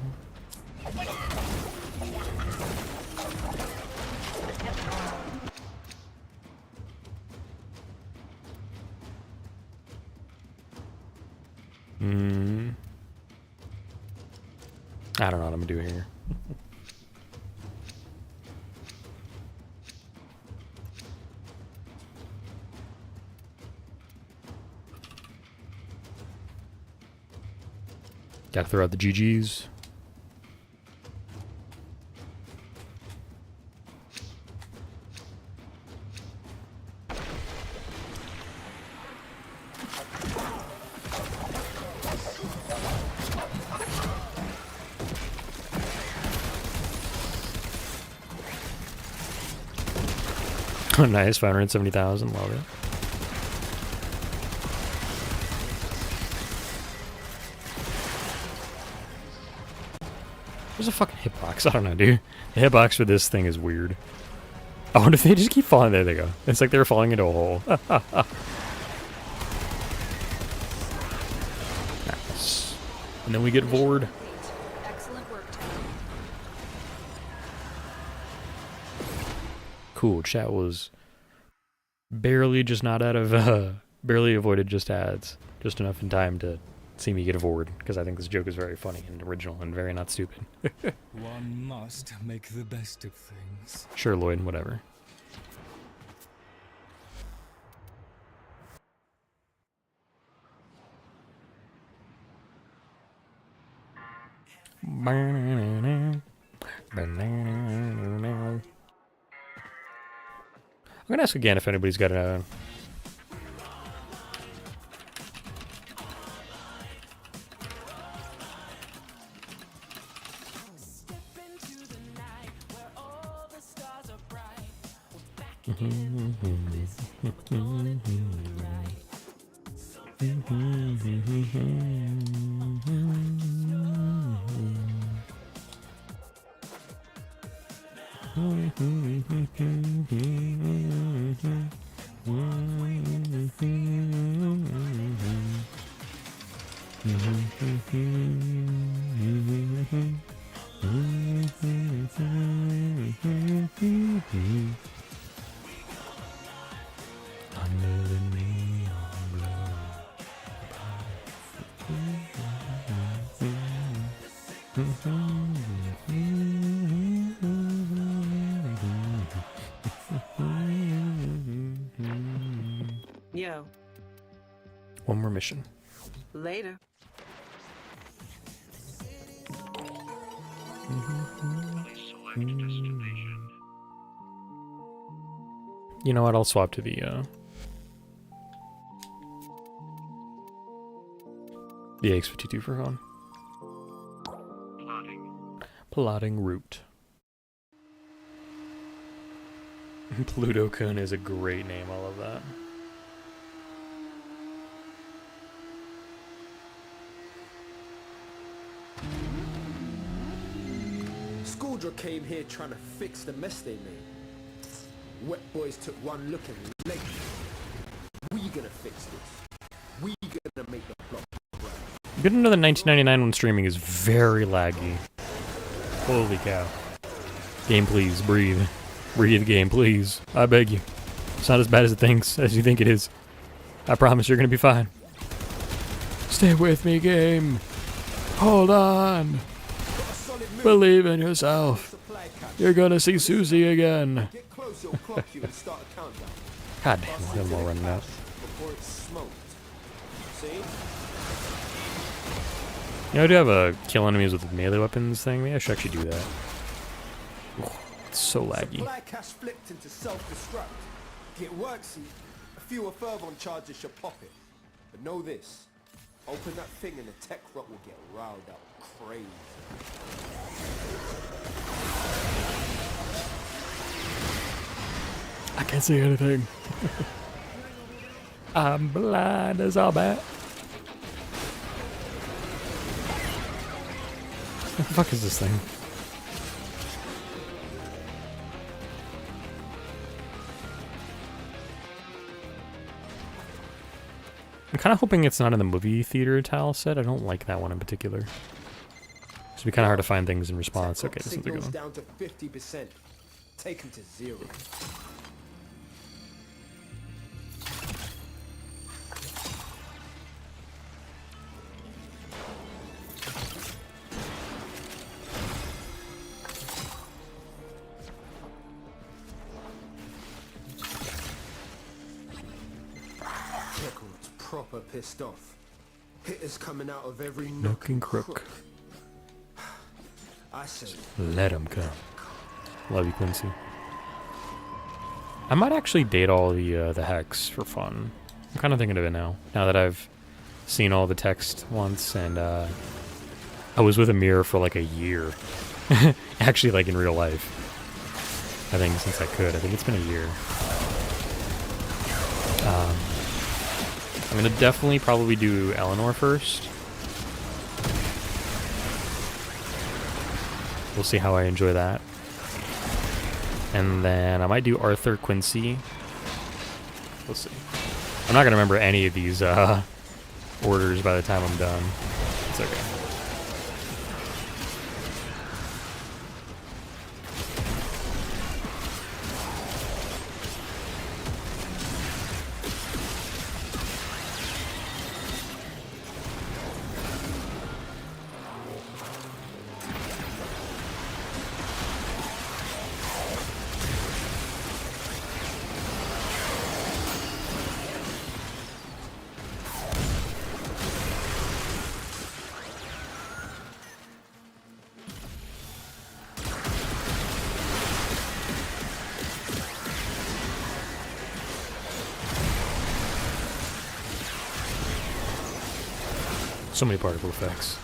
I don't know what I'm gonna do here. Gotta throw out the GGs. Oh, nice, 570,000, love it. There's a fucking hitbox. I don't know, dude. The hitbox for this thing is weird. I wonder if they just keep falling. There they go. It's like they're falling into a hole. Nice. And then we get Vord. Excellent work, Tom. Cool. Chat was barely just not out of, barely avoided just ads. Just enough in time to see me get a Vord, because I think this joke is very funny and original and very not stupid. One must make the best of things. Sure, Lloyd, whatever. I'm gonna ask again if anybody's got a... Under the neon Yo, One more mission. later. You know what? I'll swap to the X52 for fun. Plotting route. Pluto-kun is a great name. I love that. Scourdra came here trying to fix the mess they made. Wet boys took one look and legged. We gonna fix this. We gonna make the plot right. Good to know that 1999 when streaming is very laggy. Holy cow. Game, please, breathe. Breathe, game, please. I beg you. It's not as bad as you think it is. I promise you're gonna be fine. Stay with me, game. Hold on. Believe in yourself. You're gonna see Susie again. Get close, it'll clock you and start a countdown. God damn, look at them all running out. Before it's smoked. See? You know, I do have a kill enemies with melee weapons thing. Maybe I should actually do that. Ooh, it's so laggy. Supply cache flipped into self-destruct. Get work, see? A fewer fervor charges should pop it. But know this. Open that thing and the tech rot will get riled up crazy. I can't see anything. I'm blind as all bat. What the fuck is this thing? I'm kind of hoping it's not in the movie theater tile set. I don't like that one in particular. It's be kind of hard to find things in response. Okay, this is a good one. Down to 50%. Take him to 0. Proper pissed off. Hitters coming out of every nook and crook. I say, let him come. Love you, Quincy. I might actually date all the hex for fun. I'm kind of thinking of it now. Now that I've seen all the text once, and I was with Amir for like a year. Actually, like in real life. I think since I could. I think it's been a year. I'm gonna definitely probably do Eleanor first. We'll see how I enjoy that. And then I might do Arthur Quincy. We'll see. I'm not gonna remember any of these orders by the time I'm done. It's okay. So many particle effects.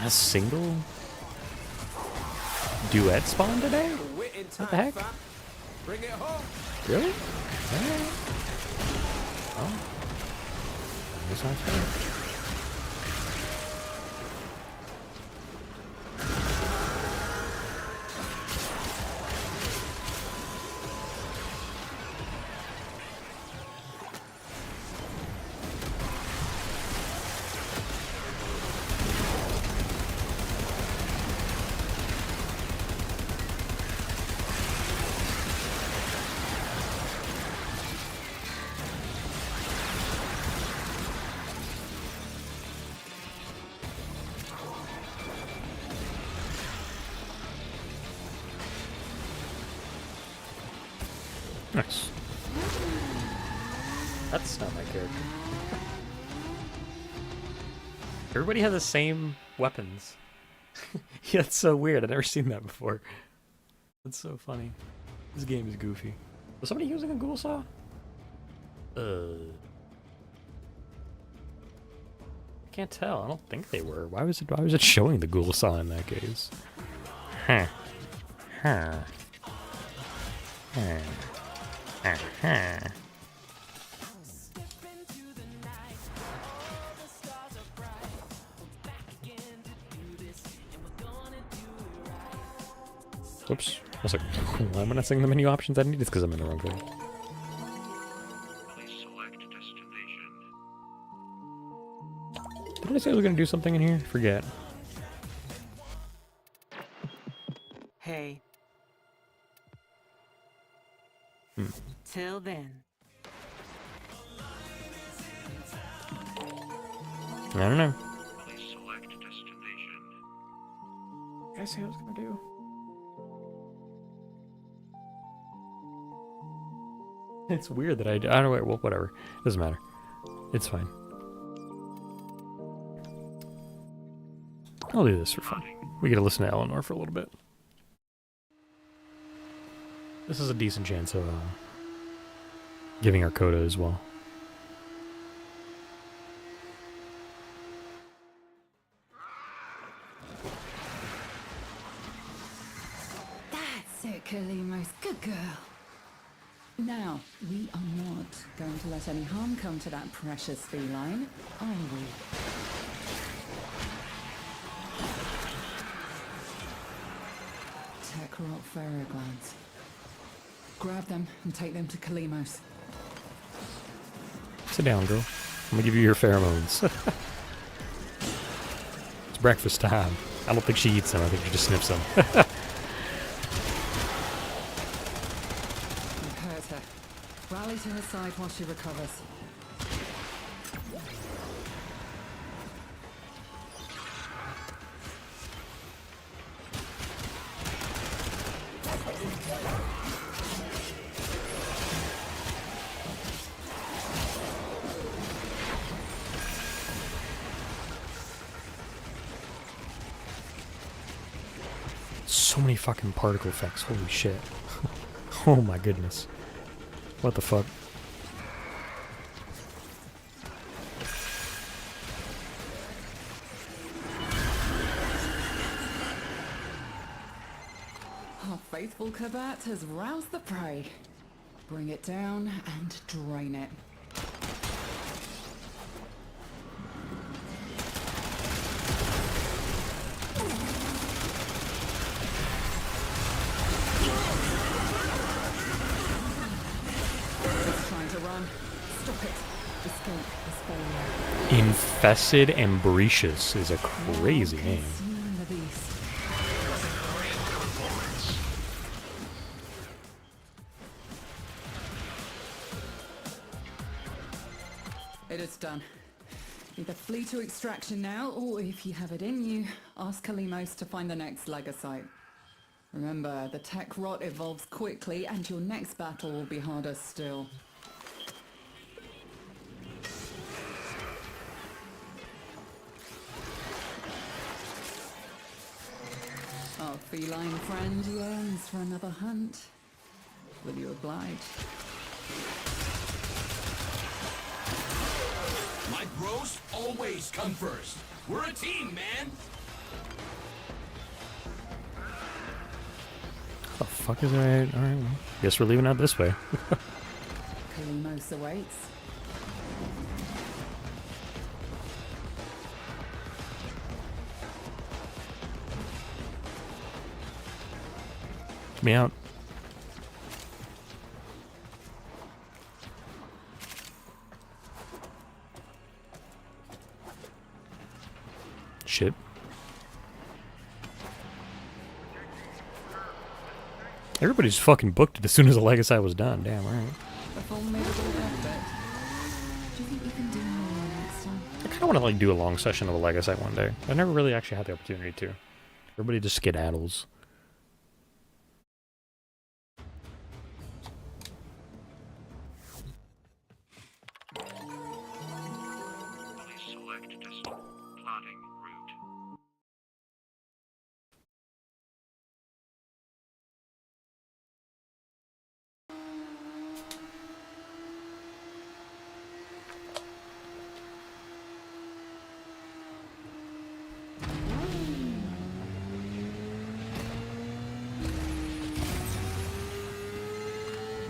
A single duet spawn today? Quit in What the time, heck? fam. Bring it home. Really? Alright. Oh. That's not fair. Nice. That's not my character. Everybody has the same weapons. Yeah, it's so weird. I've never seen that before. That's so funny. This game is goofy. Was somebody using a ghoul saw? Can't tell. I don't think they were. Why was it showing the ghoul saw in that case? Huh. Huh. Huh. Uh-huh. Whoops. I was like, why am I not seeing the menu options I need? It's because I'm in the wrong place. Did I say I was going to do something in here? Forget. Hey. Till then. I don't know. Did I say I was going to do? It's weird that I don't know. Well, whatever. Doesn't matter. It's fine. I'll do this for fun. We get to listen to Eleanor for a little bit. This is a decent chance of giving our coda as well. That's it, Kalimos. Good girl. Now, we are not going to let any harm come to that precious feline, are we? Tekrot ferroglands. Grab them and take them to Kalimos. Sit down, girl. I'm gonna give you your pheromones. It's breakfast time. I don't think she eats them. I think she just sniffs them. You've hurt her. Rally to her side while she recovers. So many fucking particle effects. Holy shit. Oh my goodness. What the fuck? Our faithful Kabat has roused the prey. Bring it down and drain it. Infested Ambricious is a crazy name. It is done. Either flee to extraction now, or if you have it in you, ask Kalimos to find the next Legosite. Remember, the tech rot evolves quickly, and your next battle will be harder still. Our feline friend yearns for another hunt. Will you oblige? My bros always come first. We're a team, man. fuck is it? Alright, well, guess we're leaving out this way. Kalimos awaits. Get me out. Shit. Everybody's fucking booked it as soon as the Legacy was done. Damn, alright. Before we move it all back, but do you think you can do more next time? I kind of want to like do a long session of a Legacy one day. I never really actually had the opportunity to. Everybody just skedaddles.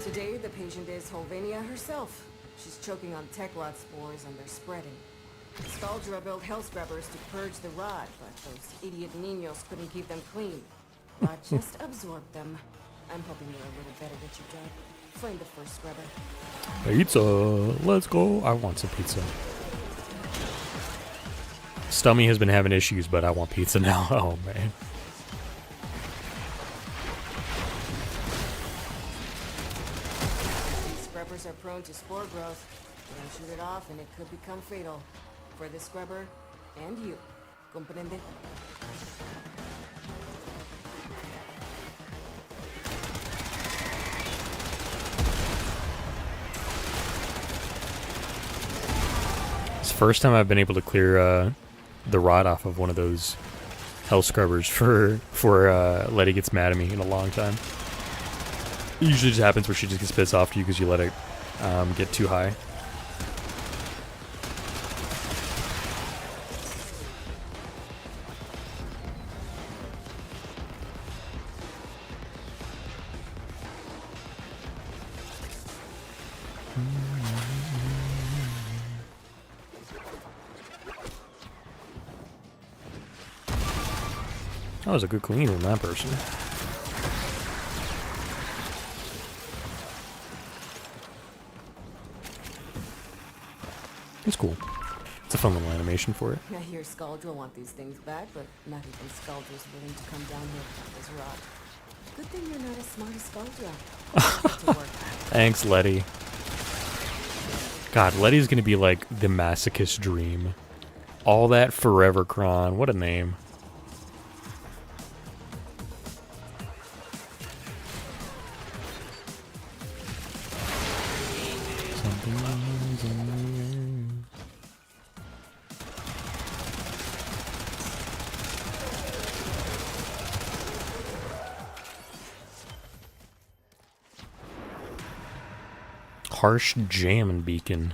Today, the patient is Holvania herself. She's choking on tech rot spores and they're spreading. Skaldra built hell scrubbers to purge the rot, but those idiot niños couldn't keep them clean. Rot just absorbed them. I'm hoping you're a little better at your job. Find the first scrubber. Pizza! Let's go! I want some pizza. Stummy has been having issues, but I want pizza now. Oh, man. Scrubbers are prone to spore growth. You don't shoot it off and it could become fatal. For the scrubber, and you. Comprende? It's the first time I've been able to clear the rod off of one of those hell scrubbers for Letty gets mad at me in a long time. It usually just happens where she just gets pissed off to you because you let it get too high. That was a good clean from that person. It's cool. It's a fun little animation for it. I hear Skaldra want these things back, but not even Skaldra's willing to come down here with this rot. Good thing you're not as smart as Skaldra. Thanks, Letty. God, Letty's gonna be like the masochist dream. All that forever cron. What a name. Harsh Jam Beacon.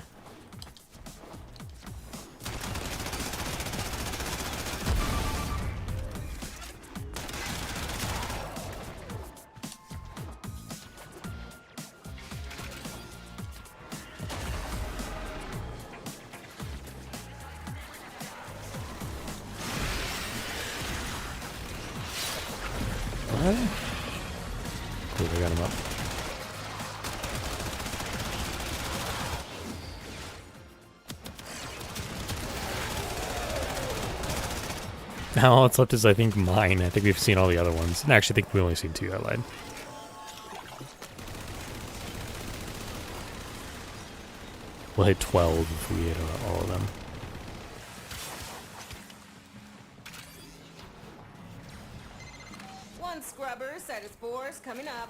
Cool, I got him up. Now all that's left is, I think, mine. I think we've seen all the other ones. And actually, I think we only seen 2. I lied. We'll hit 12 if we hit all of them. One scrubber, set of spores, coming up.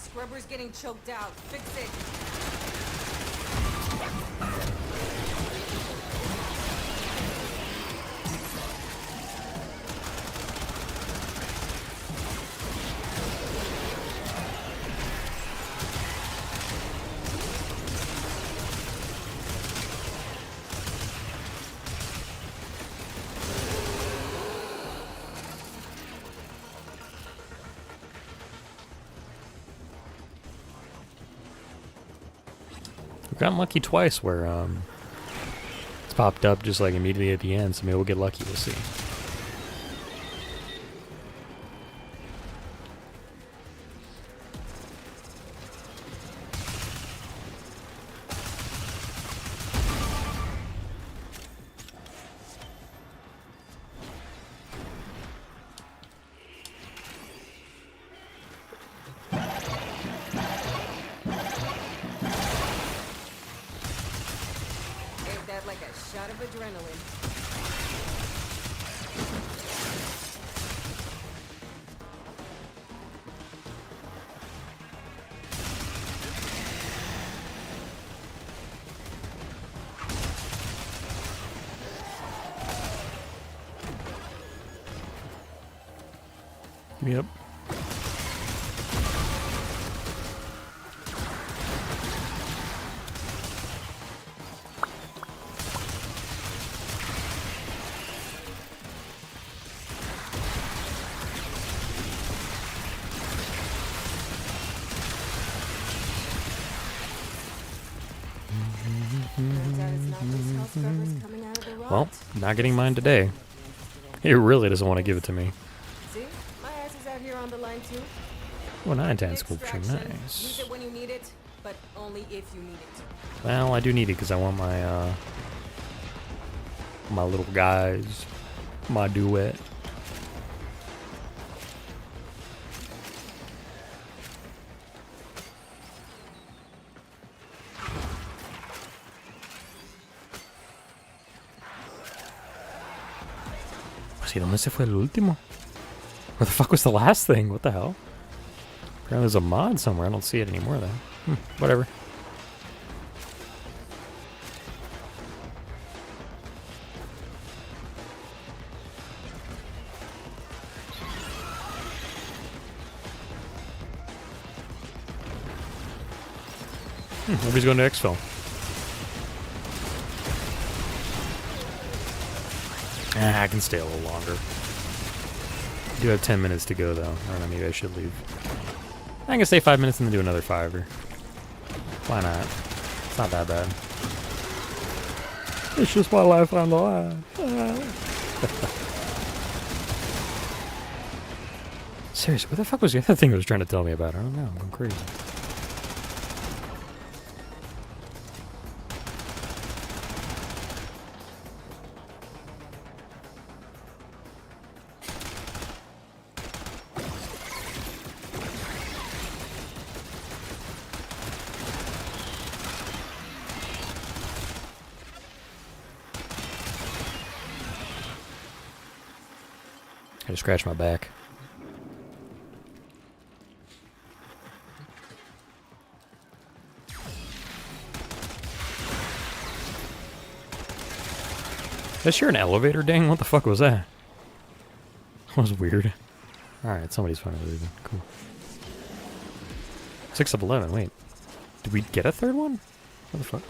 Scrubber's getting choked out. Fix it. We've gotten lucky twice where it's popped up just like immediately at the end, so maybe we'll get lucky, we'll see. Like a shot of adrenaline. Yep. Well, not getting mine today. He really doesn't want to give it to me. See? My ass is out here on the line too. Oh, 9-10 sculpture, Use nice. it when you need it, but only if you need it. Well, I do need it because I want my my little guys, my duet. ¿Y dónde se fue el último? Where the fuck was the last thing? What the hell? Apparently there's a mod somewhere. I don't see it anymore though. Whatever. Nobody's going to exfil. I can stay a little longer. I do have 10 minutes to go, though. I don't know, maybe I should leave. I can stay 5 minutes and then do another 5. Why not? It's not that bad. It's just my life on the line. Seriously, what the fuck was the other thing it was trying to tell me about? I don't know. I'm going crazy. I just scratched my back. Did I hear an elevator ding? What the fuck was that? That was weird. Alright, somebody's finally leaving. Cool. 6 of 11, wait. Did we get a third one? What the fuck?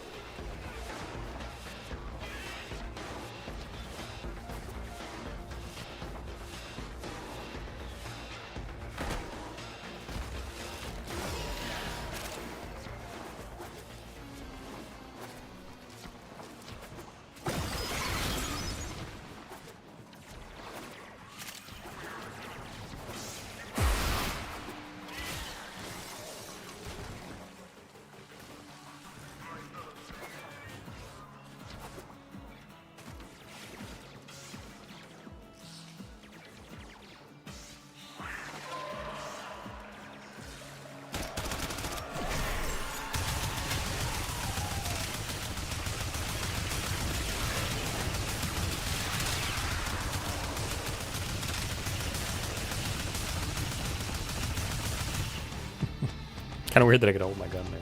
Kind of weird that I could hold my gun there.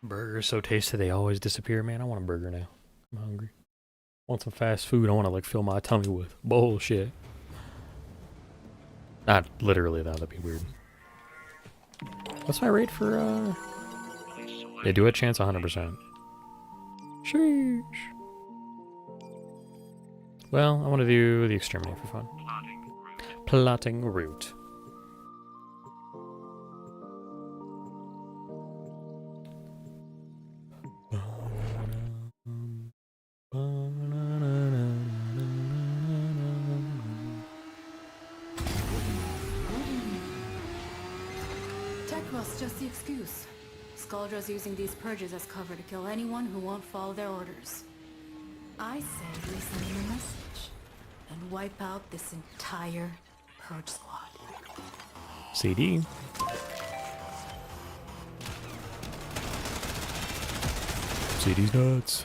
Burgers so tasty they always disappear, man. I want a burger now. I'm hungry. I want some fast food. I want to like fill my tummy with bullshit. Not literally though. That'd be weird. What's my rate for? They do a chance 100%. Sheesh. Well, I want to do the exterminate for fun. Plotting route. Checkross just the excuse. Skaldra's using these purges as cover to kill anyone who won't follow their orders. I say we send them a message and wipe out this entire purge squad. CD. CD's nuts.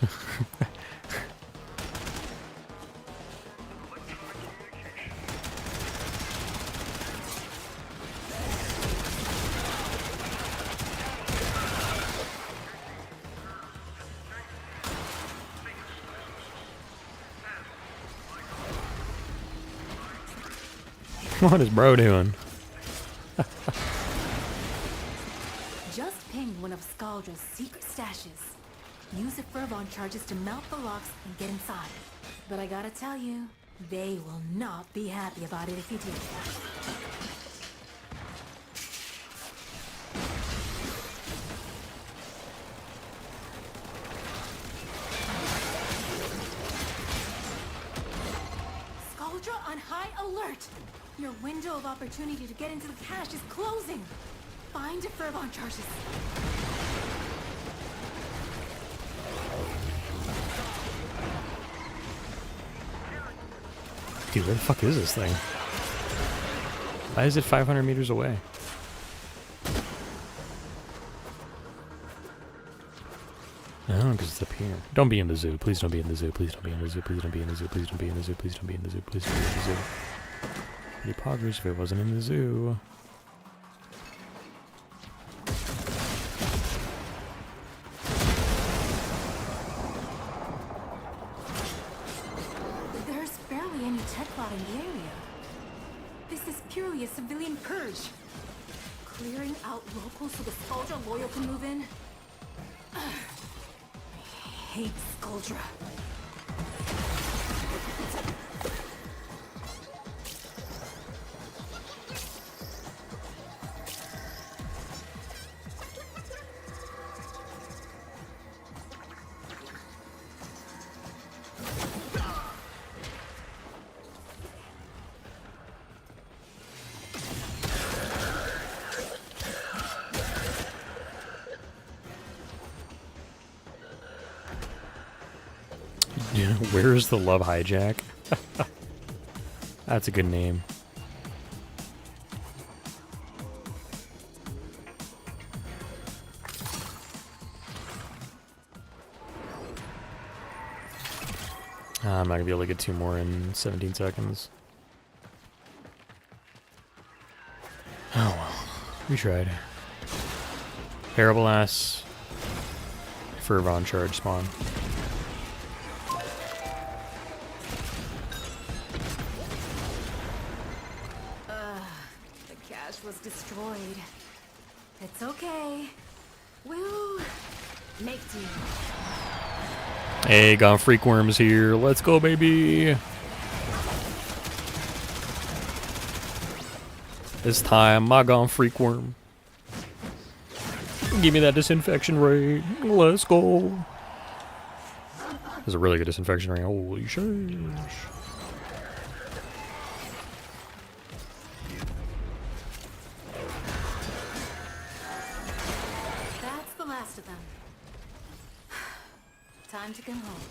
What is bro doing? Just pinged one of Skaldra's secret stashes. Use the fervon charges to melt the rocks and get inside. But I gotta tell you, they will not be happy about it if you do. Skaldra on high alert! Your window of opportunity to get into the cache is closing! Find your fervon charges. Dude, where the fuck is this thing? Why is it 500 meters away? Oh, because it's up here. Don't be in the zoo. Please don't be in the zoo. Please don't be in the zoo. Please don't be in the zoo. Please don't be in the zoo. Please don't be in the zoo. Please don't be in the zoo. Pretty poggers if it wasn't in the zoo. There's barely any tech rot in the area. This is purely a civilian purge. Clearing out locals so the Skaldra loyal can move in. I hate Skaldra. Yeah, where's the love hijack? That's a good name. I'm not gonna be able to get two more in 17 seconds. Oh well, we tried. Parablast, Fervon charge spawn. The cache was destroyed. It's okay. We'll make do. Hey, Gone Freakworm's here. Let's go, baby. This time, my Gone Freakworm. Give me that disinfection rate. Let's go. There's a really good disinfection rate. Holy shit. That's the last of them. Time to come home.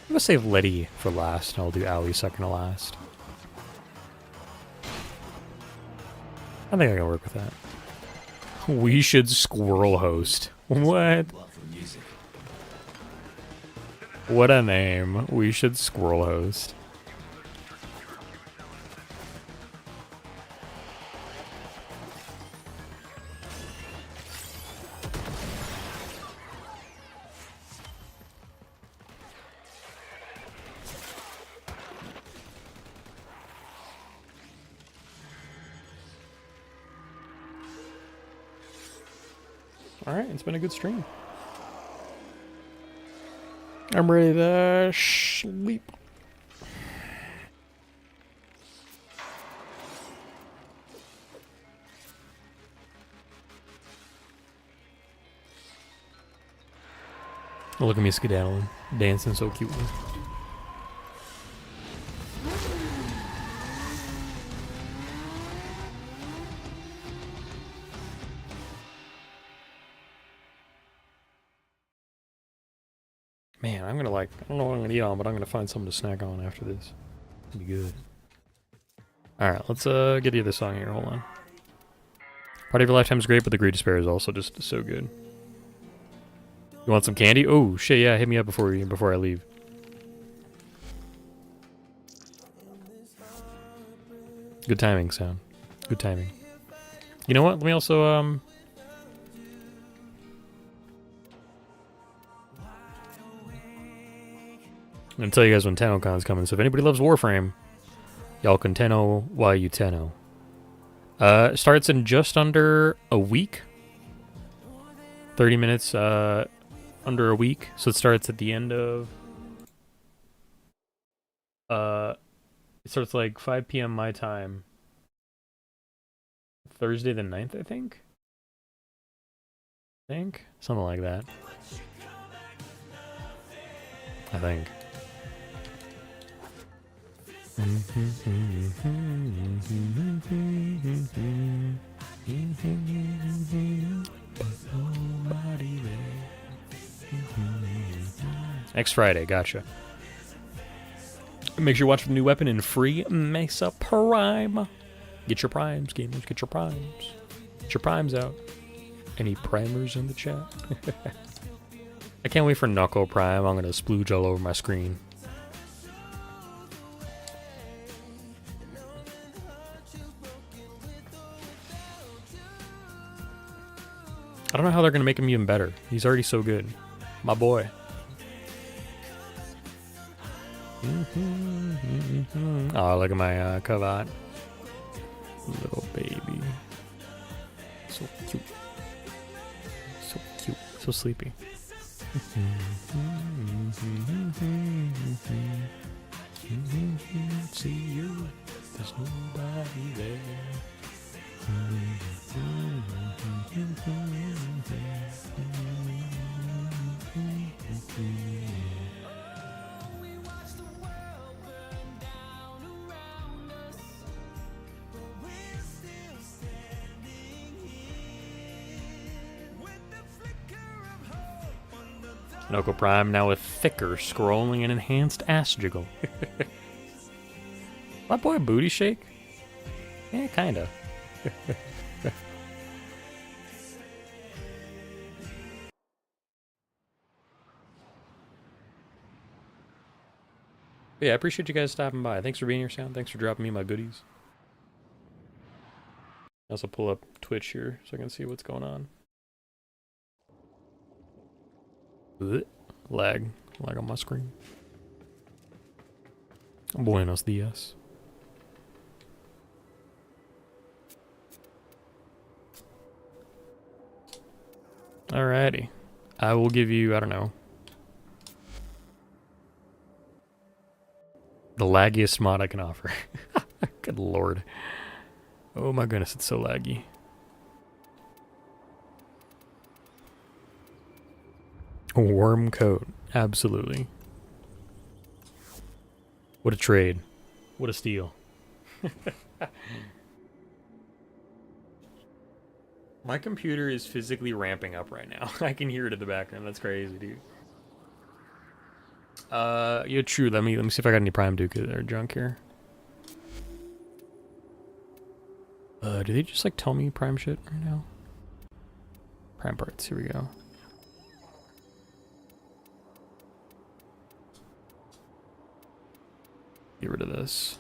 I'm gonna save Letty for last, and I'll do Owie second to last. I think I can work with that. We should squirrel host. What? What a name. We should squirrel host. Alright, it's been a good stream. I'm ready to sleep. Oh, look at me skedaddling, dancing so cutely. Man, I'm gonna like, I don't know what I'm gonna eat on, but I'm gonna find something to snack on after this. It'll be good. Alright, let's get the other song here, hold on. Party of Your Lifetime is great, but The Great Despair is also just so good. You want some candy? Oh, shit, yeah, hit me up before I leave. Good timing, Sound. Good timing. You know what? Let me also, I'm gonna tell you guys when TennoCon's coming, so if anybody loves Warframe, y'all can Tenno while you Tenno. It starts in just under a week. 30 minutes, under a week. So it starts at the end of, it starts like 5 p.m. my time. Thursday the 9th, I think? Something like that. I think. Next Friday, gotcha. Make sure you watch for the new weapon in free Mesa Prime. Get your primes, gamers. Get your primes. Get your primes out. Any primers in the chat? I can't wait for Knuckle Prime. I'm gonna splooge all over my screen. I don't know how they're gonna make him even better. He's already so good. My boy. Oh, look at my Kavat. Little baby. So cute. So cute. So sleepy. See you. There's nobody there. Noco Prime now with thicker scrolling and enhanced ass jiggle. My boy booty shake? Yeah, kinda. Yeah, I appreciate you guys stopping by. Thanks for being here, Sound. Thanks for dropping me my goodies. I also pull up Twitch here so I can see what's going on. Lag on my screen. Buenos dias. Alrighty. I will give you, I don't know, the laggiest mod I can offer. Good lord. Oh my goodness, it's so laggy. Worm coat. Absolutely. What a trade. What a steal. My computer is physically ramping up right now. I can hear it in the background. That's crazy, dude. Yeah, true. Let me see if I got any Prime Duke or junk here. Do they just like tell me Prime shit right now? Prime parts, here we go. Get rid of this.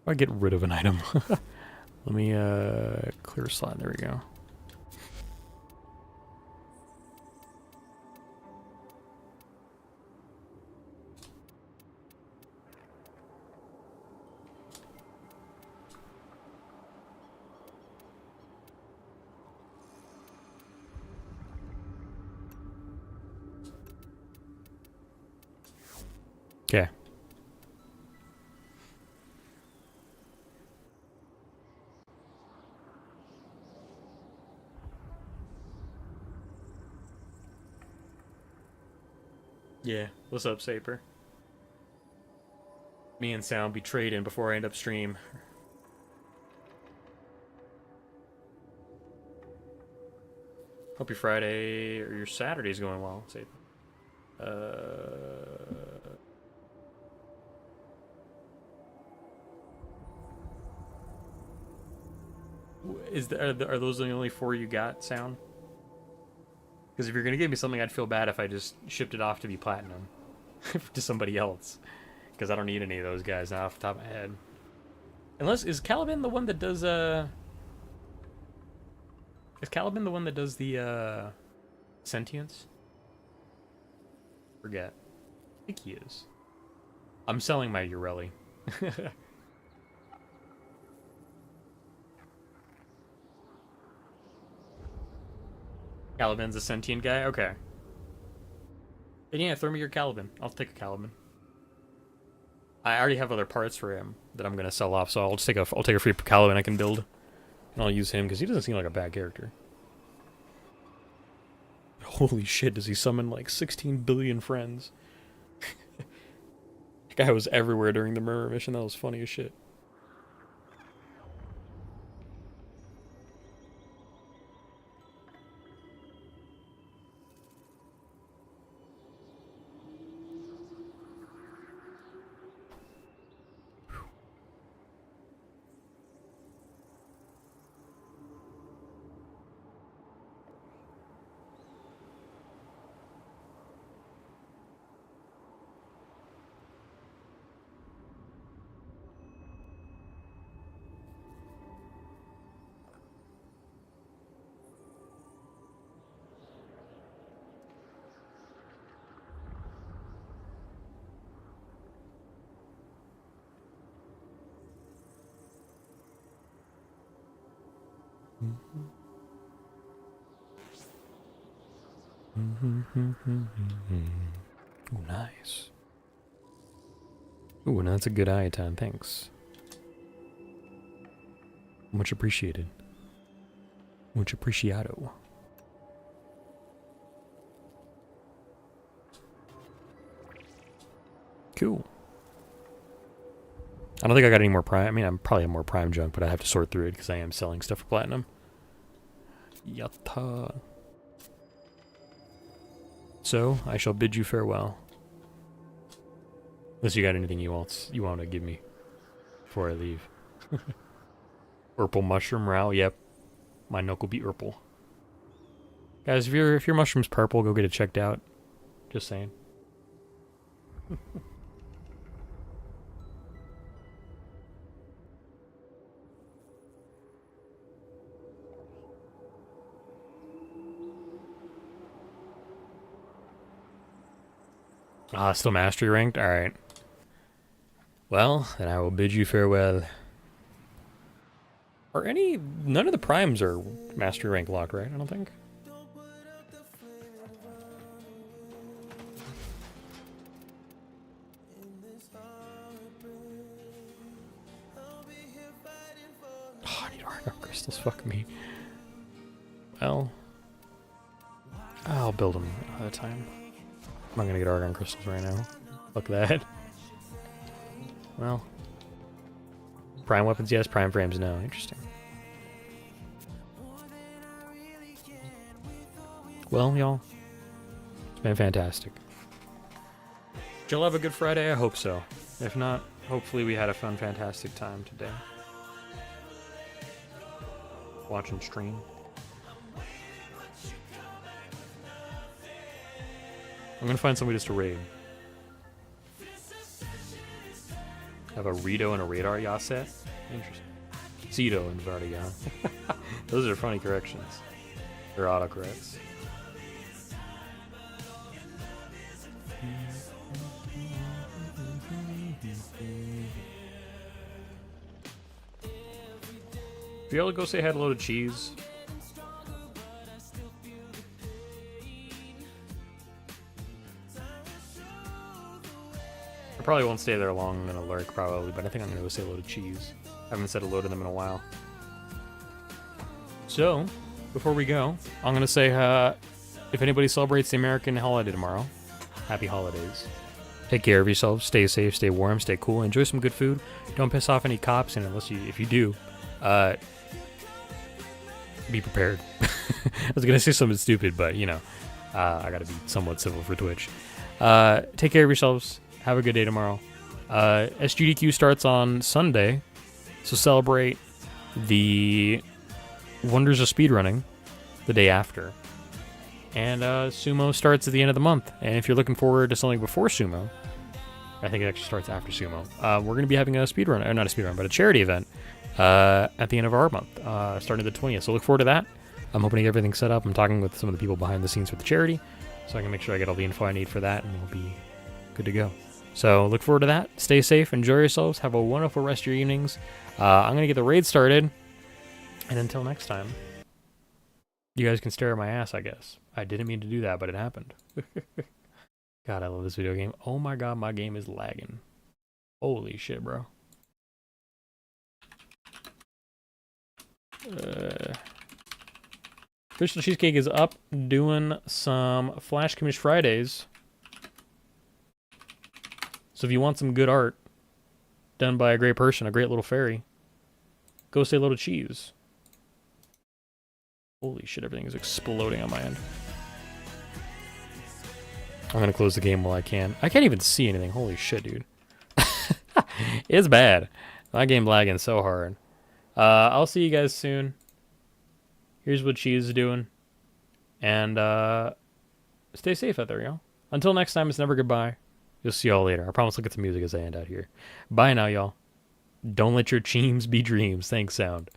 I get rid of an item. Let me clear a slot. There we go. Okay. Yeah, what's up, Saper? Me and Sound be trading before I end up stream. Hope your Friday or your Saturday's going well, Saper. Are those the only 4 you got, Sound? Because if you're gonna give me something, I'd feel bad if I just shipped it off to be platinum to somebody else. Because I don't need any of those guys now off the top of my head. Unless, is Caliban the one that does Is Caliban the one that does the sentience? Forget. I think he is. I'm selling my Urelli. Caliban's a sentient guy? Okay. Then yeah, throw me your Caliban. I'll take a Caliban. I already have other parts for him that I'm gonna sell off, so I'll just take a free Caliban I can build. And I'll use him because he doesn't seem like a bad character. Holy shit, does he summon like 16 billion friends? That guy was everywhere during the murder mission. That was funny as shit. Ooh, nice. Ooh, now that's a good iodine, thanks. Much appreciated. Much appreciado. Cool. I don't think I got any more prime. I mean, I'm probably have more prime junk, but I have to sort through it because I am selling stuff for platinum. Yatta. So, I shall bid you farewell. Unless you got anything you want to give me before I leave. Purple mushroom row, yep. My knuckle be purple. Guys, if your mushroom's purple, go get it checked out. Just saying. Ah, still mastery ranked? Alright. Well, then I will bid you farewell. None of the primes are mastery rank locked, right? I don't think. Oh, I need argon crystals, fuck me. Well, I'll build them another time. I'm not gonna get argon crystals right now. Fuck that. Well. Prime weapons, yes. Prime frames, no. Interesting. Well, y'all. It's been fantastic. Did y'all have a good Friday? I hope so. If not, hopefully we had a fun, fantastic time today. Watching stream. I'm gonna find somebody just to raid. Have a Rito and a Radar Yaset? Interesting. Cedo and Vardigan. Those are funny corrections. They're autocorrects. Be able to go say hello to Cheese. I probably won't stay there long. I'm gonna lurk probably, but I think I'm gonna go say hello to Cheese. I haven't said hello to them in a while. So, before we go, I'm gonna say if anybody celebrates the American holiday tomorrow, happy holidays. Take care of yourselves. Stay safe. Stay warm. Stay cool. Enjoy some good food. Don't piss off any cops, and if you do, be prepared. I was gonna say something stupid, but you know, I gotta be somewhat civil for Twitch. Take care of yourselves. Have a good day tomorrow. SGDQ starts on Sunday, so celebrate the wonders of speedrunning the day after. And Sumo starts at the end of the month. And if you're looking forward to something before Sumo, I think it actually starts after Sumo. We're going to be having a speedrun, or not a speedrun, but a charity event at the end of our month, starting the 20th. So look forward to that. I'm hoping to get everything set up. I'm talking with some of the people behind the scenes for the charity, so I can make sure I get all the info I need for that, and we'll be good to go. So look forward to that. Stay safe. Enjoy yourselves. Have a wonderful rest of your evenings. I'm going to get the raid started. And until next time, you guys can stare at my ass, I guess. I didn't mean to do that, but it happened. God, I love this video game. Oh my god, my game is lagging. Holy shit, bro. Crystal Cheesecake is up doing some Flash Commish Fridays. So if you want some good art done by a great person, a great little fairy, go say hello to Cheese. Holy shit, everything is exploding on my end. I'm gonna close the game while I can. I can't even see anything. Holy shit, dude. It's bad. My game lagging so hard. I'll see you guys soon. Here's what Cheese is doing. And stay safe out there, y'all. Until next time, it's never goodbye. You'll see y'all later. I promise I'll get some music as I end out here. Bye now, y'all. Don't let your dreams be dreams. Thanks, Sound.